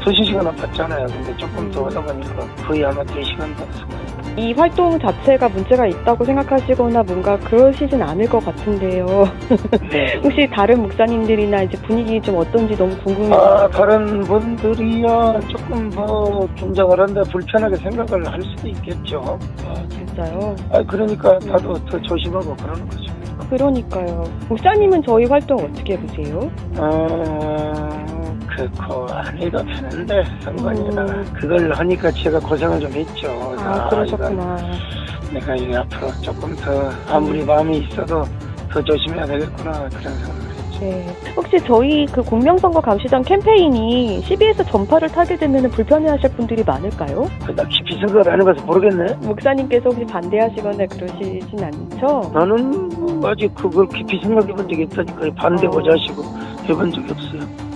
S11: 2시간 받잖아요. 근데 조금 더 하다 보니까 거의 아마 4시간 받았을 거예요.
S10: 이 활동 자체가 문제가 있다고 생각하시거나 뭔가 그러시진 않을 것 같은데요.
S11: 네.
S10: 혹시 다른 목사님들이나 이제 분위기 좀 어떤지 너무 궁금해요.
S11: 다른 분들이야 조금 긴장을 한다 불편하게 생각을 할 수도 있겠죠.
S10: 진짜요?
S11: 그러니까 나도 더 조심하고 그러는 거죠.
S10: 그러니까요. 목사님은 저희 활동 어떻게 보세요?
S11: 그거 안 해도 되는데 상관이라 그걸 하니까 제가 고생을 좀 했죠.
S10: 그러셨구나.
S11: 내가 이게 앞으로 조금 더 아무리 마음이 있어도 더 조심해야 되겠구나 그런 생각을 했죠.
S10: 네. 혹시 저희 그 공명선거 감시단 캠페인이 CBS 전파를 타게 되면 불편해하실 분들이 많을까요?
S11: 나 깊이 생각을 안 해봐서 모르겠네.
S10: 목사님께서 혹시 반대하시거나 그러시진 않죠?
S11: 나는 아직 그걸 깊이 생각해본 적이 없다니까요. 반대 고자시고 해본 적이 없어요.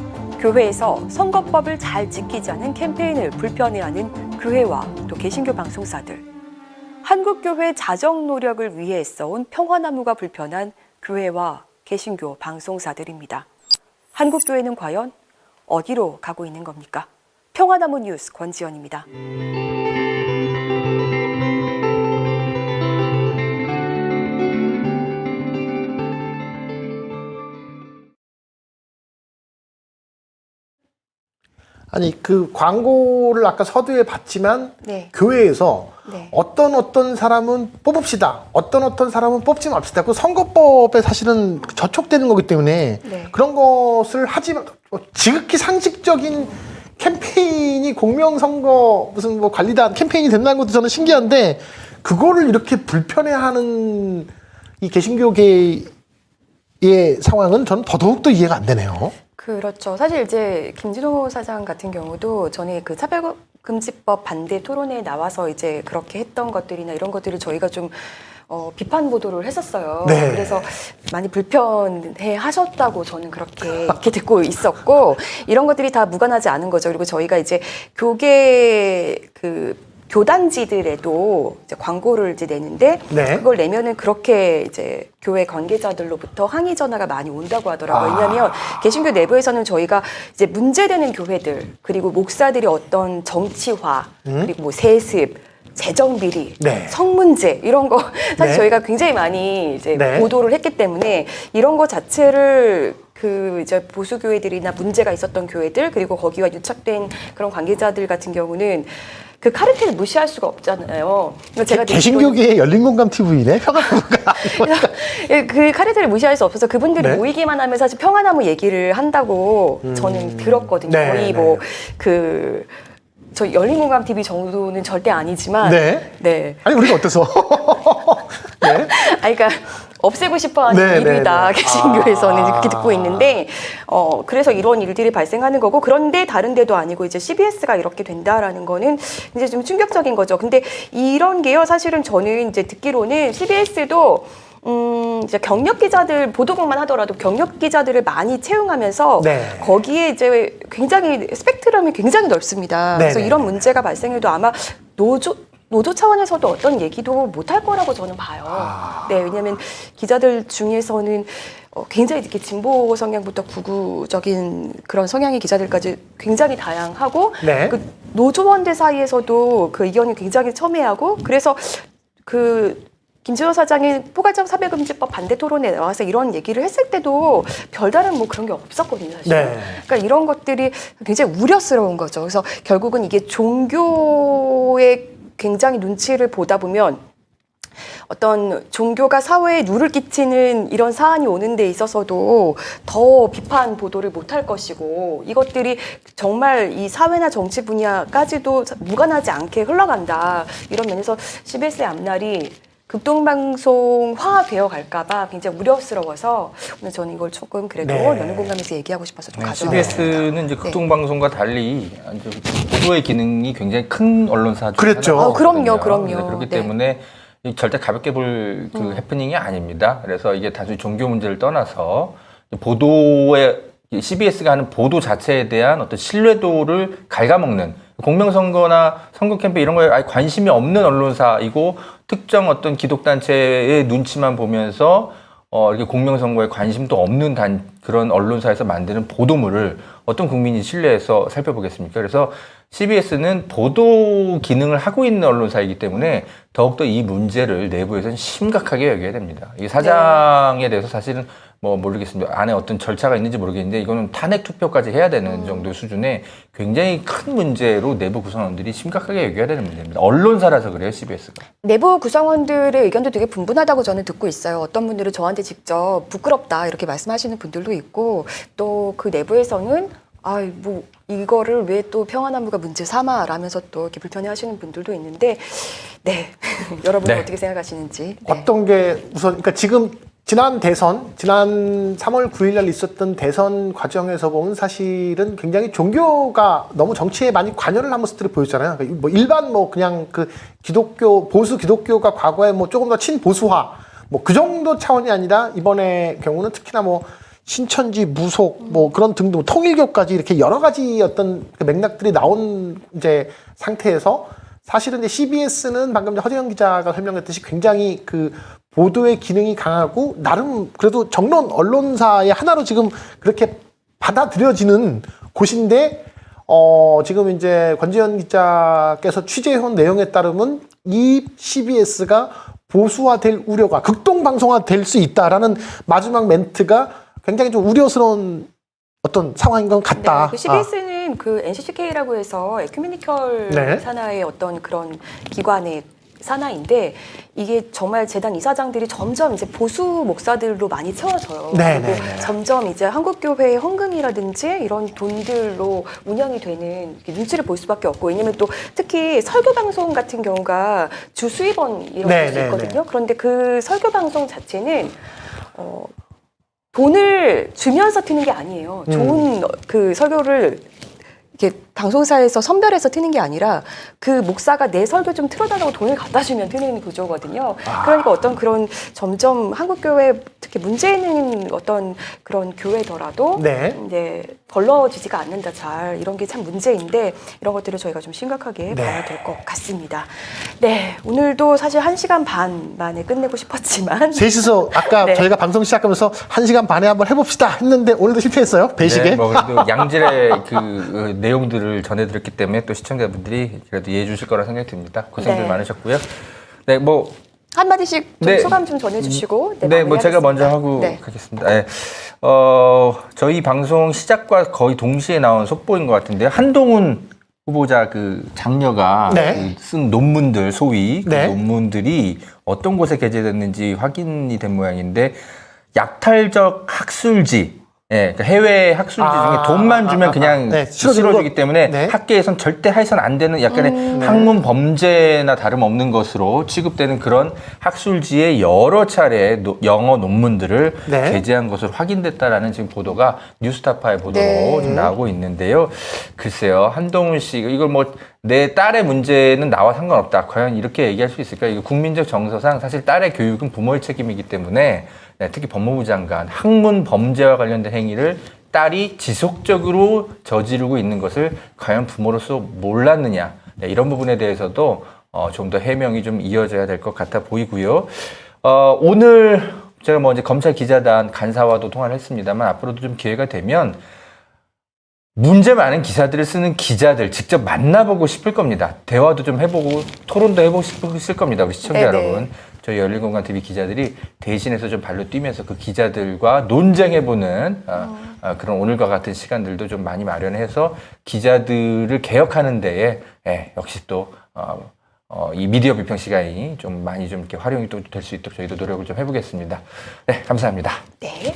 S1: 교회에서 선거법을 잘 지키지 않은 캠페인을 불편해하는 교회와 또 개신교 방송사들. 한국교회 자정 노력을 위해 써온 평화나무가 불편한 교회와 개신교 방송사들입니다. 한국교회는 과연 어디로 가고 있는 겁니까? 평화나무 뉴스 권지연입니다.
S2: 아니 그 광고를 아까 서두에 봤지만
S1: 네.
S2: 교회에서
S1: 네.
S2: 어떤 사람은 뽑읍시다. 어떤 사람은 뽑지 맙시다. 그 선거법에 사실은 저촉되는 거기 때문에
S1: 네.
S2: 그런 것을 하지만 지극히 상식적인 캠페인이 공명선거 무슨 관리단 캠페인이 된다는 것도 저는 신기한데 그거를 이렇게 불편해하는 이 개신교계의 상황은 저는 더더욱 이해가 안 되네요.
S1: 그렇죠. 사실 이제 김진호 사장 같은 경우도 전에 그 차별금지법 반대 토론회에 나와서 이제 그렇게 했던 것들이나 이런 것들을 저희가 좀 비판 보도를 했었어요.
S2: 네.
S1: 그래서 많이 불편해 하셨다고 저는 그렇게 이렇게 듣고 있었고 이런 것들이 다 무관하지 않은 거죠. 그리고 저희가 이제 교계 교단지들에도 이제 광고를 이제 내는데
S2: 네.
S1: 그걸 내면은 그렇게 이제 교회 관계자들로부터 항의 전화가 많이 온다고 하더라고요. 왜냐하면 개신교 내부에서는 저희가 이제 문제되는 교회들 그리고 목사들이 어떤 정치화 그리고 세습 재정 비리,
S2: 네.
S1: 성문제 이런 거 사실
S2: 네.
S1: 저희가 굉장히 많이 이제
S2: 네.
S1: 보도를 했기 때문에 이런 거 자체를 이제 보수 교회들이나 문제가 있었던 교회들 그리고 거기와 유착된 그런 관계자들 같은 경우는 그 카르텔을 무시할 수가 없잖아요. 제가
S2: 개신교계의 열린공감 TV네 평화나무가
S1: 그 카르텔을 무시할 수 없어서 그분들이
S2: 네.
S1: 모이기만 하면 사실 평화나무 얘기를 한다고 저는 들었거든요.
S2: 네,
S1: 거의
S2: 네.
S1: 저 열린공감 TV 정도는 절대 아니지만
S2: 네.
S1: 네.
S2: 아니 우리가 어때서? 네.
S1: 그러니까 없애고 싶어하는
S2: 네,
S1: 일이다.
S2: 네, 네.
S1: 개신교에서는 이렇게 듣고 있는데 그래서 이런 일들이 발생하는 거고 그런데 다른 데도 아니고 이제 CBS가 이렇게 된다라는 거는 이제 좀 충격적인 거죠. 근데 이런 게요 사실은 저는 이제 듣기로는 CBS도 이제 경력 기자들 보도국만 하더라도 경력 기자들을 많이 채용하면서
S2: 네.
S1: 거기에 이제 굉장히 스펙트럼이 굉장히 넓습니다.
S2: 네,
S1: 그래서
S2: 네,
S1: 이런
S2: 네.
S1: 문제가 발생해도 아마 노조 차원에서도 어떤 얘기도 못할 거라고 저는 봐요. 네, 왜냐하면 기자들 중에서는 굉장히 이렇게 진보 성향부터 극우적인 그런 성향의 기자들까지 굉장히 다양하고
S2: 네.
S1: 그 노조원들 사이에서도 그 의견이 굉장히 첨예하고 그래서 그 김진호 사장이 포괄적 사배금지법 반대 토론에 나와서 이런 얘기를 했을 때도 별다른 뭐 그런 게 없었거든요, 사실.
S2: 네.
S1: 그러니까 이런 것들이 굉장히 우려스러운 거죠. 그래서 결국은 이게 종교의 굉장히 눈치를 보다 보면 어떤 종교가 사회에 누를 끼치는 이런 사안이 오는 데 있어서도 더 비판 보도를 못할 것이고 이것들이 정말 이 사회나 정치 분야까지도 무관하지 않게 흘러간다. 이런 면에서 CBS의 앞날이 극동방송화 되어 갈까봐 굉장히 우려스러워서 오늘 저는 이걸 조금 그래도
S2: 네.
S1: 여는 공감에서 얘기하고 싶어서 좀 가져왔습니다.
S3: CBS는 이제 극동방송과 달리 보도의 기능이 굉장히 큰 언론사 중
S2: 그렇죠.
S3: 하나거든요.
S1: 그럼요.
S3: 네, 그렇기
S1: 네.
S3: 때문에 절대 가볍게 볼 그 해프닝이 아닙니다. 그래서 이게 단순히 종교 문제를 떠나서 보도의 CBS가 하는 보도 자체에 대한 어떤 신뢰도를 갉아먹는 공명선거나 선거 캠페인 이런 거에 아예 관심이 없는 언론사이고 특정 어떤 기독단체의 눈치만 보면서 이렇게 공명선거에 관심도 없는 그런 언론사에서 만드는 보도물을 어떤 국민이 신뢰해서 살펴보겠습니까? 그래서 CBS는 보도 기능을 하고 있는 언론사이기 때문에 더욱더 이 문제를 내부에서는 심각하게 여겨야 됩니다. 이 사장에 대해서 사실은 뭐 모르겠습니다. 안에 어떤 절차가 있는지 모르겠는데 이거는 탄핵 투표까지 해야 되는 정도 수준의 굉장히 큰 문제로 내부 구성원들이 심각하게 여겨야 되는 문제입니다. 언론사라서 그래요, CBS가.
S1: 내부 구성원들의 의견도 되게 분분하다고 저는 듣고 있어요. 어떤 분들은 저한테 직접 부끄럽다 이렇게 말씀하시는 분들도 있고 또 그 내부에서는 뭐 이거를 왜 또 평화나무가 문제 삼아라면서 또 이렇게 불편해하시는 분들도 있는데 네 여러분은
S3: 네.
S1: 어떻게 생각하시는지 네.
S2: 어떤 게 우선 그러니까 지금 지난 3월 9일 날 있었던 대선 과정에서 보면 사실은 굉장히 종교가 너무 정치에 많이 관여를 한 모습들을 보였잖아요. 그러니까 뭐 일반 뭐 그냥 그 기독교 보수 기독교가 과거에 뭐 조금 더 친보수화 뭐 그 정도 차원이 아니라 이번에 경우는 특히나 뭐 신천지 무속 뭐 그런 등등 통일교까지 이렇게 여러 가지 어떤 그 맥락들이 나온 이제 상태에서 사실은 이제 CBS는 방금 허재영 기자가 설명했듯이 굉장히 그 보도의 기능이 강하고 나름 그래도 정론 언론사의 하나로 지금 그렇게 받아들여지는 곳인데 지금 이제 권지현 기자께서 취재해온 내용에 따르면 이 CBS가 보수화될 우려가 극동방송화될 수 있다라는 마지막 멘트가 굉장히 좀 우려스러운 어떤 상황인 것 같다.
S1: 네, 그 CBS는 그 NCCK라고 해서 에큐메니컬
S2: 네.
S1: 산하의 어떤 그런 기관의 산하인데 이게 정말 재단 이사장들이 점점 이제 보수 목사들로 많이 채워져요.
S2: 네,
S1: 그리고
S2: 네, 네.
S1: 점점 이제 한국교회의 헌금이라든지 이런 돈들로 운영이 되는 눈치를 볼 수밖에 없고 왜냐면 또 특히 설교 방송 같은 경우가 주 수입원 이런
S2: 네,
S1: 수
S2: 네,
S1: 있거든요. 그런데 그 설교 방송 자체는 돈을 주면서 트는 게 아니에요. 좋은 그 설교를 이렇게 방송사에서 선별해서 트는 게 아니라 그 목사가 내 설교 좀 틀어달라고 돈을 갖다 주면 트는 구조거든요. 그러니까 어떤 그런 점점 한국교회 특히 문제 있는 어떤 그런 교회더라도
S2: 네.
S1: 이제 걸러지지가 않는다 잘 이런 게 참 문제인데 이런 것들을 저희가 좀 심각하게
S2: 네.
S1: 봐야 될 것 같습니다. 네, 오늘도 사실 1시간 반 만에 끝내고 싶었지만
S2: 셋이서 아까
S1: 네.
S2: 저희가 방송 시작하면서 1시간 반에 한번 해봅시다 했는데 오늘도 실패했어요. 배식에.
S3: 네, 뭐 그래도 양질의 그 내용들을 전해드렸기 때문에 또 시청자분들이 그래도 이해해 주실 거라 생각이 듭니다. 고생들
S1: 네.
S3: 많으셨고요. 네, 뭐
S1: 한마디씩 좀
S3: 네.
S1: 소감 좀 전해주시고
S3: 네, 뭐 제가 먼저 하고
S1: 네.
S3: 가겠습니다. 네. 저희 방송 시작과 거의 동시에 나온 속보인 것 같은데요. 한동훈 후보자 그 장녀가
S2: 네.
S3: 그 쓴 논문들 소위 그
S2: 네.
S3: 논문들이 어떤 곳에 게재됐는지 확인이 된 모양인데 약탈적 학술지. 예, 그러니까 해외 학술지 중에 돈만 주면 그냥
S2: 네,
S3: 실어주기 때문에
S2: 네.
S3: 학계에선 절대 해선 안 되는 약간의 학문 범죄나 다름없는 것으로 취급되는 그런 학술지의 여러 차례 영어 논문들을
S2: 네.
S3: 게재한 것으로 확인됐다라는 지금 보도가 뉴스타파의 보도로
S1: 네.
S3: 지금 나오고 있는데요. 글쎄요, 한동훈 씨 이걸 뭐 내 딸의 문제는 나와 상관없다. 과연 이렇게 얘기할 수 있을까? 이거 국민적 정서상 사실 딸의 교육은 부모의 책임이기 때문에 네, 특히 법무부 장관 학문 범죄와 관련된 행위를 딸이 지속적으로 저지르고 있는 것을 과연 부모로서 몰랐느냐 네, 이런 부분에 대해서도 좀 더 해명이 좀 이어져야 될 것 같아 보이고요. 오늘 제가 뭐 이제 검찰 기자단 간사와도 통화를 했습니다만 앞으로도 좀 기회가 되면 문제 많은 기사들을 쓰는 기자들 직접 만나보고 싶을 겁니다. 대화도 좀 해보고 토론도 해보고 싶을 겁니다. 우리 시청자
S1: 네네.
S3: 여러분. 저희 열린공간TV 기자들이 대신해서 좀 발로 뛰면서 그 기자들과 논쟁해보는 그런 오늘과 같은 시간들도 좀 많이 마련해서 기자들을 개혁하는 데에 역시 또 이 미디어 비평 시간이 좀 많이 좀 이렇게 활용이 또 될 수 있도록 저희도 노력을 좀 해보겠습니다. 네, 감사합니다.
S1: 네.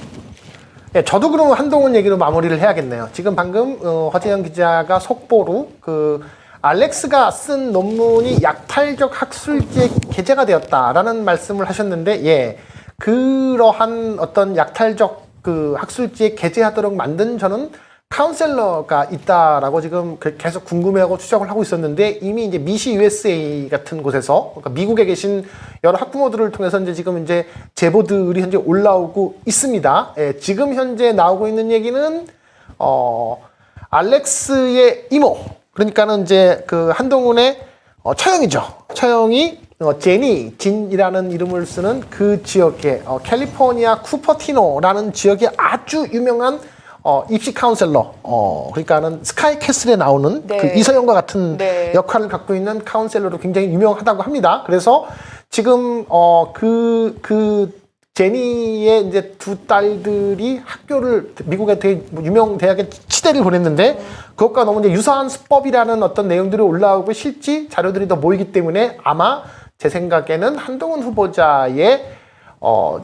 S2: 예, 저도 그럼 한동훈 얘기로 마무리를 해야겠네요. 지금 방금 허재영 기자가 속보로 그 알렉스가 쓴 논문이 약탈적 학술지에 게재가 되었다라는 말씀을 하셨는데, 예, 그러한 어떤 약탈적 그 학술지에 게재하도록 만든 저는 카운셀러가 있다라고 지금 계속 궁금해하고 추적을 하고 있었는데, 이미 이제 미시 USA 같은 곳에서, 그러니까 미국에 계신 여러 학부모들을 통해서 지금 이제 제보들이 현재 올라오고 있습니다. 예, 지금 현재 나오고 있는 얘기는 알렉스의 이모, 그러니까는 이제 그 한동훈의 처형이죠. 처형이 진이라는 이름을 쓰는 그 지역의 캘리포니아 쿠퍼티노라는 지역의 아주 유명한 입시 카운셀러, 그러니까는 스카이 캐슬에 나오는
S1: 네.
S2: 그 이서영과 같은
S1: 네.
S2: 역할을 갖고 있는 카운셀러로 굉장히 유명하다고 합니다. 그래서 지금 그 제니의 이제 두 딸들이 학교를 미국의 되게 유명 대학에 치대를 보냈는데, 그것과 너무 이제 유사한 수법이라는 어떤 내용들이 올라오고 실지 자료들이 더 모이기 때문에 아마 제 생각에는 한동훈 후보자의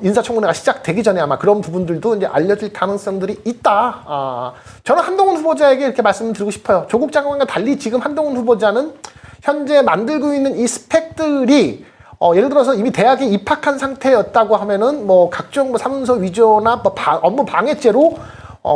S2: 인사청문회가 시작되기 전에 아마 그런 부분들도 이제 알려질 가능성들이 있다. 저는 한동훈 후보자에게 이렇게 말씀을 드리고 싶어요. 조국 장관과 달리 지금 한동훈 후보자는 현재 만들고 있는 이 스펙들이 예를 들어서 이미 대학에 입학한 상태였다고 하면은 뭐 각종 뭐 사문서 위조나 뭐 업무 방해죄로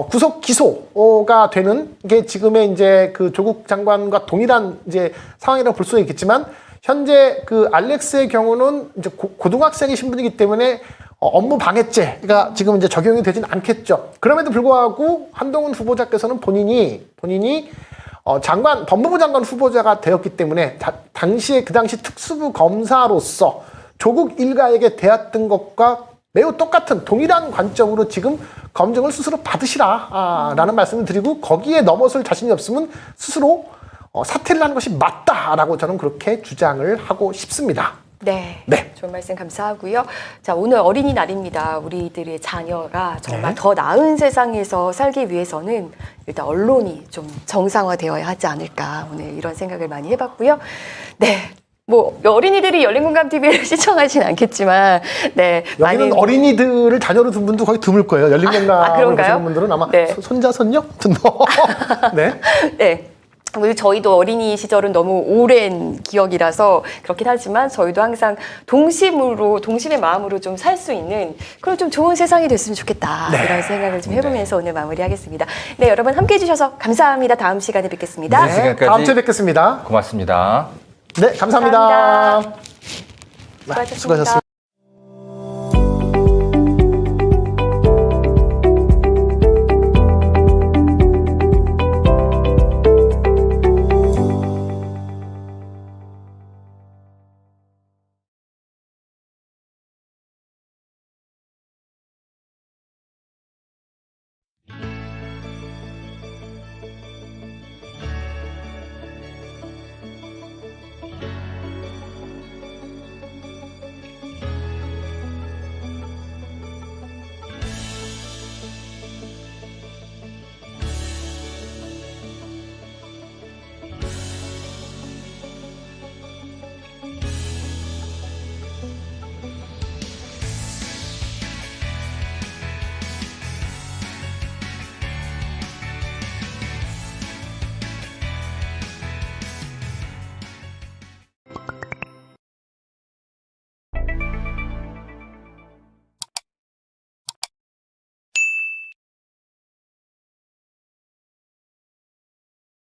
S2: 구속 기소가 되는 게 지금의 이제 그 조국 장관과 동일한 이제 상황이라고 볼 수 있겠지만, 현재 그 알렉스의 경우는 이제 고등학생이신 분이기 때문에 업무 방해죄가 지금 이제 적용이 되진 않겠죠. 그럼에도 불구하고 한동훈 후보자께서는 본인이 법무부 장관 후보자가 되었기 때문에 그 당시 특수부 검사로서 조국 일가에게 대했던 것과 매우 똑같은 동일한 관점으로 지금 검증을 스스로 받으시라라는 말씀을 드리고, 거기에 넘어설 자신이 없으면 스스로 사퇴를 하는 것이 맞다라고 저는 그렇게 주장을 하고 싶습니다.
S1: 네.
S2: 네.
S1: 좋은 말씀 감사하고요. 자, 오늘 어린이날입니다. 우리들의 자녀가 정말
S2: 네.
S1: 더 나은 세상에서 살기 위해서는 일단 언론이 좀 정상화되어야 하지 않을까, 오늘 이런 생각을 많이 해봤고요. 네. 뭐 어린이들이 열린공감TV를 시청하진 않겠지만, 네,
S2: 여기는 어린이들을 자녀로 둔 분도 거의 드물 거예요. 열린공감을
S1: 그런가요?
S2: 보시는 분들은 아마
S1: 네.
S2: 손자 손녀? 네.
S1: 네. 우리 저희도 어린이 시절은 너무 오랜 기억이라서 그렇긴 하지만, 저희도 항상 동심의 마음으로 좀 살 수 있는 그런 좀 좋은 세상이 됐으면 좋겠다.
S2: 네.
S1: 이런 생각을 좀 해보면서 오늘 마무리하겠습니다. 네, 여러분 함께해 주셔서 감사합니다. 다음 시간에 뵙겠습니다.
S3: 네, 시간까지
S2: 다음 주에 뵙겠습니다.
S3: 고맙습니다.
S2: 네, 감사합니다.
S1: 감사합니다.
S2: 네, 수고하셨습니다.